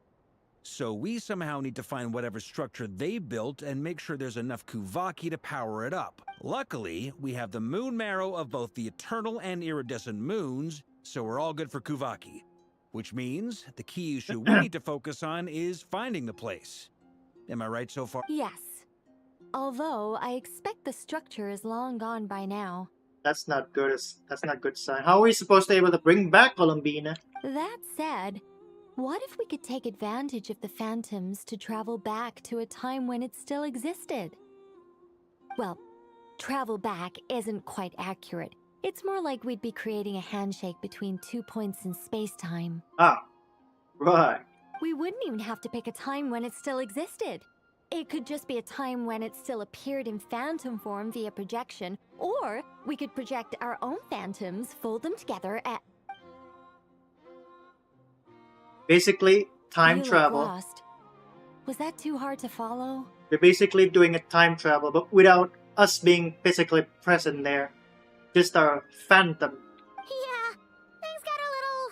So we somehow need to find whatever structure they built and make sure there's enough Kuvaki to power it up. Luckily, we have the moon marrow of both the eternal and iridescent moons, so we're all good for Kuvaki. Which means the key issue we need to focus on is finding the place. Am I right so far? Yes. Although I expect the structure is long gone by now. That's not good. That's not good sign. How are we supposed to be able to bring back Columbina? That said, what if we could take advantage of the phantoms to travel back to a time when it still existed? Well, travel back isn't quite accurate. It's more like we'd be creating a handshake between 2 points in space-time. Ah, right. We wouldn't even have to pick a time when it still existed. It could just be a time when it still appeared in phantom form via projection, or we could project our own phantoms, fold them together, at... Basically, time You look travel. lost. Was that too hard to follow? They're basically doing a time travel, but without us being physically present there. Just our phantom. Yeah, things got a little,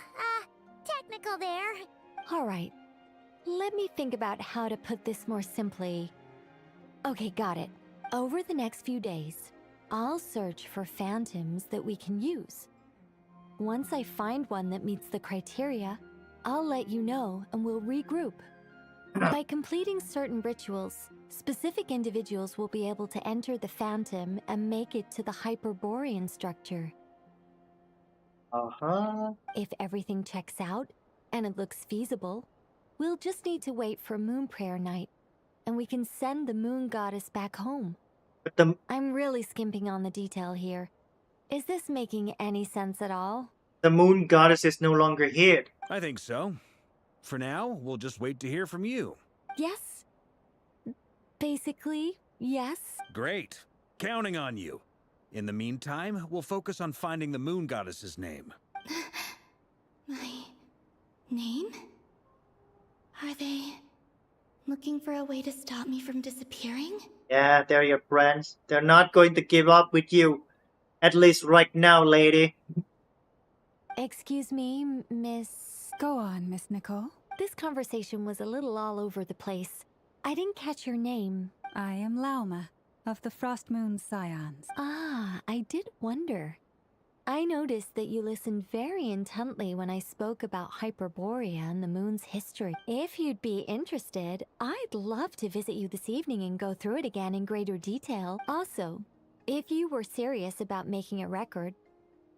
technical there. Alright. Let me think about how to put this more simply. Okay, got it. Over the next few days, I'll search for phantoms that we can use. Once I find one that meets the criteria, I'll let you know and we'll regroup. By completing certain rituals, specific individuals will be able to enter the phantom and make it to the Hyperborean structure. If everything checks out and it looks feasible, we'll just need to wait for Moon Prayer Night, and we can send the Moon Goddess back home. But I'm really skimping on the detail here. Is this making any sense at all? the Moon Goddess is no longer here. I think so. For now, we'll just wait to hear from you. Yes. Basically, yes. Great. Counting on you. In the meantime, we'll focus on finding the Moon Goddess's name. My name? Are they looking for a way to stop me from disappearing? Yeah, they're your friends. They're not going to give up with you. At least right now, lady. Excuse me, Miss... Go on, Miss Nicole. This conversation was a little all over the place. I didn't catch your name. I am Lauma, of the Frost Moon Scions. Ah, I did wonder. I noticed that you listened very intently when I spoke about Hyperborea and the moon's history. If you'd be interested, I'd love to visit you this evening and go through it again in greater detail. Also, if you were serious about making a record,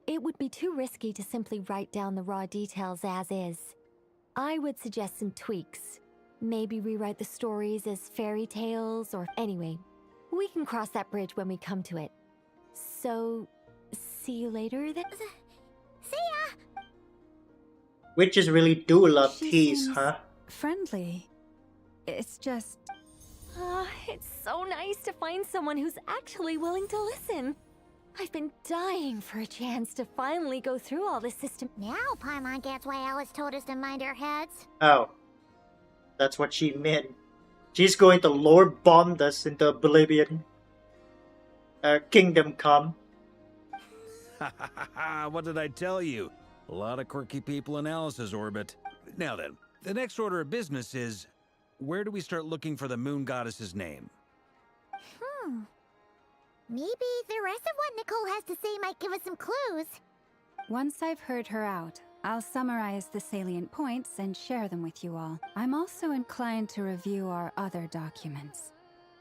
it would be too risky to simply write down the raw details as is. I would suggest some tweaks. Maybe rewrite the stories as fairy tales, or anyway, we can cross that bridge when we come to it. So, see you later then? See ya! Witches really do love She tease, seems huh? friendly. It's just... It's so nice to find someone who's actually willing to listen. I've been dying for a chance to finally go through all this system. Now Paimon gets why Alice told us to mind our heads. Oh. That's what she meant. She's going to Lord bomb us into oblivion. Kingdom Come. What did I tell you? A lot of quirky people in Alice's orbit. Now then, the next order of business is, where do we start looking for the Moon Goddess's name? Maybe the rest of what Nicole has to say might give us some clues. Once I've heard her out, I'll summarize the salient points and share them with you all. I'm also inclined to review our other documents.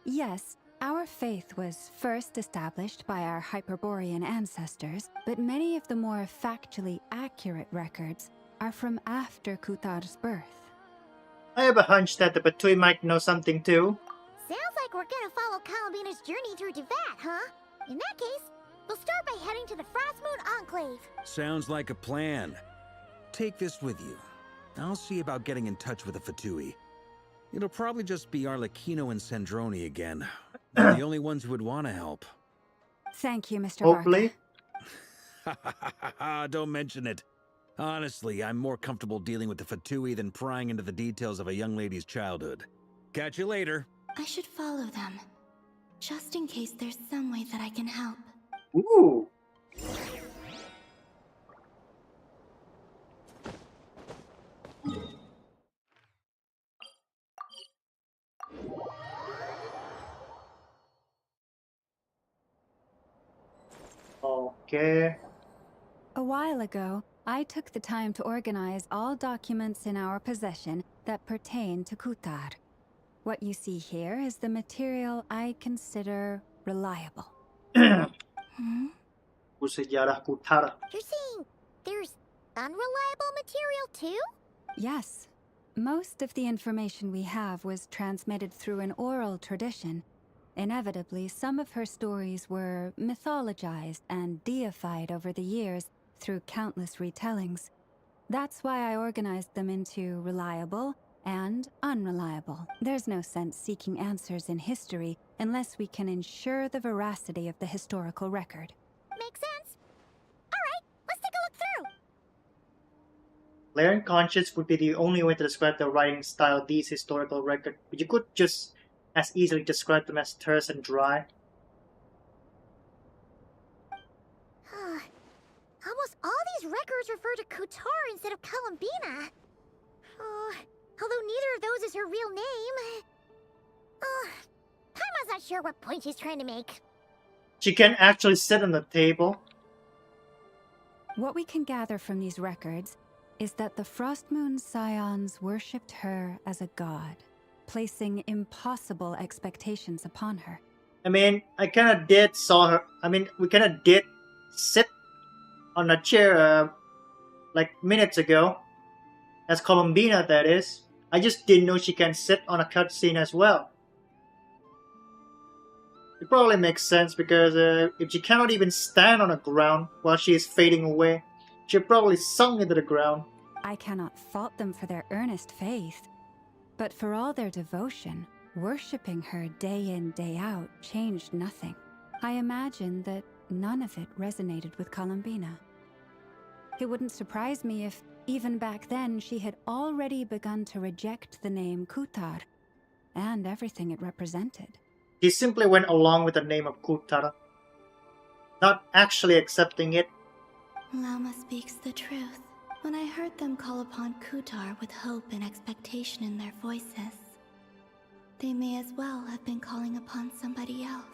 Yes, our faith was first established by our Hyperborean ancestors, but many of the more factually accurate records are from after Kuthar's birth. I have a hunch that the Batui might know something too. Sounds like we're gonna follow Columbina's journey through Devat, huh? In that case, we'll start by heading to the Frostmoon Enclave. Sounds like a plan. Take this with you. I'll see about getting in touch with the Fatui. It'll probably just be Arlecchino and Sandroni again. They're the only ones who would want to help. Thank you, Mr. Hopefully. Don't mention it. Honestly, I'm more comfortable dealing with the Fatui than prying into the details of a young lady's childhood. Catch you later. I should follow them, just in case there's some way that I can help. Ooh. Okay. A while ago, I took the time to organize all documents in our possession that pertain to Kutar. What you see here is the material I consider reliable. Sejarah Kutar. You're saying there's unreliable material too? Yes. Most of the information we have was transmitted through an oral tradition. Inevitably, some of her stories were mythologized and deified over the years through countless retellings. That's why I organized them into reliable and unreliable. There's no sense seeking answers in history unless we can ensure the veracity of the historical record. Makes sense. Alright, let's take a look through. Clear and conscious would be the only way to describe the writing style of these historical records, but you could just as easily describe them as terse and dry. Almost all these records refer to Kutar instead of Columbina. Although neither of those is her real name. Paimon's not sure what point she's trying to make. She can actually sit on the table. What we can gather from these records is that the Frost Moon Scions worshipped her as a god, placing impossible expectations upon her. I mean, I kinda did saw her. I mean, we kinda did sit on a chair like minutes ago. As Columbina, that is. I just didn't know she can sit on a cutscene as well. It probably makes sense because if she cannot even stand on the ground while she is fading away, she probably sunk into the ground. I cannot fault them for their earnest faith, but for all their devotion, worshipping her day in, day out changed nothing. I imagine that none of it resonated with Columbina. It wouldn't surprise me if, even back then, she had already begun to reject the name Kutar and everything it represented. She simply went along with the name of Kutar, not actually accepting it. Lama speaks the truth. When I heard them call upon Kutar with hope and expectation in their voices, they may as well have been calling upon somebody else.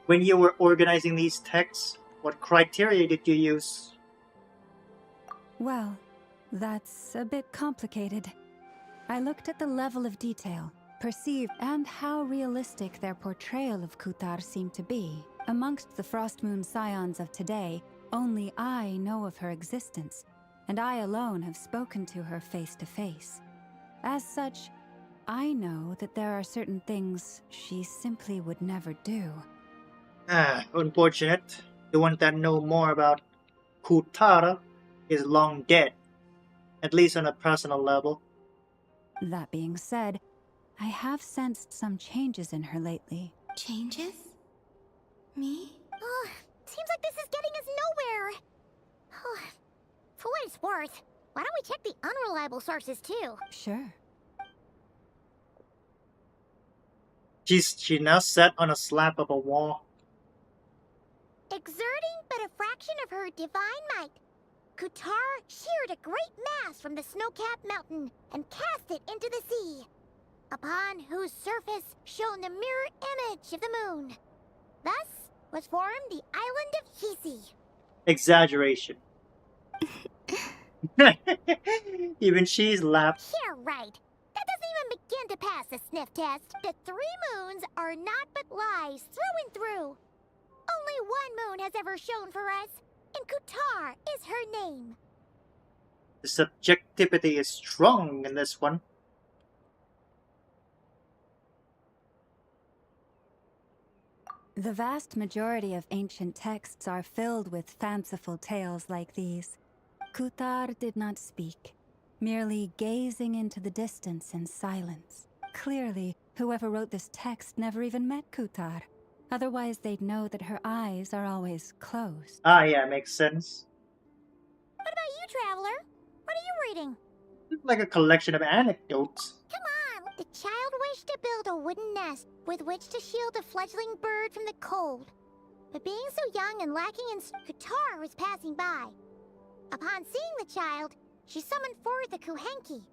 When you were organizing these texts, what criteria did you use? Well, that's a bit complicated. I looked at the level of detail, perceived, and how realistic their portrayal of Kutar seemed to be. Amongst the Frost Moon Scions of today, only I know of her existence, and I alone have spoken to her face to face. As such, I know that there are certain things she simply would never do. Unfortunate. The one that know more about Kutar is long dead, at least on a personal level. That being said, I have sensed some changes in her lately. Changes? Me? Seems like this is getting us nowhere. For what it's worth, why don't we check the unreliable sources too? Sure. She now sat on a slab of a wall. Exerting but a fraction of her divine might, Kutar sheared a great mass from the snow-capped mountain and cast it into the sea, upon whose surface shone the mirror image of the moon. Thus was formed the island of Hisi. Exaggeration. Even she's laughed. Yeah, right. That doesn't even begin to pass the sniff test. The 3 moons are not but lies through and through. Only one moon has ever shone for us, and Kutar is her name. The subjectivity is strong in this one. The vast majority of ancient texts are filled with fanciful tales like these. Kutar did not speak, merely gazing into the distance in silence. Clearly, whoever wrote this text never even met Kutar. Otherwise, they'd know that her eyes are always closed. Yeah, makes sense. What about you, Traveler? What are you reading? Like a collection of anecdotes. Come on! The child wished to build a wooden nest with which to shield a fledgling bird from the cold. But being so young and lacking in Kutar was passing by. Upon seeing the child, she summoned forth a Kuhenki,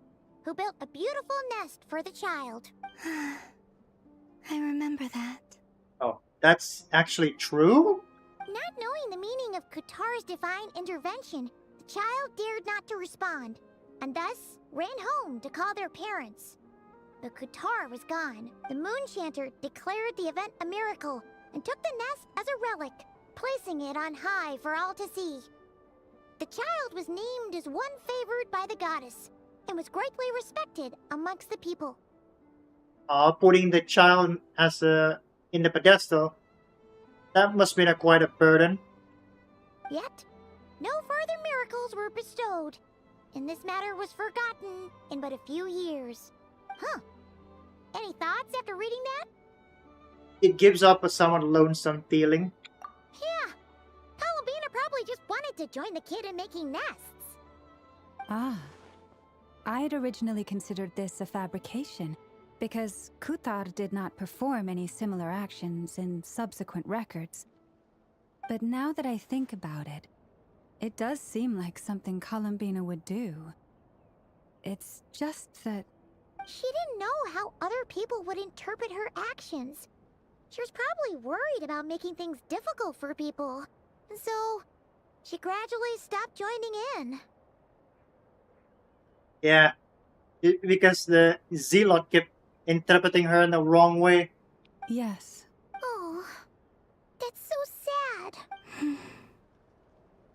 who built a beautiful nest for the child. I remember that. Oh, That's actually true? Not knowing the meaning of Qatar's divine intervention, the child dared not to respond, and thus ran home to call their parents. But Qatar was gone. The moon chanter declared the event a miracle and took the nest as a relic, placing it on high for all to see. The child was named as one favored by the goddess and was greatly respected amongst the people. Putting the child as in the pedestal, that must be quite a burden. Yet, no further miracles were bestowed, and this matter was forgotten in but a few years. Huh. Any thoughts after reading that? It gives up a somewhat lonesome feeling. Yeah. Columbina probably just wanted to join the kid in making nests. Ah. I'd originally considered this a fabrication, because Kutar did not perform any similar actions in subsequent records. But now that I think about it, it does seem like something Columbina would do. It's just that... She didn't know how other people would interpret her actions. She was probably worried about making things difficult for people. And so, she gradually stopped joining in. Yeah, because the zealot kept interpreting her in the wrong way. Yes. Oh, that's so sad.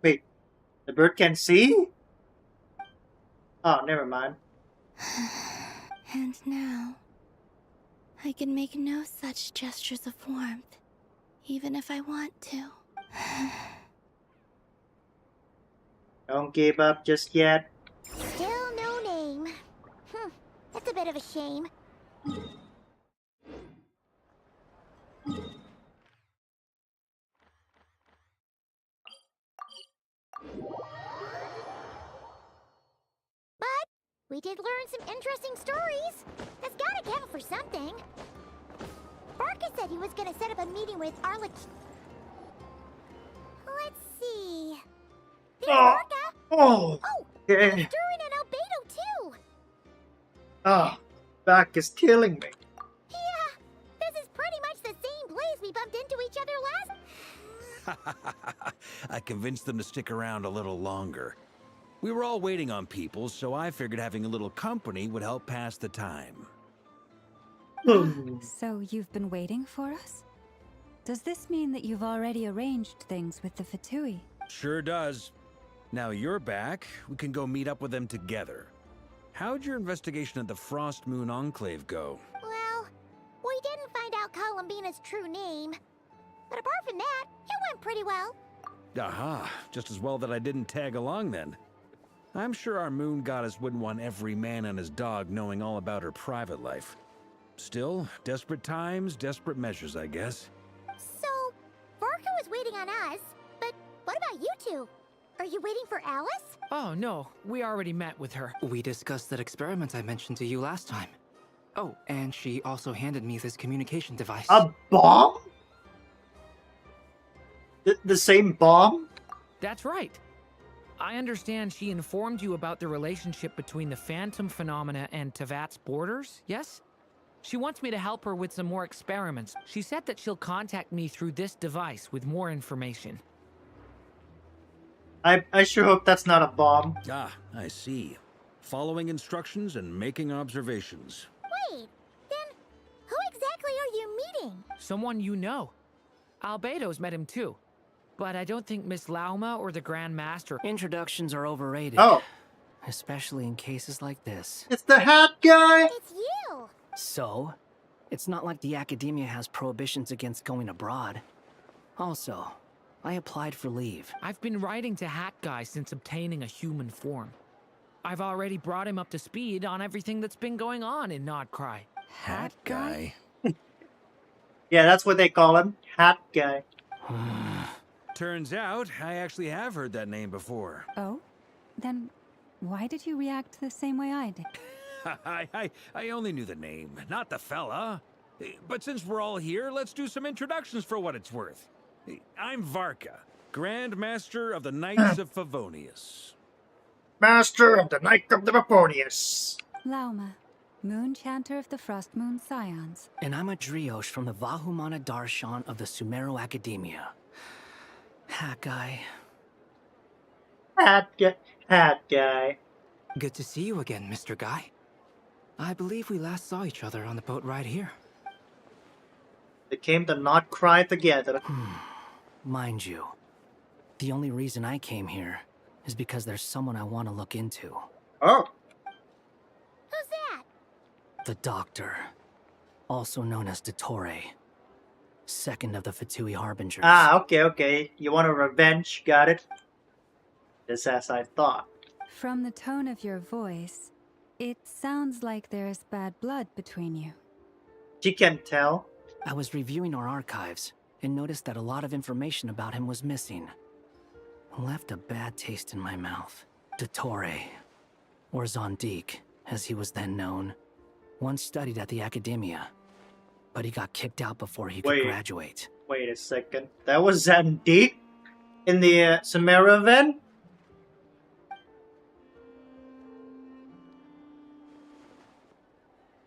Wait, the bird can see? Oh, never mind. And now, I can make no such gestures of warmth, even if I want to. Don't give up just yet. Still no name. That's a bit of a shame. But we did learn some interesting stories. That's gotta count for something. Barca said he was gonna set up a meeting with Archon. Let's see. There's Barca. Oh, yeah. Durin and Albedo too. Oh, back is killing me. Yeah, this is pretty much the same place we bumped into each other last. I convinced them to stick around a little longer. We were all waiting on people, so I figured having a little company would help pass the time. So you've been waiting for us? Does this mean that you've already arranged things with the Fatui? Sure does. Now you're back, we can go meet up with them together. How'd your investigation at the Frost Moon Enclave go? Well, we didn't find out Columbina's true name. But apart from that, it went pretty well. Aha, just as well that I didn't tag along then. I'm sure our moon goddess wouldn't want every man and his dog knowing all about her private life. Still, desperate times, desperate measures, I guess. So, Barca was waiting on us, but what about you two? Are you waiting for Alice? Oh, no. We already met with her. We discussed that experiment I mentioned to you last time. Oh, and she also handed me this communication device. A bomb? The same bomb? That's right. I understand she informed you about the relationship between the Phantom phenomena and Tevat's borders, yes? She wants me to help her with some more experiments. She said that she'll contact me through this device with more information. I sure hope that's not a bomb. Ah, I see. Following instructions and making observations. Wait, then who exactly are you meeting? Someone you know. Albedo's met him too. But I don't think Miss Lauma or the Grand Master... Introductions are overrated. Oh. Especially in cases like this. It's the hat guy! It's you! So? It's not like the academia has prohibitions against going abroad. Also, I applied for leave. I've been writing to Hat Guy since obtaining a human form. I've already brought him up to speed on everything that's been going on in Nod Krai. Hat guy? Yeah, that's what they call him. Hat guy. Turns out, I actually have heard that name before. Oh? Then why did you react the same way I did? I only knew the name, not the fella. But since we're all here, let's do some introductions for what it's worth. I'm Varka, Grand Master of the Knights of Favonius. Master of the Knight of the Vaponius. Lauma, Moon Chanter of the Frost Moon Scions. And I'm a Driosh from the Vahumana Darshan of the Sumeru Academia. Hat guy. Hat guy. Good to see you again, Mr. Guy. I believe we last saw each other on the boat ride here. They came to not cry together. Mind you, the only reason I came here is because there's someone I want to look into. Oh. Who's that? The Doctor, also known as Dottore, second of the Fatui Harbingers. Ah, okay. You want a revenge? Got it. Just as I thought. From the tone of your voice, it sounds like there's bad blood between you. She can tell. I was reviewing our archives and noticed that a lot of information about him was missing. Left a bad taste in my mouth. Dottore, or Zondik, as he was then known, once studied at the Academia, but he got kicked out before he could graduate. Wait a second. That was Zondik in the Sumeru event?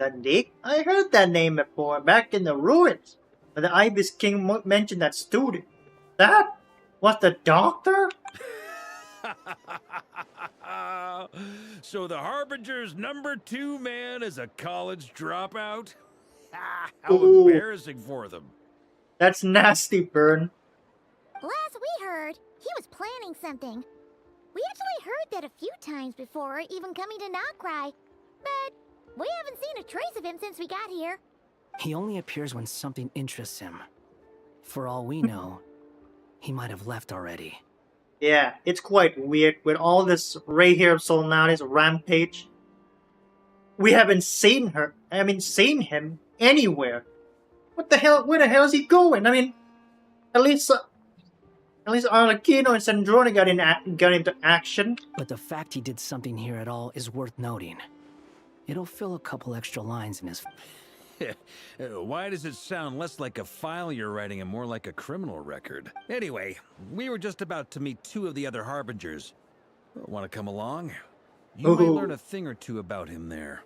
Zondik? I heard that name before, back in the ruins. When the Ibis King mentioned that student. That was the Doctor? So the Harbinger's #2 man is a college dropout? How embarrassing for them. That's nasty, Burn. Last we heard, he was planning something. We actually heard that a few times before, even coming to Krai, but we haven't seen a trace of him since we got here. He only appears when something interests him. For all we know, he might have left already. Yeah, it's quite weird with all this Ray here of Solanaris rampage. We haven't seen him anywhere. What the hell? Where the hell is he going? I mean, at least Arlecchino and Sandrone got into action. But the fact he did something here at all is worth noting. It'll fill a couple extra lines in his... Why does it sound less like a file you're writing and more like a criminal record? Anyway, we were just about to meet 2 of the other Harbingers. Want to come along? You might learn a thing or two about him there.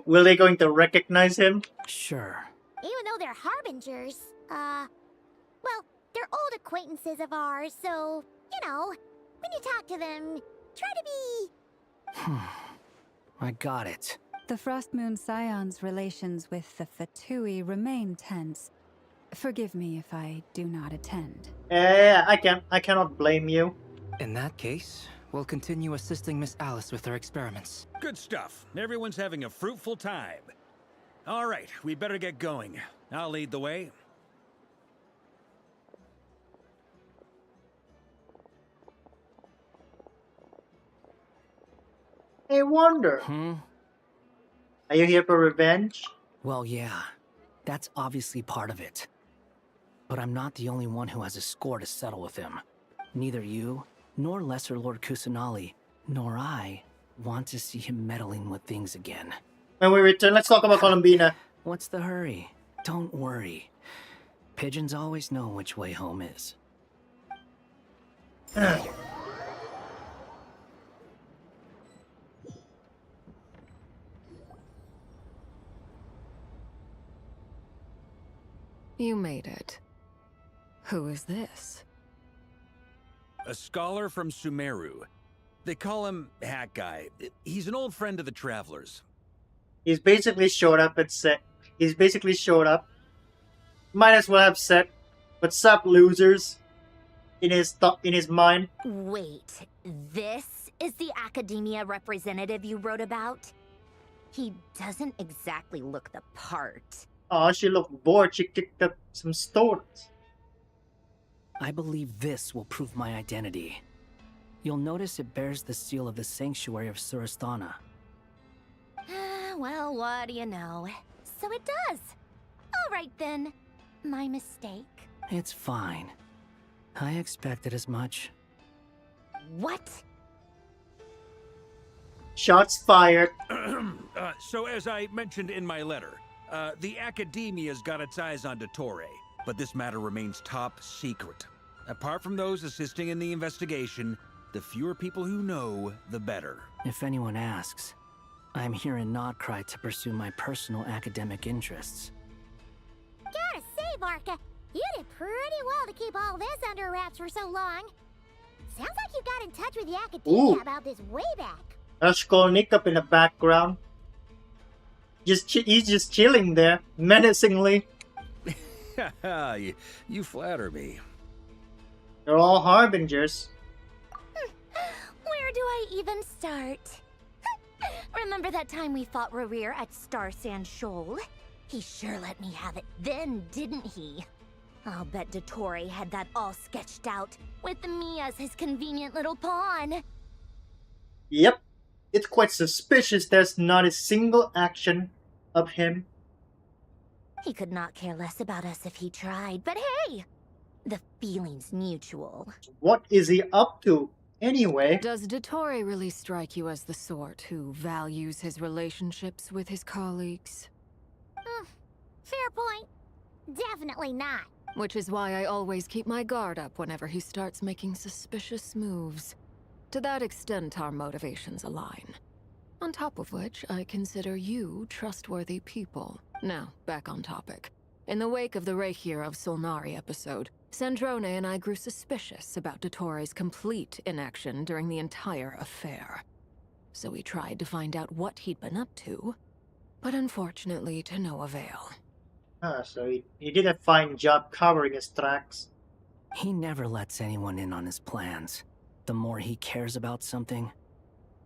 Will they going to recognize him? Sure. Even though they're Harbingers, well, they're old acquaintances of ours, so, you know, when you talk to them, try to be... I got it. The Frost Moon Scion's relations with the Fatui remain tense. Forgive me if I do not attend. Yeah, I cannot blame you. In that case, we'll continue assisting Miss Alice with her experiments. Good stuff. Everyone's having a fruitful time. All right, we better get going. I'll lead the way. I wonder. Are you here for revenge? Well, yeah. That's obviously part of it. But I'm not the only one who has a score to settle with him. Neither you, nor Lesser Lord Kusanali, nor I want to see him meddling with things again. When we return, let's talk about Columbina. What's the hurry? Don't worry. Pigeons always know which way home is. You made it. Who is this? A scholar from Sumeru. They call him Hat Guy. He's an old friend of the Travelers. He's basically showed up and said, might as well have said, "What's up, losers?" in his mind. Wait, this is the Academia representative you wrote about? He doesn't exactly look the part. Oh, she looked bored. She kicked up some stones. I believe this will prove my identity. You'll notice it bears the seal of the Sanctuary of Surasthana. Well, what do you know? So it does. All right then. My mistake. It's fine. I expected as much. What? Shots fired. So as I mentioned in my letter, the Academia's got its eyes on Dottore, but this matter remains top secret. Apart from those assisting in the investigation, the fewer people who know, the better. If anyone asks, I'm here in Nodcry to pursue my personal academic interests. Gotta say, Barca, you did pretty well to keep all this under wraps for so long. Sounds like you got in touch with the academia Ooh. about this way back. Raskolnik up in the background. He's just chilling there, menacingly. you flatter me. They're all harbingers. Where do I even start? Remember that time we fought Rerir at Star Sand Shoal? He sure let me have it then, didn't he? I'll bet Dottore had that all sketched out, with me as his convenient little pawn. Yep. It's quite suspicious there's not a single action of him. He could not care less about us if he tried, but hey! The feeling's mutual. What is he up to, anyway? Does Dottore really strike you as the sort who values his relationships with his colleagues? Fair point. Definitely not. Which is why I always keep my guard up whenever he starts making suspicious moves. To that extent, our motivations align. On top of which, I consider you trustworthy people. Now, back on topic. In the wake of the Reikir of Solnari episode, Sandrone and I grew suspicious about Dottore's complete inaction during the entire affair. So we tried to find out what he'd been up to, but unfortunately to no avail. So he did a fine job covering his tracks. He never lets anyone in on his plans. The more he cares about something,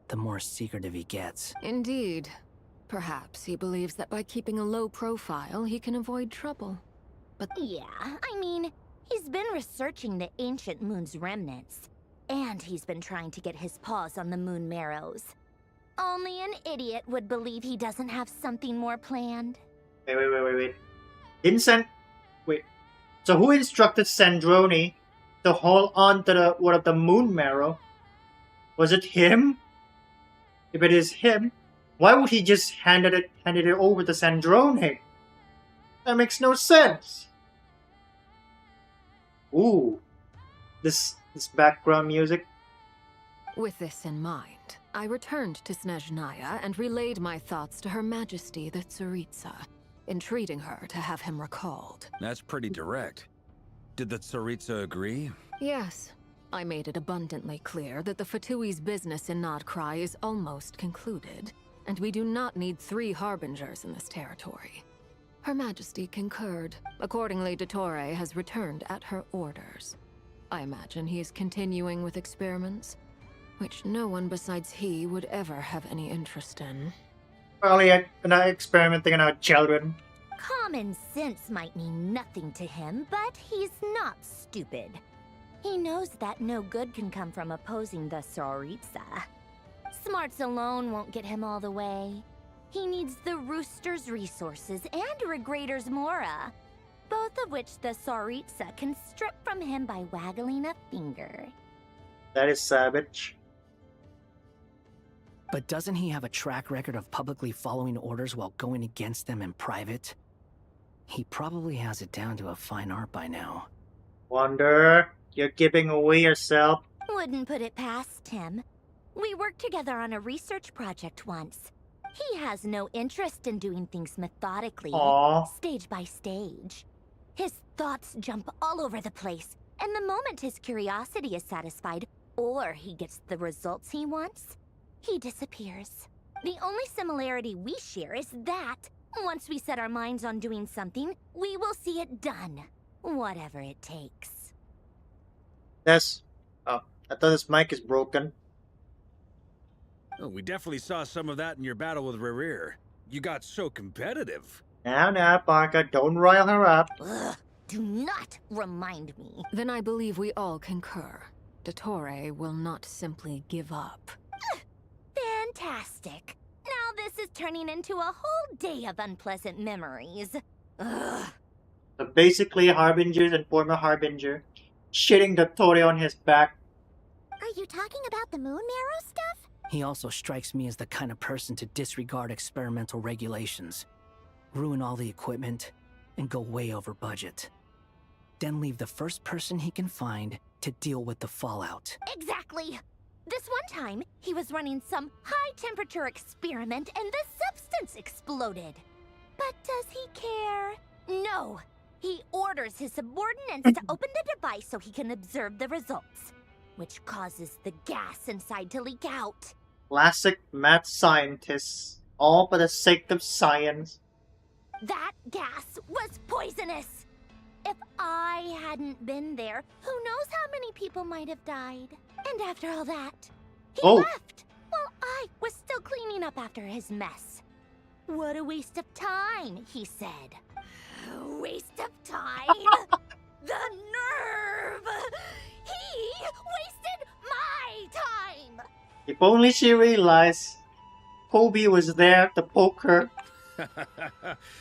the more secretive he gets. Indeed. Perhaps he believes that by keeping a low profile, he can avoid trouble. But yeah, I mean, he's been researching the ancient moon's remnants. And he's been trying to get his paws on the moon marrows. Only an idiot would believe he doesn't have something more planned. Wait. Wait. So who instructed Sandrone to hold on to the moon marrow? Was it him? If it is him, why would he just handed it over to Sandrone? That makes no sense. Ooh, this background music. with this in mind, I returned to Snezhnaya and relayed my thoughts to Her Majesty the Tsaritsa, entreating her to have him recalled. That's pretty direct. Did the Tsaritsa agree? Yes. I made it abundantly clear that the Fatui's business in Nodcry is almost concluded, and we do not need 3 harbingers in this territory. Her Majesty concurred. Accordingly, Dottore has returned at her orders. I imagine he is continuing with experiments, which no one besides he would ever have any interest in. Probably not experimenting on our children. Common sense might mean nothing to him, but he's not stupid. He knows that no good can come from opposing the Tsaritsa. Smarts alone won't get him all the way. He needs the Rooster's resources and Regrator's Mora, both of which the Tsaritsa can strip from him by waggling a finger. That is savage. But doesn't he have a track record of publicly following orders while going against them in private? He probably has it down to a fine art by now. Wonder, you're giving away yourself. Wouldn't put it past him. We worked together on a research project once. He has no interest in doing things methodically, stage by stage. His thoughts jump all over the place, and the moment his curiosity is satisfied, or he gets the results he wants, he disappears. The only similarity we share is that, once we set our minds on doing something, we will see it done, whatever it takes. That's... Oh, I thought this mic is broken. Oh, we definitely saw some of that in your battle with Rerir. You got so competitive. Now, Parker, don't rile her up. Ugh, do not remind me. Then I believe we all concur. Dottore will not simply give up. Fantastic. Now this is turning into a whole day of unpleasant memories. Ugh. So basically, Harbingers and former Harbinger shitting Dottore on his back. Are you talking about the moon marrow stuff? He also strikes me as the kind of person to disregard experimental regulations, ruin all the equipment, and go way over budget. Then leave the first person he can find to deal with the fallout. Exactly. This one time, he was running some high-temperature experiment and the substance exploded. But does he care? No. He orders his subordinates to open the device so he can observe the results, which causes the gas inside to leak out. Classic mad scientists, all for the sake of science. That gas was poisonous. If I hadn't been there, who knows how many people might have died. And after all that, he left while I was still cleaning up after his mess. What a waste of time, he said. Waste of time? The nerve! He wasted my time! If only she realized Kobe was there to poke her.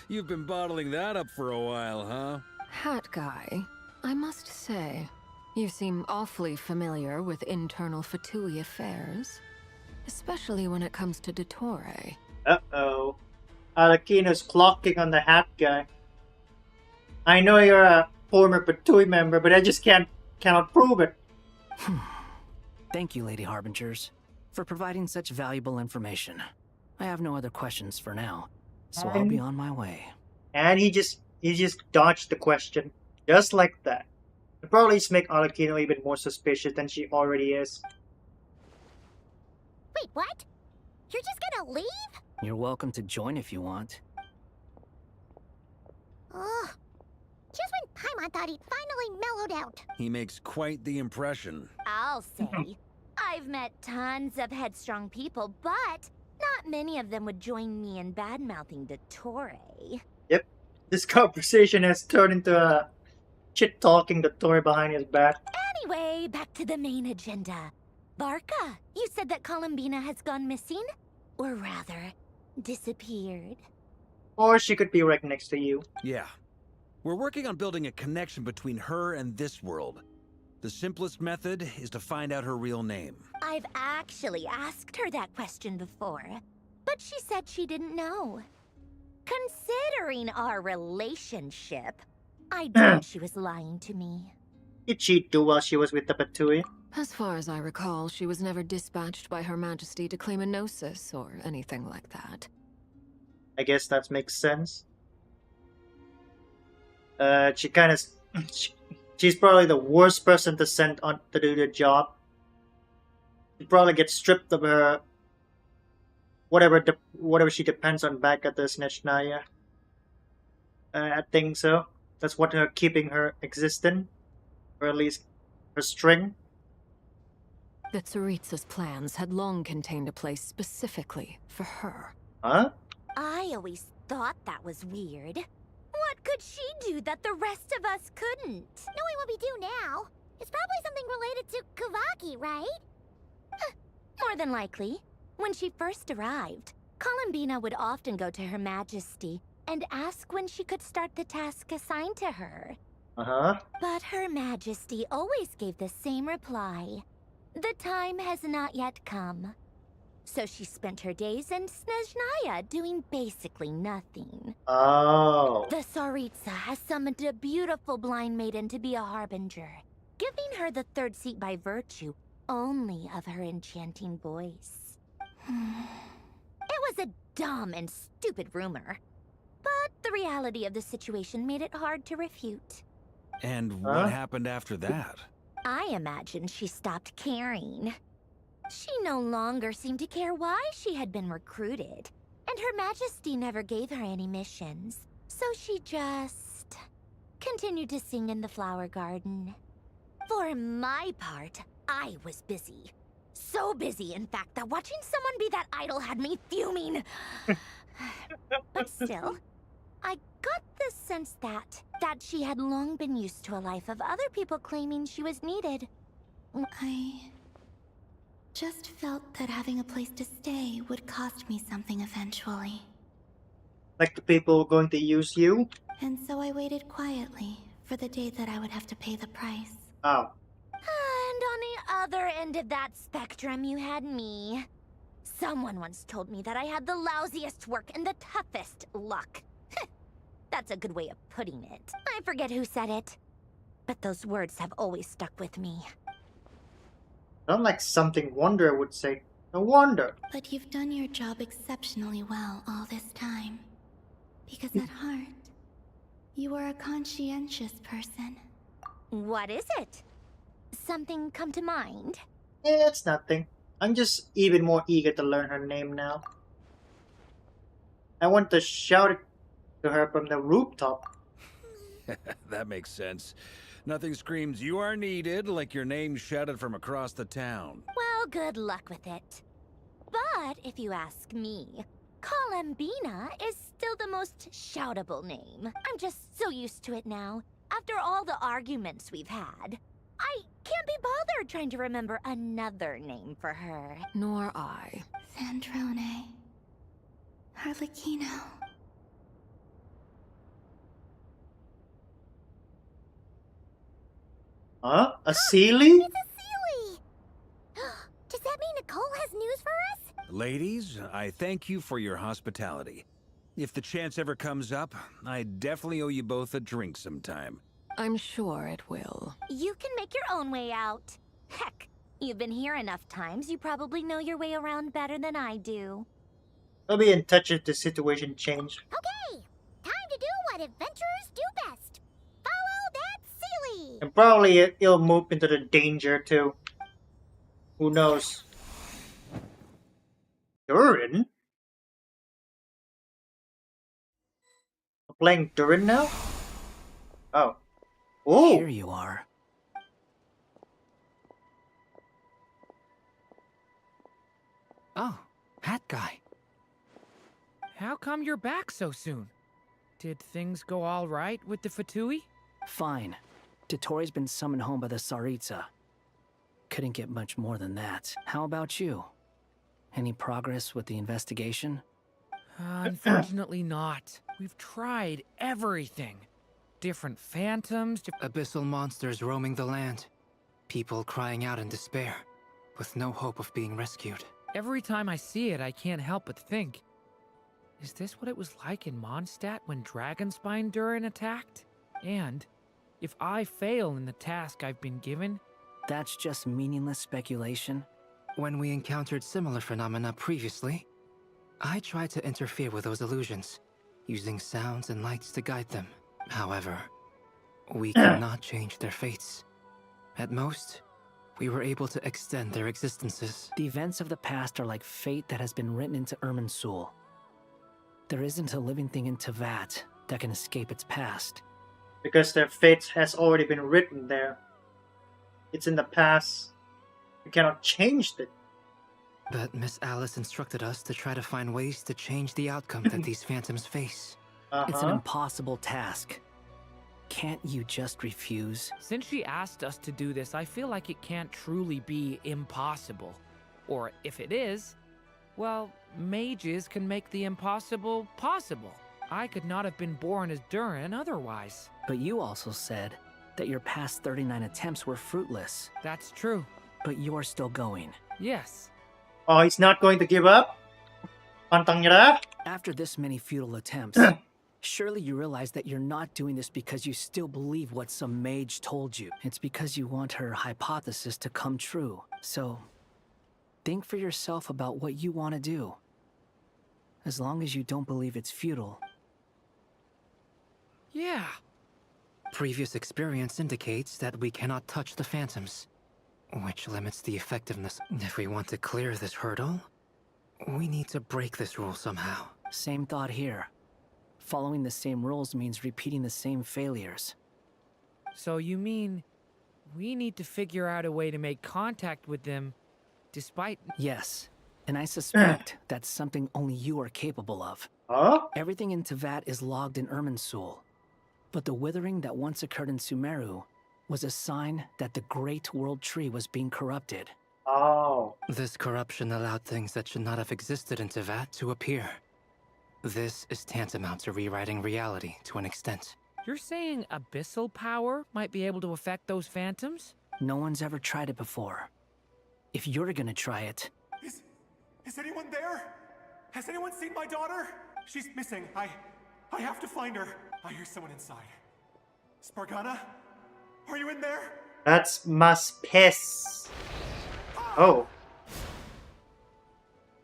You've been bottling that up for a while, huh? Hat guy, I must say, you seem awfully familiar with internal Fatui affairs. Especially when it comes to Dottore. Uh-oh. Alakino's clocking on the hat guy. I know you're a former Patui member, but I just cannot prove it. Thank you, Lady Harbingers, for providing such valuable information. I have no other questions for now, so I'll be on my way. And he just dodged the question. Just like that. It probably just make Alakino even more suspicious than she already is. Wait, what? You're just gonna leave? You're welcome to join if you want. Ugh. Just when Paimon thought he'd finally mellowed out. He makes quite the impression. I'll say. I've met tons of headstrong people, but not many of them would join me in bad-mouthing Dottore. Yep. This conversation has turned into a shit-talking Dottore behind his back. Anyway, back to the main agenda. Barca, you said that Columbina has gone missing? Or rather, disappeared. Or she could be right next to you. Yeah. We're working on building a connection between her and this world. The simplest method is to find out her real name. I've actually asked her that question before, but she said she didn't know. Considering our relationship, I doubt she was lying to me. Did she do while she was with the Patui? As far as I recall, she was never dispatched by Her Majesty to claim a gnosis or anything like that. I guess that makes sense. She's probably the worst person to send on to do the job. She probably gets stripped of her whatever she depends on back at the Snechnaya. I think so. That's what keeping her existent, or at least her string. The Tsaritsa's plans had long contained a place specifically for her. Huh? I always thought that was weird. What could she do that the rest of us couldn't? Knowing what we do now, it's probably something related to Kavaki, right? More than likely. When she first arrived, Columbina would often go to Her Majesty and ask when she could start the task assigned to her. Uh-huh. But Her Majesty always gave the same reply. The time has not yet come. So she spent her days in Snezhnaya doing basically nothing. Oh. The Tsaritsa has summoned a beautiful blind maiden to be a harbinger, giving her the third seat by virtue only of her enchanting voice. It was a dumb and stupid rumor, but the reality of the situation made it hard to refute. And what happened after that? I imagine she stopped caring. She no longer seemed to care why she had been recruited, and Her Majesty never gave her any missions, so she just continued to sing in the flower garden. For my part, I was busy. So busy, in fact, that watching someone be that idol had me fuming. But still, I got the sense that she had long been used to a life of other people claiming she was needed. I just felt that having a place to stay would cost me something eventually. Like the people going to use you? And so I waited quietly for the day that I would have to pay the price. Oh. And on the other end of that spectrum, you had me. Someone once told me that I had the lousiest work and the toughest luck. That's a good way of putting it. I forget who said it, but those words have always stuck with me. Sounds like something Wonder would say. No wonder. But you've done your job exceptionally well all this time. Because at heart, you are a conscientious person. What is it? Something come to mind? It's nothing. I'm just even more eager to learn her name now. I want to shout it to her from the rooftop. That makes sense. Nothing screams you are needed like your name shouted from across the town. Well, good luck with it. But if you ask me, Columbina is still the most shoutable name. I'm just so used to it now. After all the arguments we've had, I can't be bothered trying to remember another name for her. Nor I. Sandrone. Harlequino. Huh? A Sealy? It's a Sealy! Does that mean Nicole has news for us? Ladies, I thank you for your hospitality. If the chance ever comes up, I definitely owe you both a drink sometime. I'm sure it will. You can make your own way out. Heck, you've been here enough times, you probably know your way around better than I do. I'll be in touch if the situation changes. Okay, time to do what adventurers do best. Follow that Sealy! And probably it'll move into the danger too. Who knows? Durin? We're playing Durin now? Oh. Oh! Here you are. Oh, hat guy. How come you're back so soon? Did things go all right with the Fatui? Fine. Dotori's been summoned home by the Tsaritsa. Couldn't get much more than that. How about you? Any progress with the investigation? Unfortunately not. We've tried everything. Different phantoms, Abyssal monsters roaming the land. People crying out in despair, with no hope of being rescued. Every time I see it, I can't help but think, is this what it was like in Mondstadt when Dragonspine Durin attacked? And if I fail in the task I've been given... That's just meaningless speculation. When we encountered similar phenomena previously, I tried to interfere with those illusions, using sounds and lights to guide them. However, we cannot change their fates. At most, we were able to extend their existences. The events of the past are like fate that has been written into Irminsul. There isn't a living thing in Teyvat that can escape its past. Because their fate has already been written there. It's in the past. You cannot change it. But Miss Alice instructed us to try to find ways to change the outcome that these phantoms face. It's an impossible task. Can't you just refuse? Since she asked us to do this, I feel like it can't truly be impossible. Or if it is, well, mages can make the impossible possible. I could not have been born as Durin otherwise. But you also said that your past 39 attempts were fruitless. That's true. But you're still going. Yes. Oh, he's not going to give up? Pantang nyerah? After this many futile attempts, surely you realize that you're not doing this because you still believe what some mage told you. It's because you want her hypothesis to come true. So, think for yourself about what you want to do. As long as you don't believe it's futile. Yeah. Previous experience indicates that we cannot touch the phantoms, which limits the effectiveness. If we want to clear this hurdle, we need to break this rule somehow. Same thought here. Following the same rules means repeating the same failures. So you mean we need to figure out a way to make contact with them despite... Yes, and I suspect that's something only you are capable of. Huh? Everything in Teyvat is logged in Irminsul, but the withering that once occurred in Sumeru was a sign that the Great World Tree was being corrupted. Oh. This corruption allowed things that should not have existed in Teyvat to appear. This is tantamount to rewriting reality to an extent. You're saying abyssal power might be able to affect those phantoms? No one's ever tried it before. If you're gonna try it... Is anyone there? Has anyone seen my daughter? She's missing. I have to find her. I hear someone inside. Spargana? Are you in there? That's mas piss. Ah! Oh.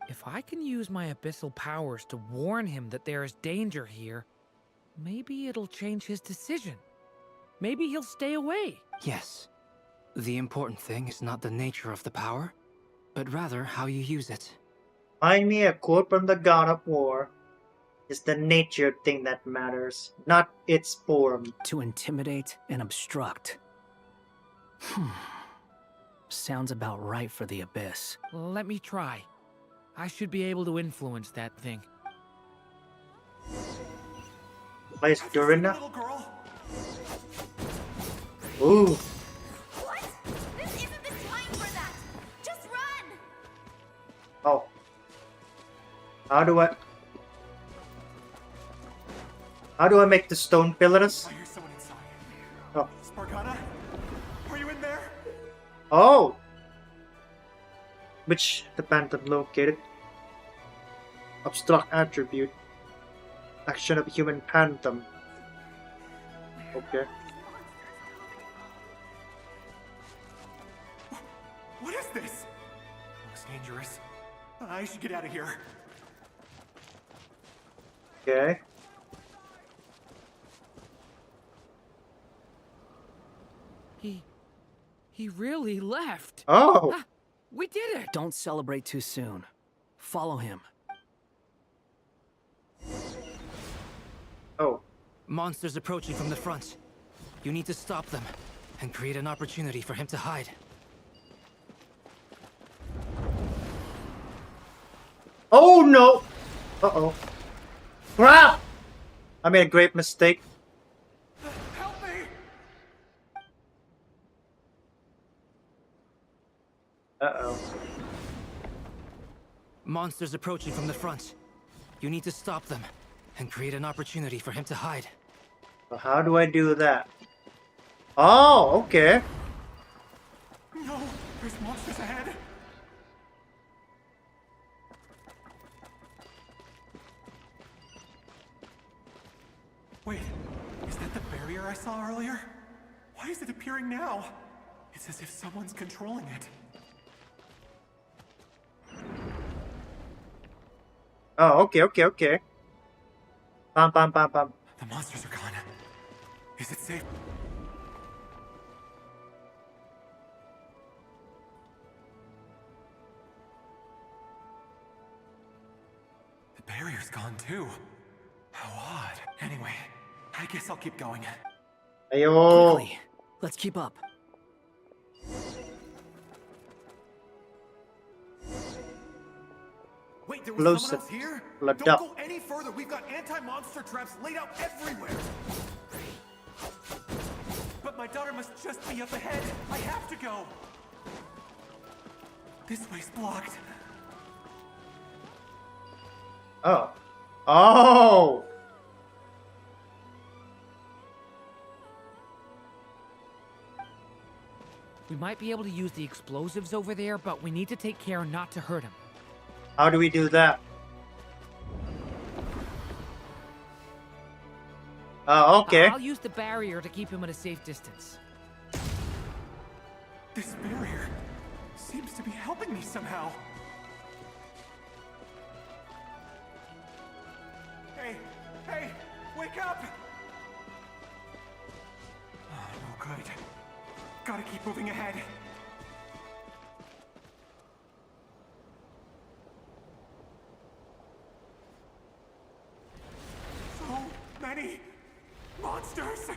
If I can use my abyssal powers to warn him that there is danger here, maybe it'll change his decision. Maybe he'll stay away. Yes. The important thing is not the nature of the power, but rather how you use it. Find me a quote from the God of War. It's the nature thing that matters, not its form. To intimidate and obstruct. Sounds about right for the Abyss. Let me try. I should be able to influence that thing. Why is Durina? Little girl. Ooh. What? This isn't the time for that! Just run! Oh. How do I make the stone pillars? I hear someone inside. Oh. Spargata? Are you in there? Oh! Which the phantom located? Obstruct attribute. Action of human phantom. Okay. What is this? Looks dangerous. I should get out of here. Okay. He really left. Oh! Ah, we did it! Don't celebrate too soon. Follow him. Oh. Monsters approaching from the front. You need to stop them and create an opportunity for him to hide. Oh no! Uh-oh. Crap! I made a great mistake. Help me! Uh-oh. Monsters approaching from the front. You need to stop them and create an opportunity for him to hide. So how do I do that? Oh, okay. No, there's monsters ahead. Wait, is that the barrier I saw earlier? Why is it appearing now? It's as if someone's controlling it. Oh, okay. Bam. The monsters are gone. Is it safe? The barrier's gone too. How odd. Anyway, I guess I'll keep going. Ayo. Quickly. Let's keep up. Wait, there was Close someone else here? blood Don't up. go any further. We've got anti-monster traps laid out everywhere. But my daughter must just be up ahead. I have to go. This way's blocked. Oh. Oh! We might be able to use the explosives over there, but we need to take care not to hurt him. How do we do that? Oh, okay. I'll use the barrier to keep him at a safe distance. This barrier seems to be helping me somehow. Hey, wake up! Oh, no good. Gotta keep moving ahead. So many monsters!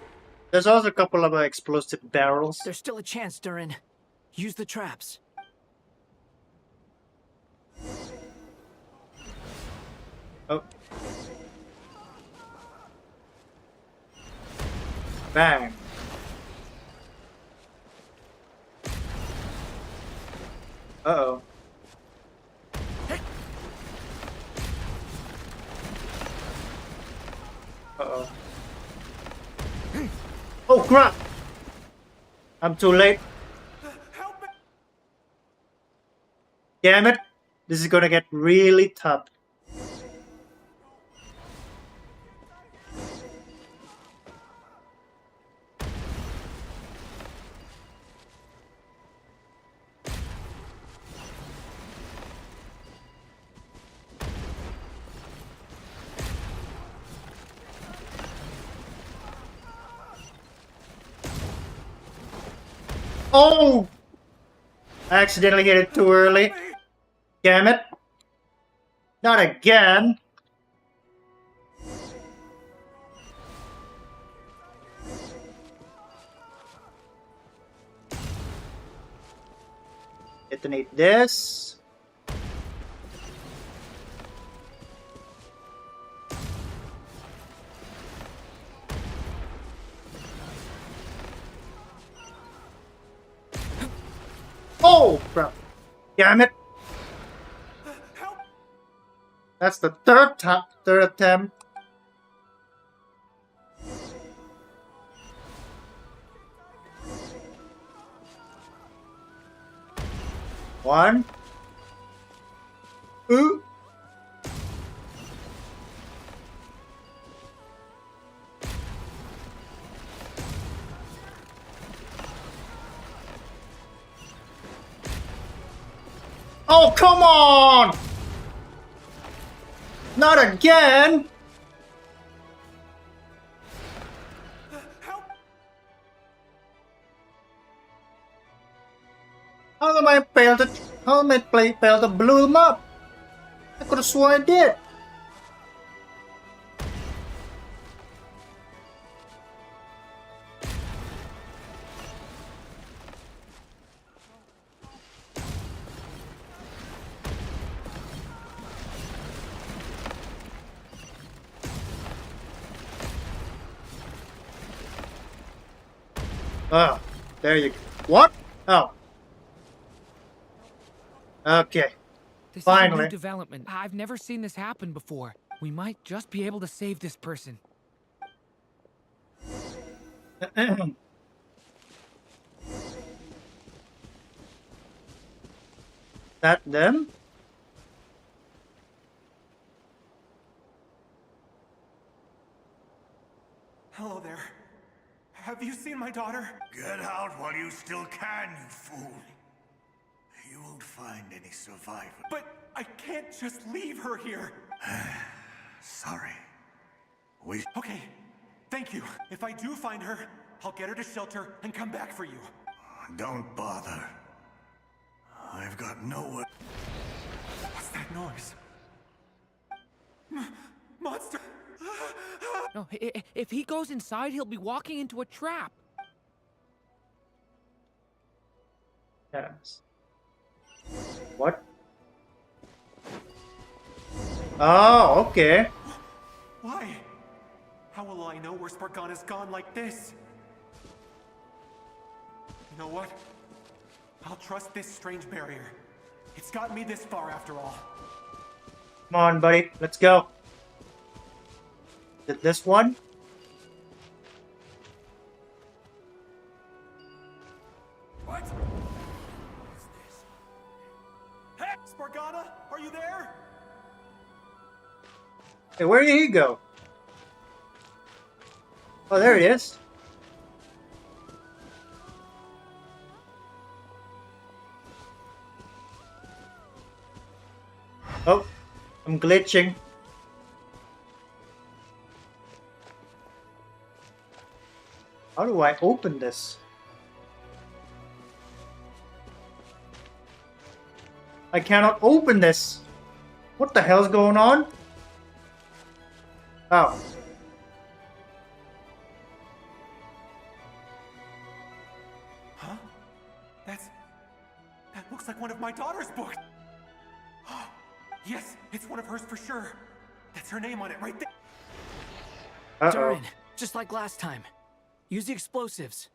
There's also a couple of explosive barrels. There's still a chance, Durin. Use the traps. Oh. Bang. Uh-oh. Uh-oh. Oh, crap! I'm too late. Damn it! This is gonna get really tough. Oh! I accidentally hit it too early. Damn it. Not again. Detonate this. Oh, crap. Damn it. That's the third attempt. One. Two. Oh, come on! Not again! How am I failed to fail to blow him up? I could have sworn I did. Oh, there you go. What? Oh. Okay. This Finally. is a new development. I've never seen this happen before. We might just be able to save this person. That them? Hello there. Have you seen my daughter? Get out while you still can, you fool. You won't find any survivors. But I can't just leave her here. Sorry. Okay, thank you. If I do find her, I'll get her to shelter and come back for you. Don't bother. I've got nowhere. What's that noise? Monster! No, if he goes inside, he'll be walking into a trap. Yes. What? Oh, okay. Why? How will I know where Spargana's gone like this? You know what? I'll trust this strange barrier. It's gotten me this far after all. Come on, buddy. Let's go. Is it this one? What? Hey, Spargana, are you there? Hey, where did he go? Oh, there he is. Oh, I'm glitching. How do I open this? I cannot open this. What the hell's going on? Oh. Huh? That looks like one of my daughter's books. Yes, it's one of hers for sure. That's her name on it right there. Durin, just like last time. Use the explosives.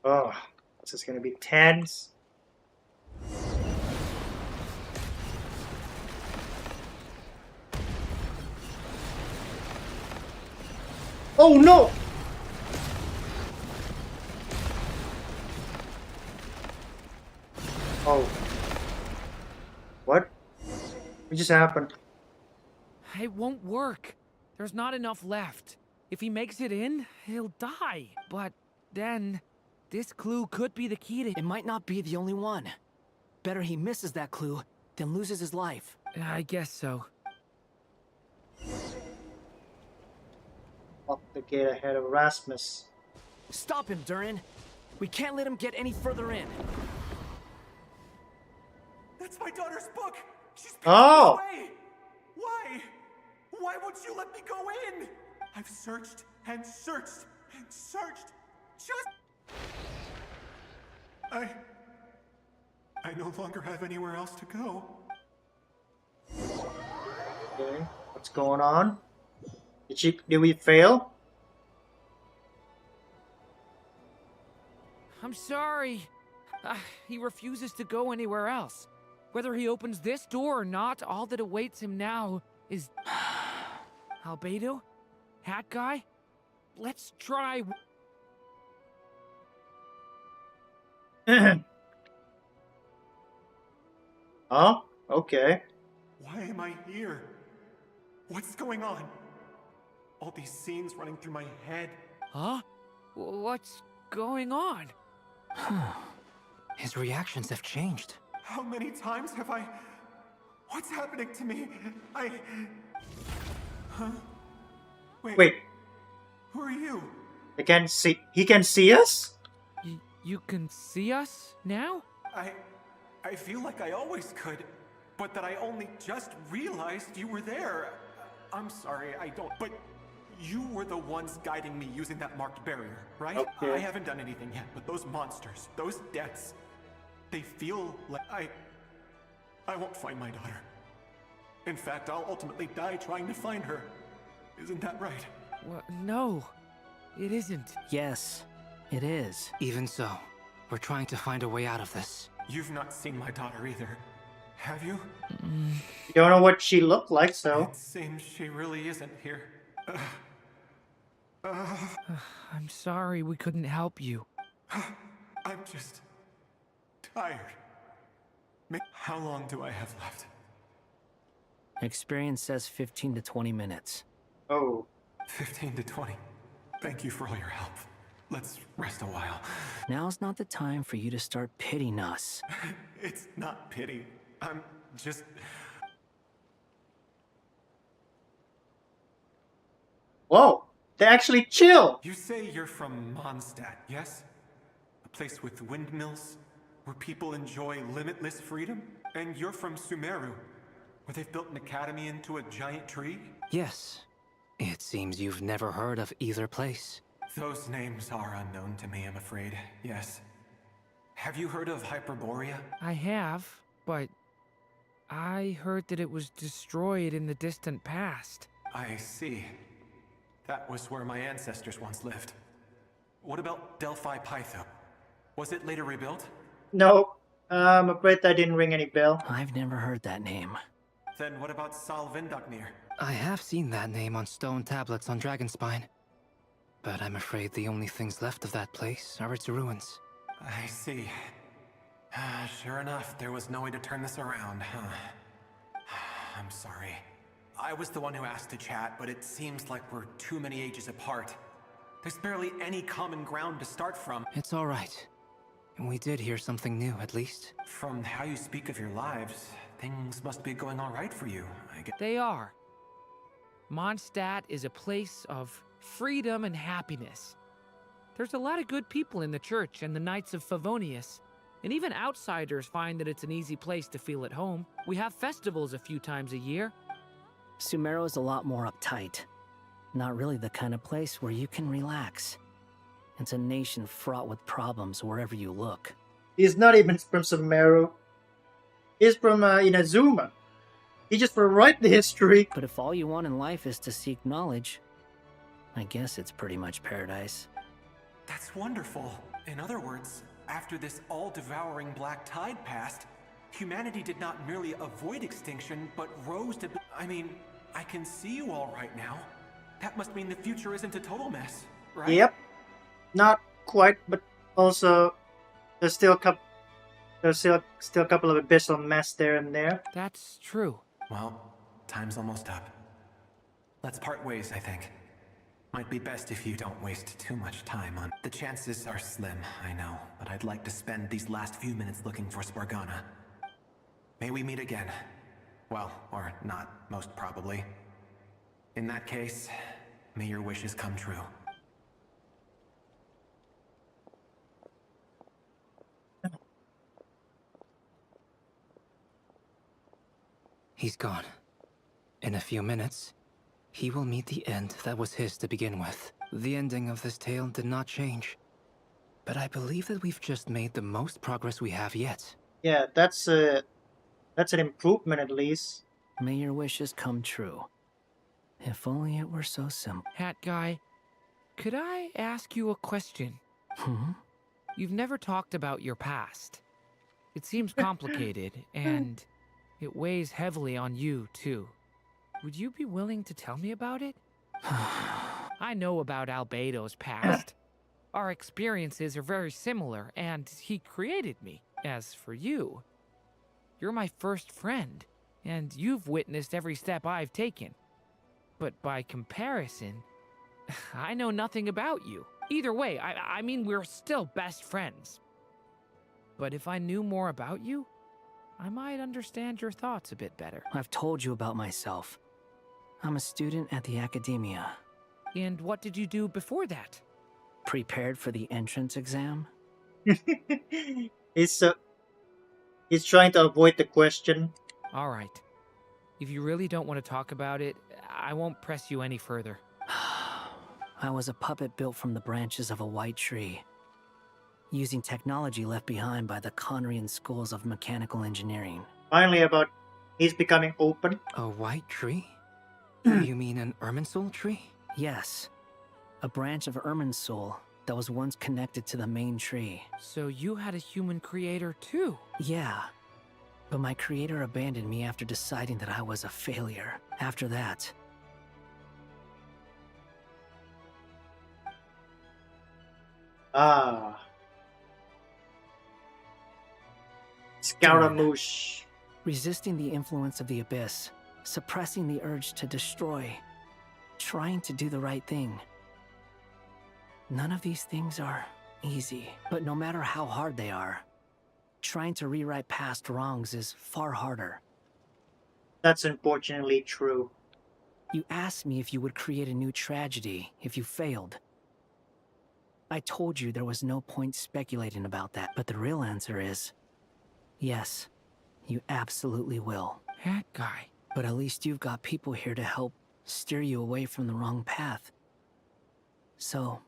Oh, this is gonna be tense. Oh no! Oh. What? What just happened? It won't work. There's not enough left. If he makes it in, he'll die. But then, this clue could be the key to... It might not be the only one. Better he misses that clue than loses his life. I guess so. Lock the gate ahead of Rasmus. Stop him, Durin. We can't let him get any further in. That's my daughter's book! She's Oh! away! Why? Why won't you let me go in? I've searched and searched and searched. I no longer have anywhere else to go. Okay, what's going on? Did we fail? I'm sorry. He refuses to go anywhere else. Whether he opens this door or not, all that awaits him now is... Albedo? Hat guy? Let's try... Oh, okay. Why am I here? What's going on? All these scenes running through my head. Huh? What's going on? His reactions have changed. How many times have I... What's happening to me? Huh? Wait. Who are you? He can see us? You can see us now? I feel like I always could, but that I only just realized you were there. I'm sorry, I don't... But you were the ones guiding me using that marked barrier, right? Okay. I haven't done anything yet, but those monsters, those deaths, they feel like I won't find my daughter. In fact, I'll ultimately die trying to find her. Isn't that right? No, it isn't. Yes, it is. Even so, we're trying to find a way out of this. You've not seen my daughter either, have you? You don't know what she looked like, so... It seems she really isn't here. I'm sorry we couldn't help you. I'm just... tired. How long do I have left? Experience says 15 to 20 minutes. Oh. 15 to 20. Thank you for all your help. Let's rest a while. Now's not the time for you to start pitying us. It's not pity. I'm just... Whoa! They actually chill! You say you're from Mondstadt, yes? A place with windmills, where people enjoy limitless freedom? And you're from Sumeru, where they've built an academy into a giant tree? Yes. It seems you've never heard of either place. Those names are unknown to me, I'm afraid, yes. Have you heard of Hyperborea? I have, but I heard that it was destroyed in the distant past. I see. That was where my ancestors once lived. What about Delphi Pytho? Was it later rebuilt? No, I'm afraid that didn't ring any bell. I've never heard that name. Then what about Salvindaknir? I have seen that name on stone tablets on Dragonspine. But I'm afraid the only things left of that place are its ruins. I see. Sure enough, there was no way to turn this around, huh? I'm sorry. I was the one who asked to chat, but it seems like we're too many ages apart. There's barely any common ground to start from. It's all right. We did hear something new, at least. From how you speak of your lives, things must be going all right for you, I guess. They are. Mondstadt is a place of freedom and happiness. There's a lot of good people in the church and the Knights of Favonius, and even outsiders find that it's an easy place to feel at home. We have festivals a few times a year. Sumeru is a lot more uptight. Not really the kind of place where you can relax. It's a nation fraught with problems wherever you look. He's not even from Sumeru. He's from Inazuma. He just rewrite the history. But if all you want in life is to seek knowledge, I guess it's pretty much paradise. That's wonderful. In other words, after this all-devouring black tide passed, humanity did not merely avoid extinction, but rose to... I mean, I can see you all right now. That must mean the future isn't a total mess, right? Yep. Not quite, but also there's still a couple of abyssal mess there and there. That's true. Well, time's almost up. Let's part ways, I think. Might be best if you don't waste too much time on... The chances are slim, I know, but I'd like to spend these last few minutes looking for Spargana. May we meet again. Well, or not, most probably. In that case, may your wishes come true. He's gone. In a few minutes, he will meet the end that was his to begin with. The ending of this tale did not change. But I believe that we've just made the most progress we have yet. Yeah, that's an improvement at least. May your wishes come true. If only it were so simple. Hat guy, could I ask you a question? Hmm? You've never talked about your past. It seems complicated, and it weighs heavily on you, too. Would you be willing to tell me about it? I know about Albedo's past. Our experiences are very similar, and he created me. As for you, you're my first friend, and you've witnessed every step I've taken. But by comparison, I know nothing about you. Either way, I mean, we're still best friends. But if I knew more about you, I might understand your thoughts a bit better. I've told you about myself. I'm a student at the academia. And what did you do before that? Prepared for the entrance exam? He's trying to avoid the question. All right. If you really don't want to talk about it, I won't press you any further. I was a puppet built from the branches of a white tree, using technology left behind by the Conrian schools of mechanical engineering. Finally, he's becoming open. A white tree? You mean an Irminsul tree? Yes. A branch of Irminsul that was once connected to the main tree. So you had a human creator too? Yeah. But my creator abandoned me after deciding that I was a failure. After that, Scaramouche. Resisting the influence of the abyss, suppressing the urge to destroy, trying to do the right thing. None of these things are easy, but no matter how hard they are, trying to rewrite past wrongs is far harder. That's unfortunately true. You asked me if you would create a new tragedy if you failed. I told you there was no point speculating about that, but the real answer is, yes, you absolutely will. That guy. But at least you've got people here to help steer you away from the wrong path. So,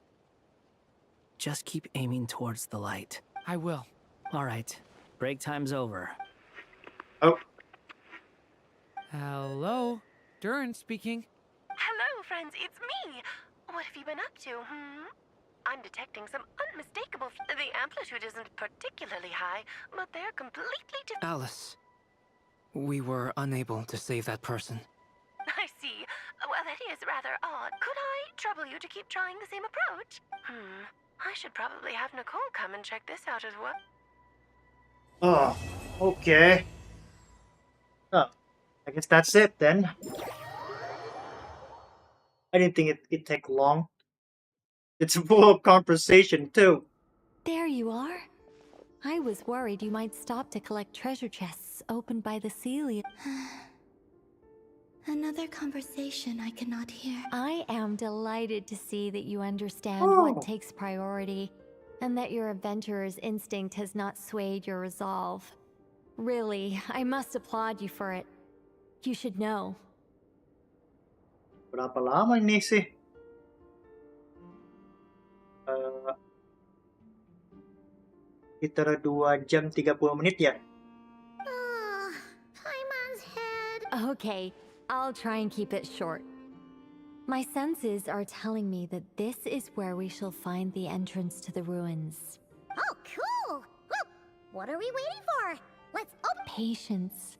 just keep aiming towards the light. I will. All right, break time's over. Oh. Hello, Durin speaking. Hello, friends, it's me. What have you been up to, I'm detecting some unmistakable... The amplitude isn't particularly high, but they're completely different. Alice, we were unable to save that person. I see. Well, that is rather odd. Could I trouble you to keep trying the same approach? I should probably have Nicole come and check this out as well. Oh, okay. Oh, I guess that's it then. I didn't think it'd take long. It's full of conversation too. There you are. I was worried you might stop to collect treasure chests opened by the Celia. Another conversation I cannot hear. I am delighted to see that you understand Oh. what takes priority, and that your adventurer's instinct has not swayed your resolve. Really, I must applaud you for it. You should know. Berapa lama ini sih? Sekitar 2 jam 30 menit ya? Paimon's head. Okay, I'll try and keep it short. My senses are telling me that this is where we shall find the entrance to the ruins. Oh, cool. Well, what are we waiting for? Let's open. Patience.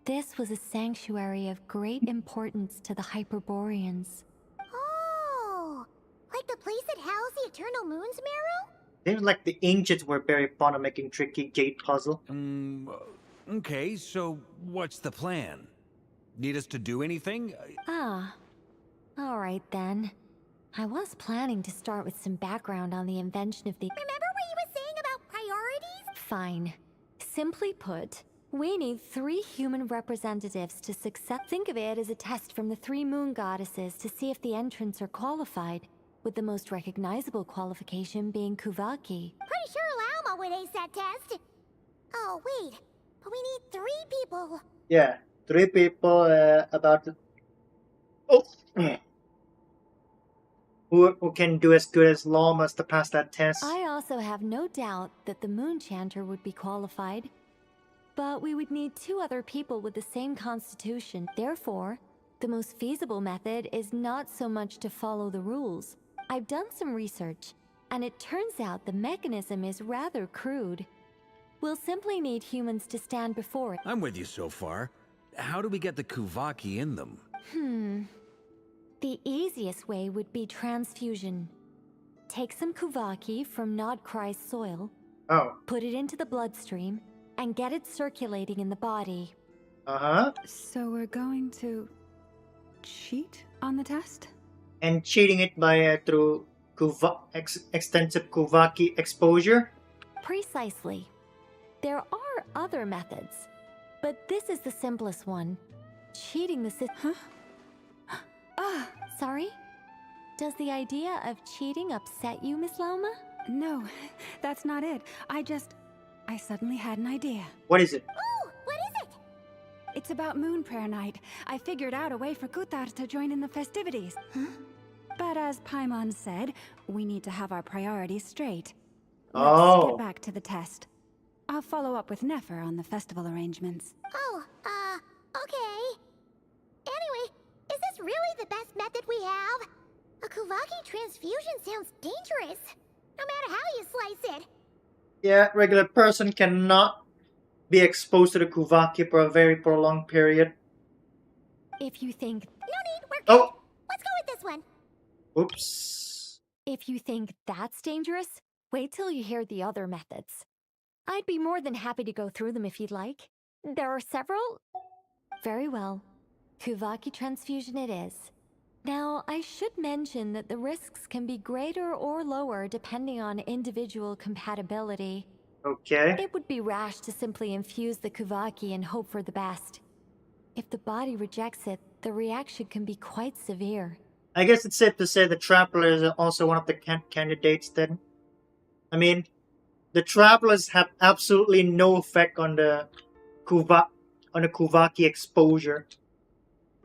This was a sanctuary of great importance to the Hyperboreans. Oh, like the place that housed the Eternal Moon's Marrow? Seems like the ancients were very fond of making tricky gate puzzle. Okay, so what's the plan? Need us to do anything? Ah, all right then. I was planning to start with some background on the invention of the... Remember what you were saying about priorities? Fine. Simply put, we need 3 human representatives to success. Think of it as a test from the 3 moon goddesses to see if the entrants are qualified, with the most recognizable qualification being Kuvaki. Pretty sure Lauma would ace that test. Oh, wait. But we need 3 people. Yeah, 3 people about the... Oh! Who can do as good as llamas to pass that test? I also have no doubt that the Moon Chanter would be qualified. But we would need 2 other people with the same constitution. Therefore, the most feasible method is not so much to follow the rules. I've done some research, and it turns out the mechanism is rather crude. We'll simply need humans to stand before it. I'm with you so far. How do we get the Kuvaki in them? The easiest way would be transfusion. Take some Kuvaki from Nod Krai's soil, put it into the bloodstream, and get it circulating in the body. So we're going to cheat on the test? And cheating it by through extensive Kuvaki exposure? Precisely. There are other methods, but this is the simplest one. Cheating the system. Sorry? Does the idea of cheating upset you, Miss Lauma? No, that's not it. I suddenly had an idea. What is it? Ooh, what is it? It's about Moon Prayer Night. I figured out a way for Kutar to join in the festivities. But as Paimon said, we need to have our priorities straight. Let's get back to the test. I'll follow up with Nefer on the festival arrangements. Okay. Anyway, is this really the best method we have? A Kuvaki transfusion sounds dangerous, no matter how you slice it. Yeah, regular person cannot be exposed to the Kuvaki for a very prolonged period. If you think... No need, we're good. Let's go with this one. Oops. If you think that's dangerous, wait till you hear the other methods. I'd be more than happy to go through them if you'd like. There are several... Very well. Kuvaki transfusion it is. Now, I should mention that the risks can be greater or lower depending on individual compatibility. Okay. It would be rash to simply infuse the Kuvaki and hope for the best. If the body rejects it, the reaction can be quite severe. I guess it's safe to say the Traveler is also one of the candidates then. I mean, the Travelers have absolutely no effect on the Kuvaki exposure.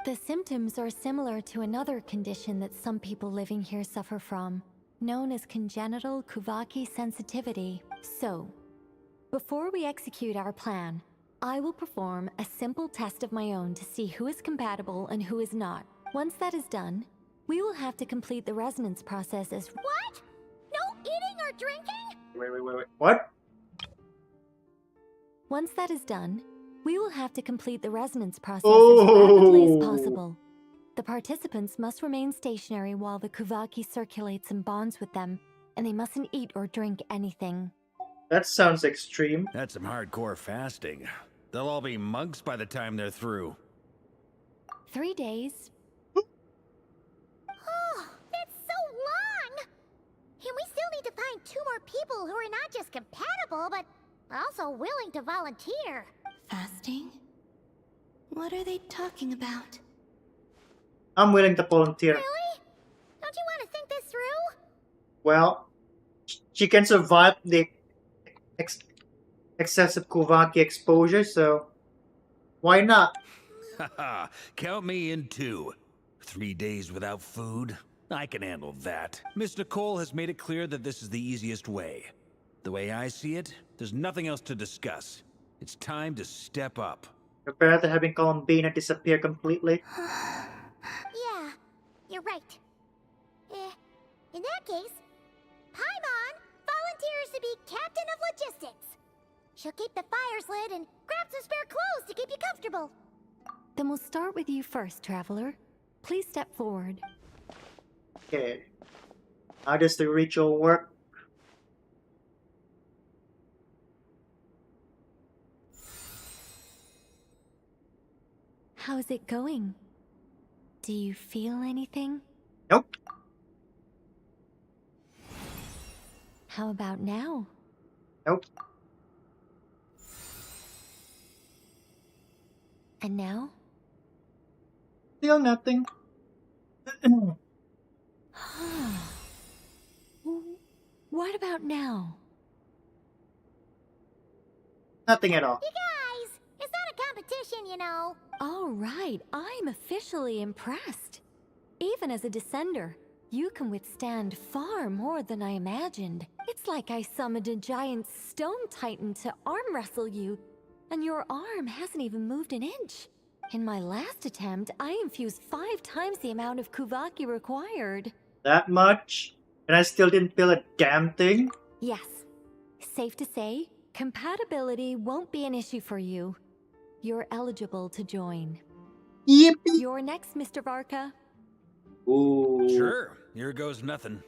The symptoms are similar to another condition that some people living here suffer from, known as congenital Kuvaki sensitivity. So, before we execute our plan, I will perform a simple test of my own to see who is compatible and who is not. Once that is done, we will have to complete the resonance process as... What? No eating or drinking? Wait. What? Once that is done, we will have to complete the resonance process as rapidly as possible. The participants must remain stationary while the Kuvaki circulates and bonds with them, and they mustn't eat or drink anything. That sounds extreme. That's some hardcore fasting. They'll all be monks by the time they're through. 3 days. Oh, that's so long! And we still need to find 2 more people who are not just compatible, but also willing to volunteer. Fasting? What are they talking about? I'm willing to volunteer. Really? Don't you want to think this through? Well, she can survive the excessive Kuvaki exposure, so why not? Haha, count me in too. 3 days without food? I can handle that. Miss Nicole has made it clear that this is the easiest way. The way I see it, there's nothing else to discuss. It's time to step up. Prepare to having Columbina disappear completely. Yeah, you're right. In that case, Paimon volunteers to be Captain of Logistics. She'll keep the fires lit and grab some spare clothes to keep you comfortable. Then we'll start with you first, Traveler. Please step forward. Okay. How does the ritual work? How's it going? Do you feel anything? Nope. How about now? Nope. And now? Still nothing. What about now? Nothing at all. You guys, it's not a competition, you know. All right, I'm officially impressed. Even as a descender, you can withstand far more than I imagined. It's like I summoned a giant stone titan to arm wrestle you, and your arm hasn't even moved an inch. In my last attempt, I infused 5 times the amount of Kuvaki required. That much? And I still didn't feel a damn thing? Yes. Safe to say, compatibility won't be an issue for you. You're eligible to join. Yippee! You're next, Mr. Varka. Ooh. Sure, here goes nothing.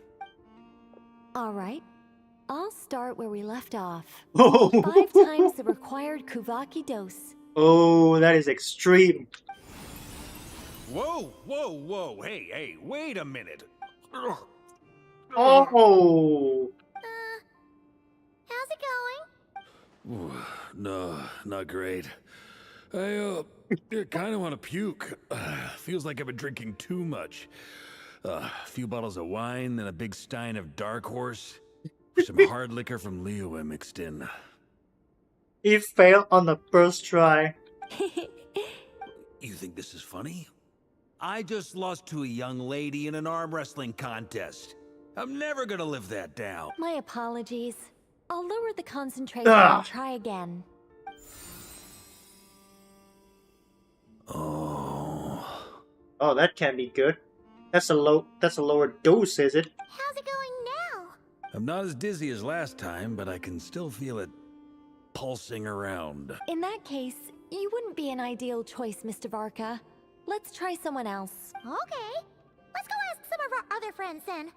All right. I'll start where we left off. Oh. 5 times the required Kuvaki dose. Oh, that is extreme. Whoa, whoa, whoa, hey, wait a minute. Oh. How's it going? Ooh, no, not great. I kind of want to puke. Feels like I've been drinking too much. A few bottles of wine, then a big stein of Dark Horse. Some hard liquor from Leo I mixed in. He failed on the first try. You think this is funny? I just lost to a young lady in an arm wrestling contest. I'm never gonna live that down. My apologies. I'll lower the concentration Ugh. and try again. Oh, that can't be good. That's a lower dose, is it? How's it going now? I'm not as dizzy as last time, but I can still feel it pulsing around. In that case, you wouldn't be an ideal choice, Mr. Varka. Let's try someone else. Okay. Let's go ask some of our other friends then.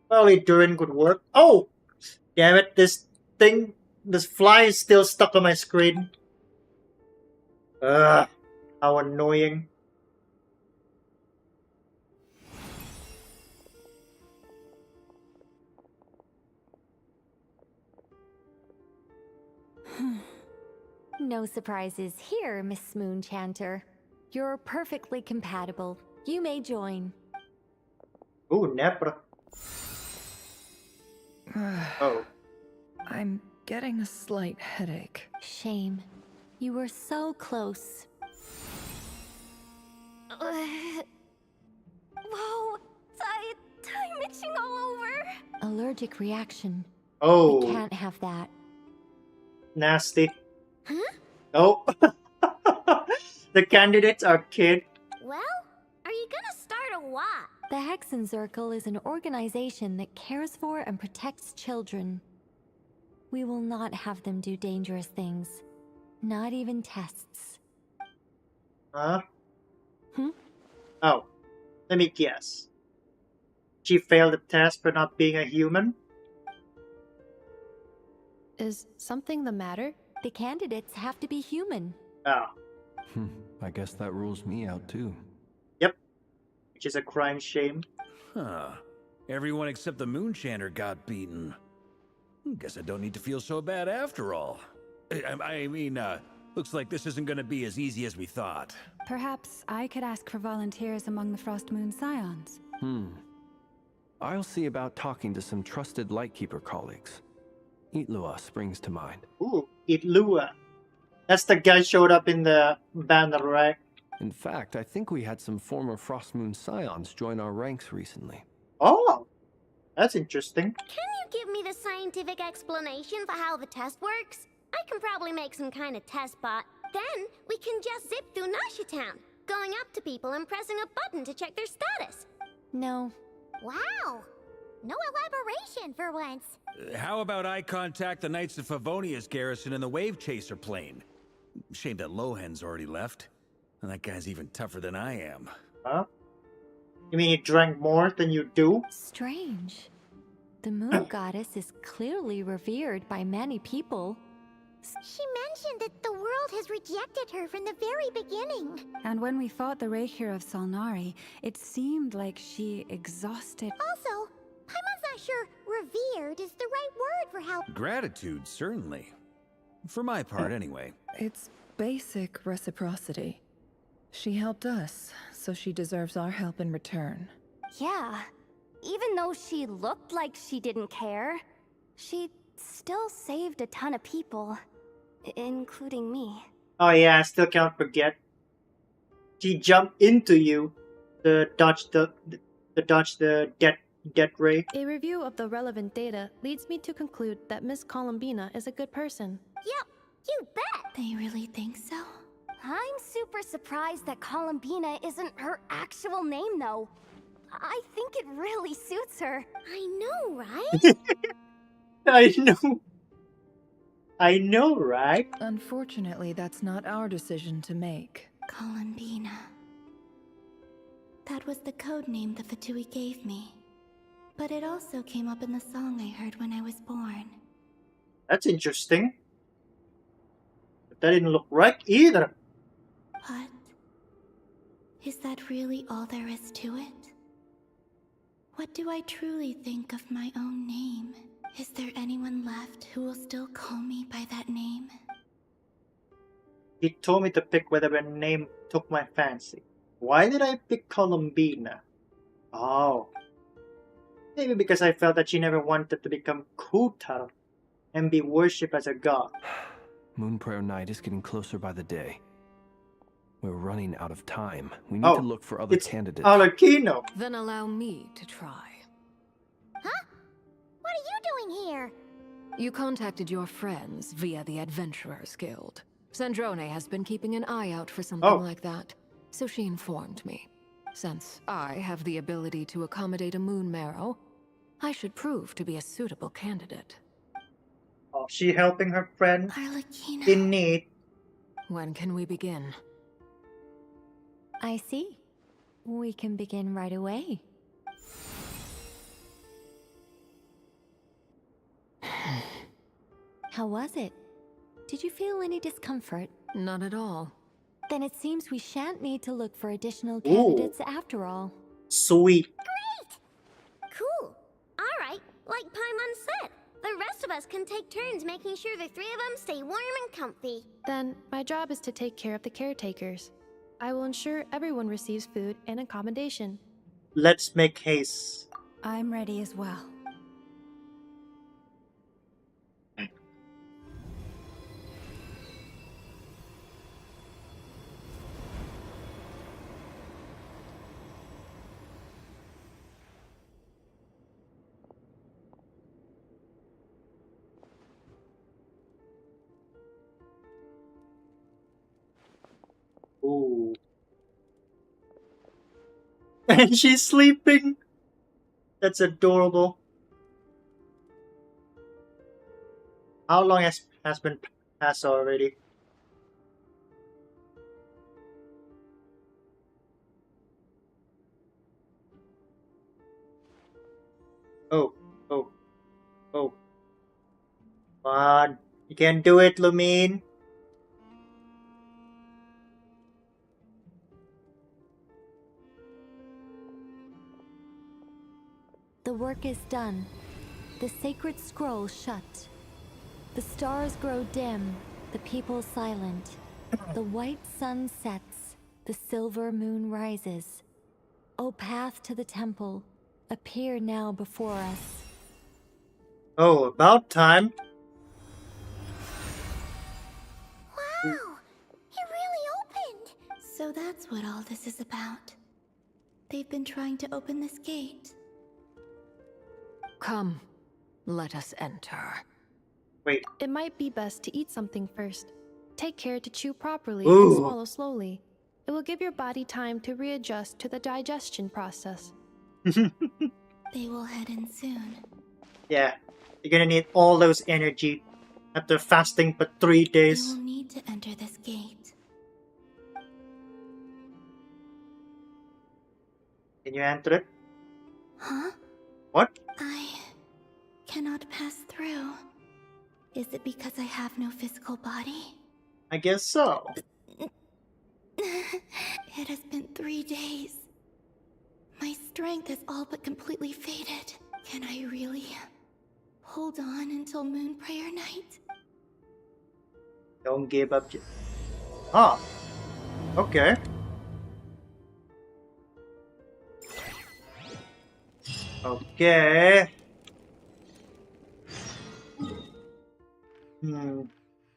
Probably during good work. Oh! Damn it, this fly is still stuck on my screen. Ugh, how annoying. No surprises here, Miss Smoonchanter. You're perfectly compatible. You may join. Ooh, Nepra. Oh. I'm getting a slight headache. Shame. You were so close. Whoa, I'm itching all over. Allergic reaction. Oh. We can't have that. Nasty. Huh? Oh. The candidates are kid. Well, are you gonna start a what? The Hexen Circle is an organization that cares for and protects children. We will not have them do dangerous things. Not even tests. Huh? Hmm? Oh. Let me guess. She failed the test for not being a human? Is something the matter? The candidates have to be human. Oh. I guess that rules me out too. Yep. Which is a crying shame. Huh. Everyone except the Moonchanter got beaten. Guess I don't need to feel so bad after all. I mean, looks like this isn't gonna be as easy as we thought. Perhaps I could ask for volunteers among the Frost Moon Scions. I'll see about talking to some trusted Lightkeeper colleagues. Itlua springs to mind. Ooh, Itlua. That's the guy showed up in the banner, right? In fact, I think we had some former Frost Moon Scions join our ranks recently. Oh, that's interesting. Can you give me the scientific explanation for how the test works? I can probably make some kind of test bot. Then we can just zip through Nasha Town, going up to people and pressing a button to check their status. No. Wow. No elaboration for once. How about I contact the Knights of Favonia's garrison in the Wave Chaser plane? Shame that Lohan's already left. And that guy's even tougher than I am. Huh? You mean you drank more than you do? Strange. The Moon Goddess is clearly revered by many people. She mentioned that the world has rejected her from the very beginning. And when we fought the Reikir of Solnari, it seemed like she exhausted... Also, Paimon's not sure revered is the right word for how... Gratitude, certainly. For my part, anyway. It's basic reciprocity. She helped us, so she deserves our help in return. Yeah. Even though she looked like she didn't care, she still saved a ton of people, including me. Oh yeah, I still can't forget. She jumped into you to dodge the death ray. A review of the relevant data leads me to conclude that Miss Columbina is a good person. Yep, you bet! They really think so? I'm super surprised that Columbina isn't her actual name, though. I think it really suits her. I know, right? I know. I know, right? Unfortunately, that's not our decision to make. Columbina. That was the code name the Fatui gave me. But it also came up in the song I heard when I was born. That's interesting. But that didn't look right either. What? Is that really all there is to it? What do I truly think of my own name? Is there anyone left who will still call me by that name? He told me to pick whatever name took my fancy. Why did I pick Columbina? Oh. Maybe because I felt that she never wanted to become Kutar and be worshipped as a god. Moon Prayer Night is getting closer by the day. We're running out of time. We need to look for other candidates. Alakino. Then allow me to try. Huh? What are you doing here? You contacted your friends via the Adventurers Guild. Sandrone has been keeping an eye out for something like that, so she informed me. Since I have the ability to accommodate a moon marrow, I should prove to be a suitable candidate. Oh, she helping her friend Arlecchino. in need. When can we begin? I see. We can begin right away. How was it? Did you feel any discomfort? Not at all. Then it seems we shan't need to look for additional candidates after all. Sweet. Cool. Alright, like Paimon said, the rest of us can take turns making sure the three of them stay warm and comfy. Then, my job is to take care of the caretakers. I will ensure everyone receives food and accommodation. Let's make haste. I'm ready as well. Ooh. And she's sleeping. That's adorable. How long has been passed already? Oh. Come on. You can do it, Lumine. The work is done. The sacred scroll shut. The stars grow dim, the people silent. The white sun sets, the silver moon rises. O path to the temple, appear now before us. Oh, about time. Wow! It really opened! So that's what all this is about. They've been trying to open this gate. Come, let us enter. Wait. It might be best to eat something first. Take care to chew properly Ooh. and swallow slowly. It will give your body time to readjust to the digestion process. They will head in soon. Yeah, you're gonna need all those energy after fasting for 3 You days. will need to enter this gate. Can you enter it? Huh? What? I cannot pass through. Is it because I have no physical body? I guess so. It has been 3 days. My strength has all but completely faded. Can I really hold on until Moon Prayer Night? Don't give up. Ah. Okay. Okay.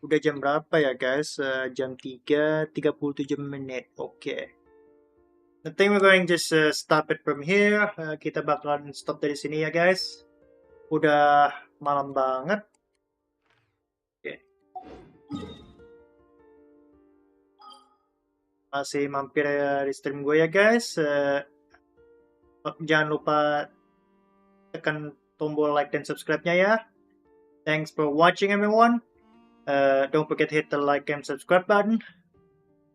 Udah jam berapa ya guys? Jam 3:37 menit. Oke. I think we're going just stop it from here. Kita bakalan stop dari sini ya guys. Udah malam banget. Oke. Masih mampir di stream gue ya guys. Jangan lupa tekan tombol like dan subscribe-nya ya. Thanks for watching everyone. Don't forget to hit the like and subscribe button.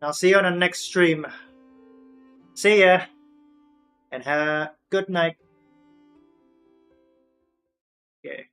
I'll see you on the next stream. See ya, and have a good night. Okay.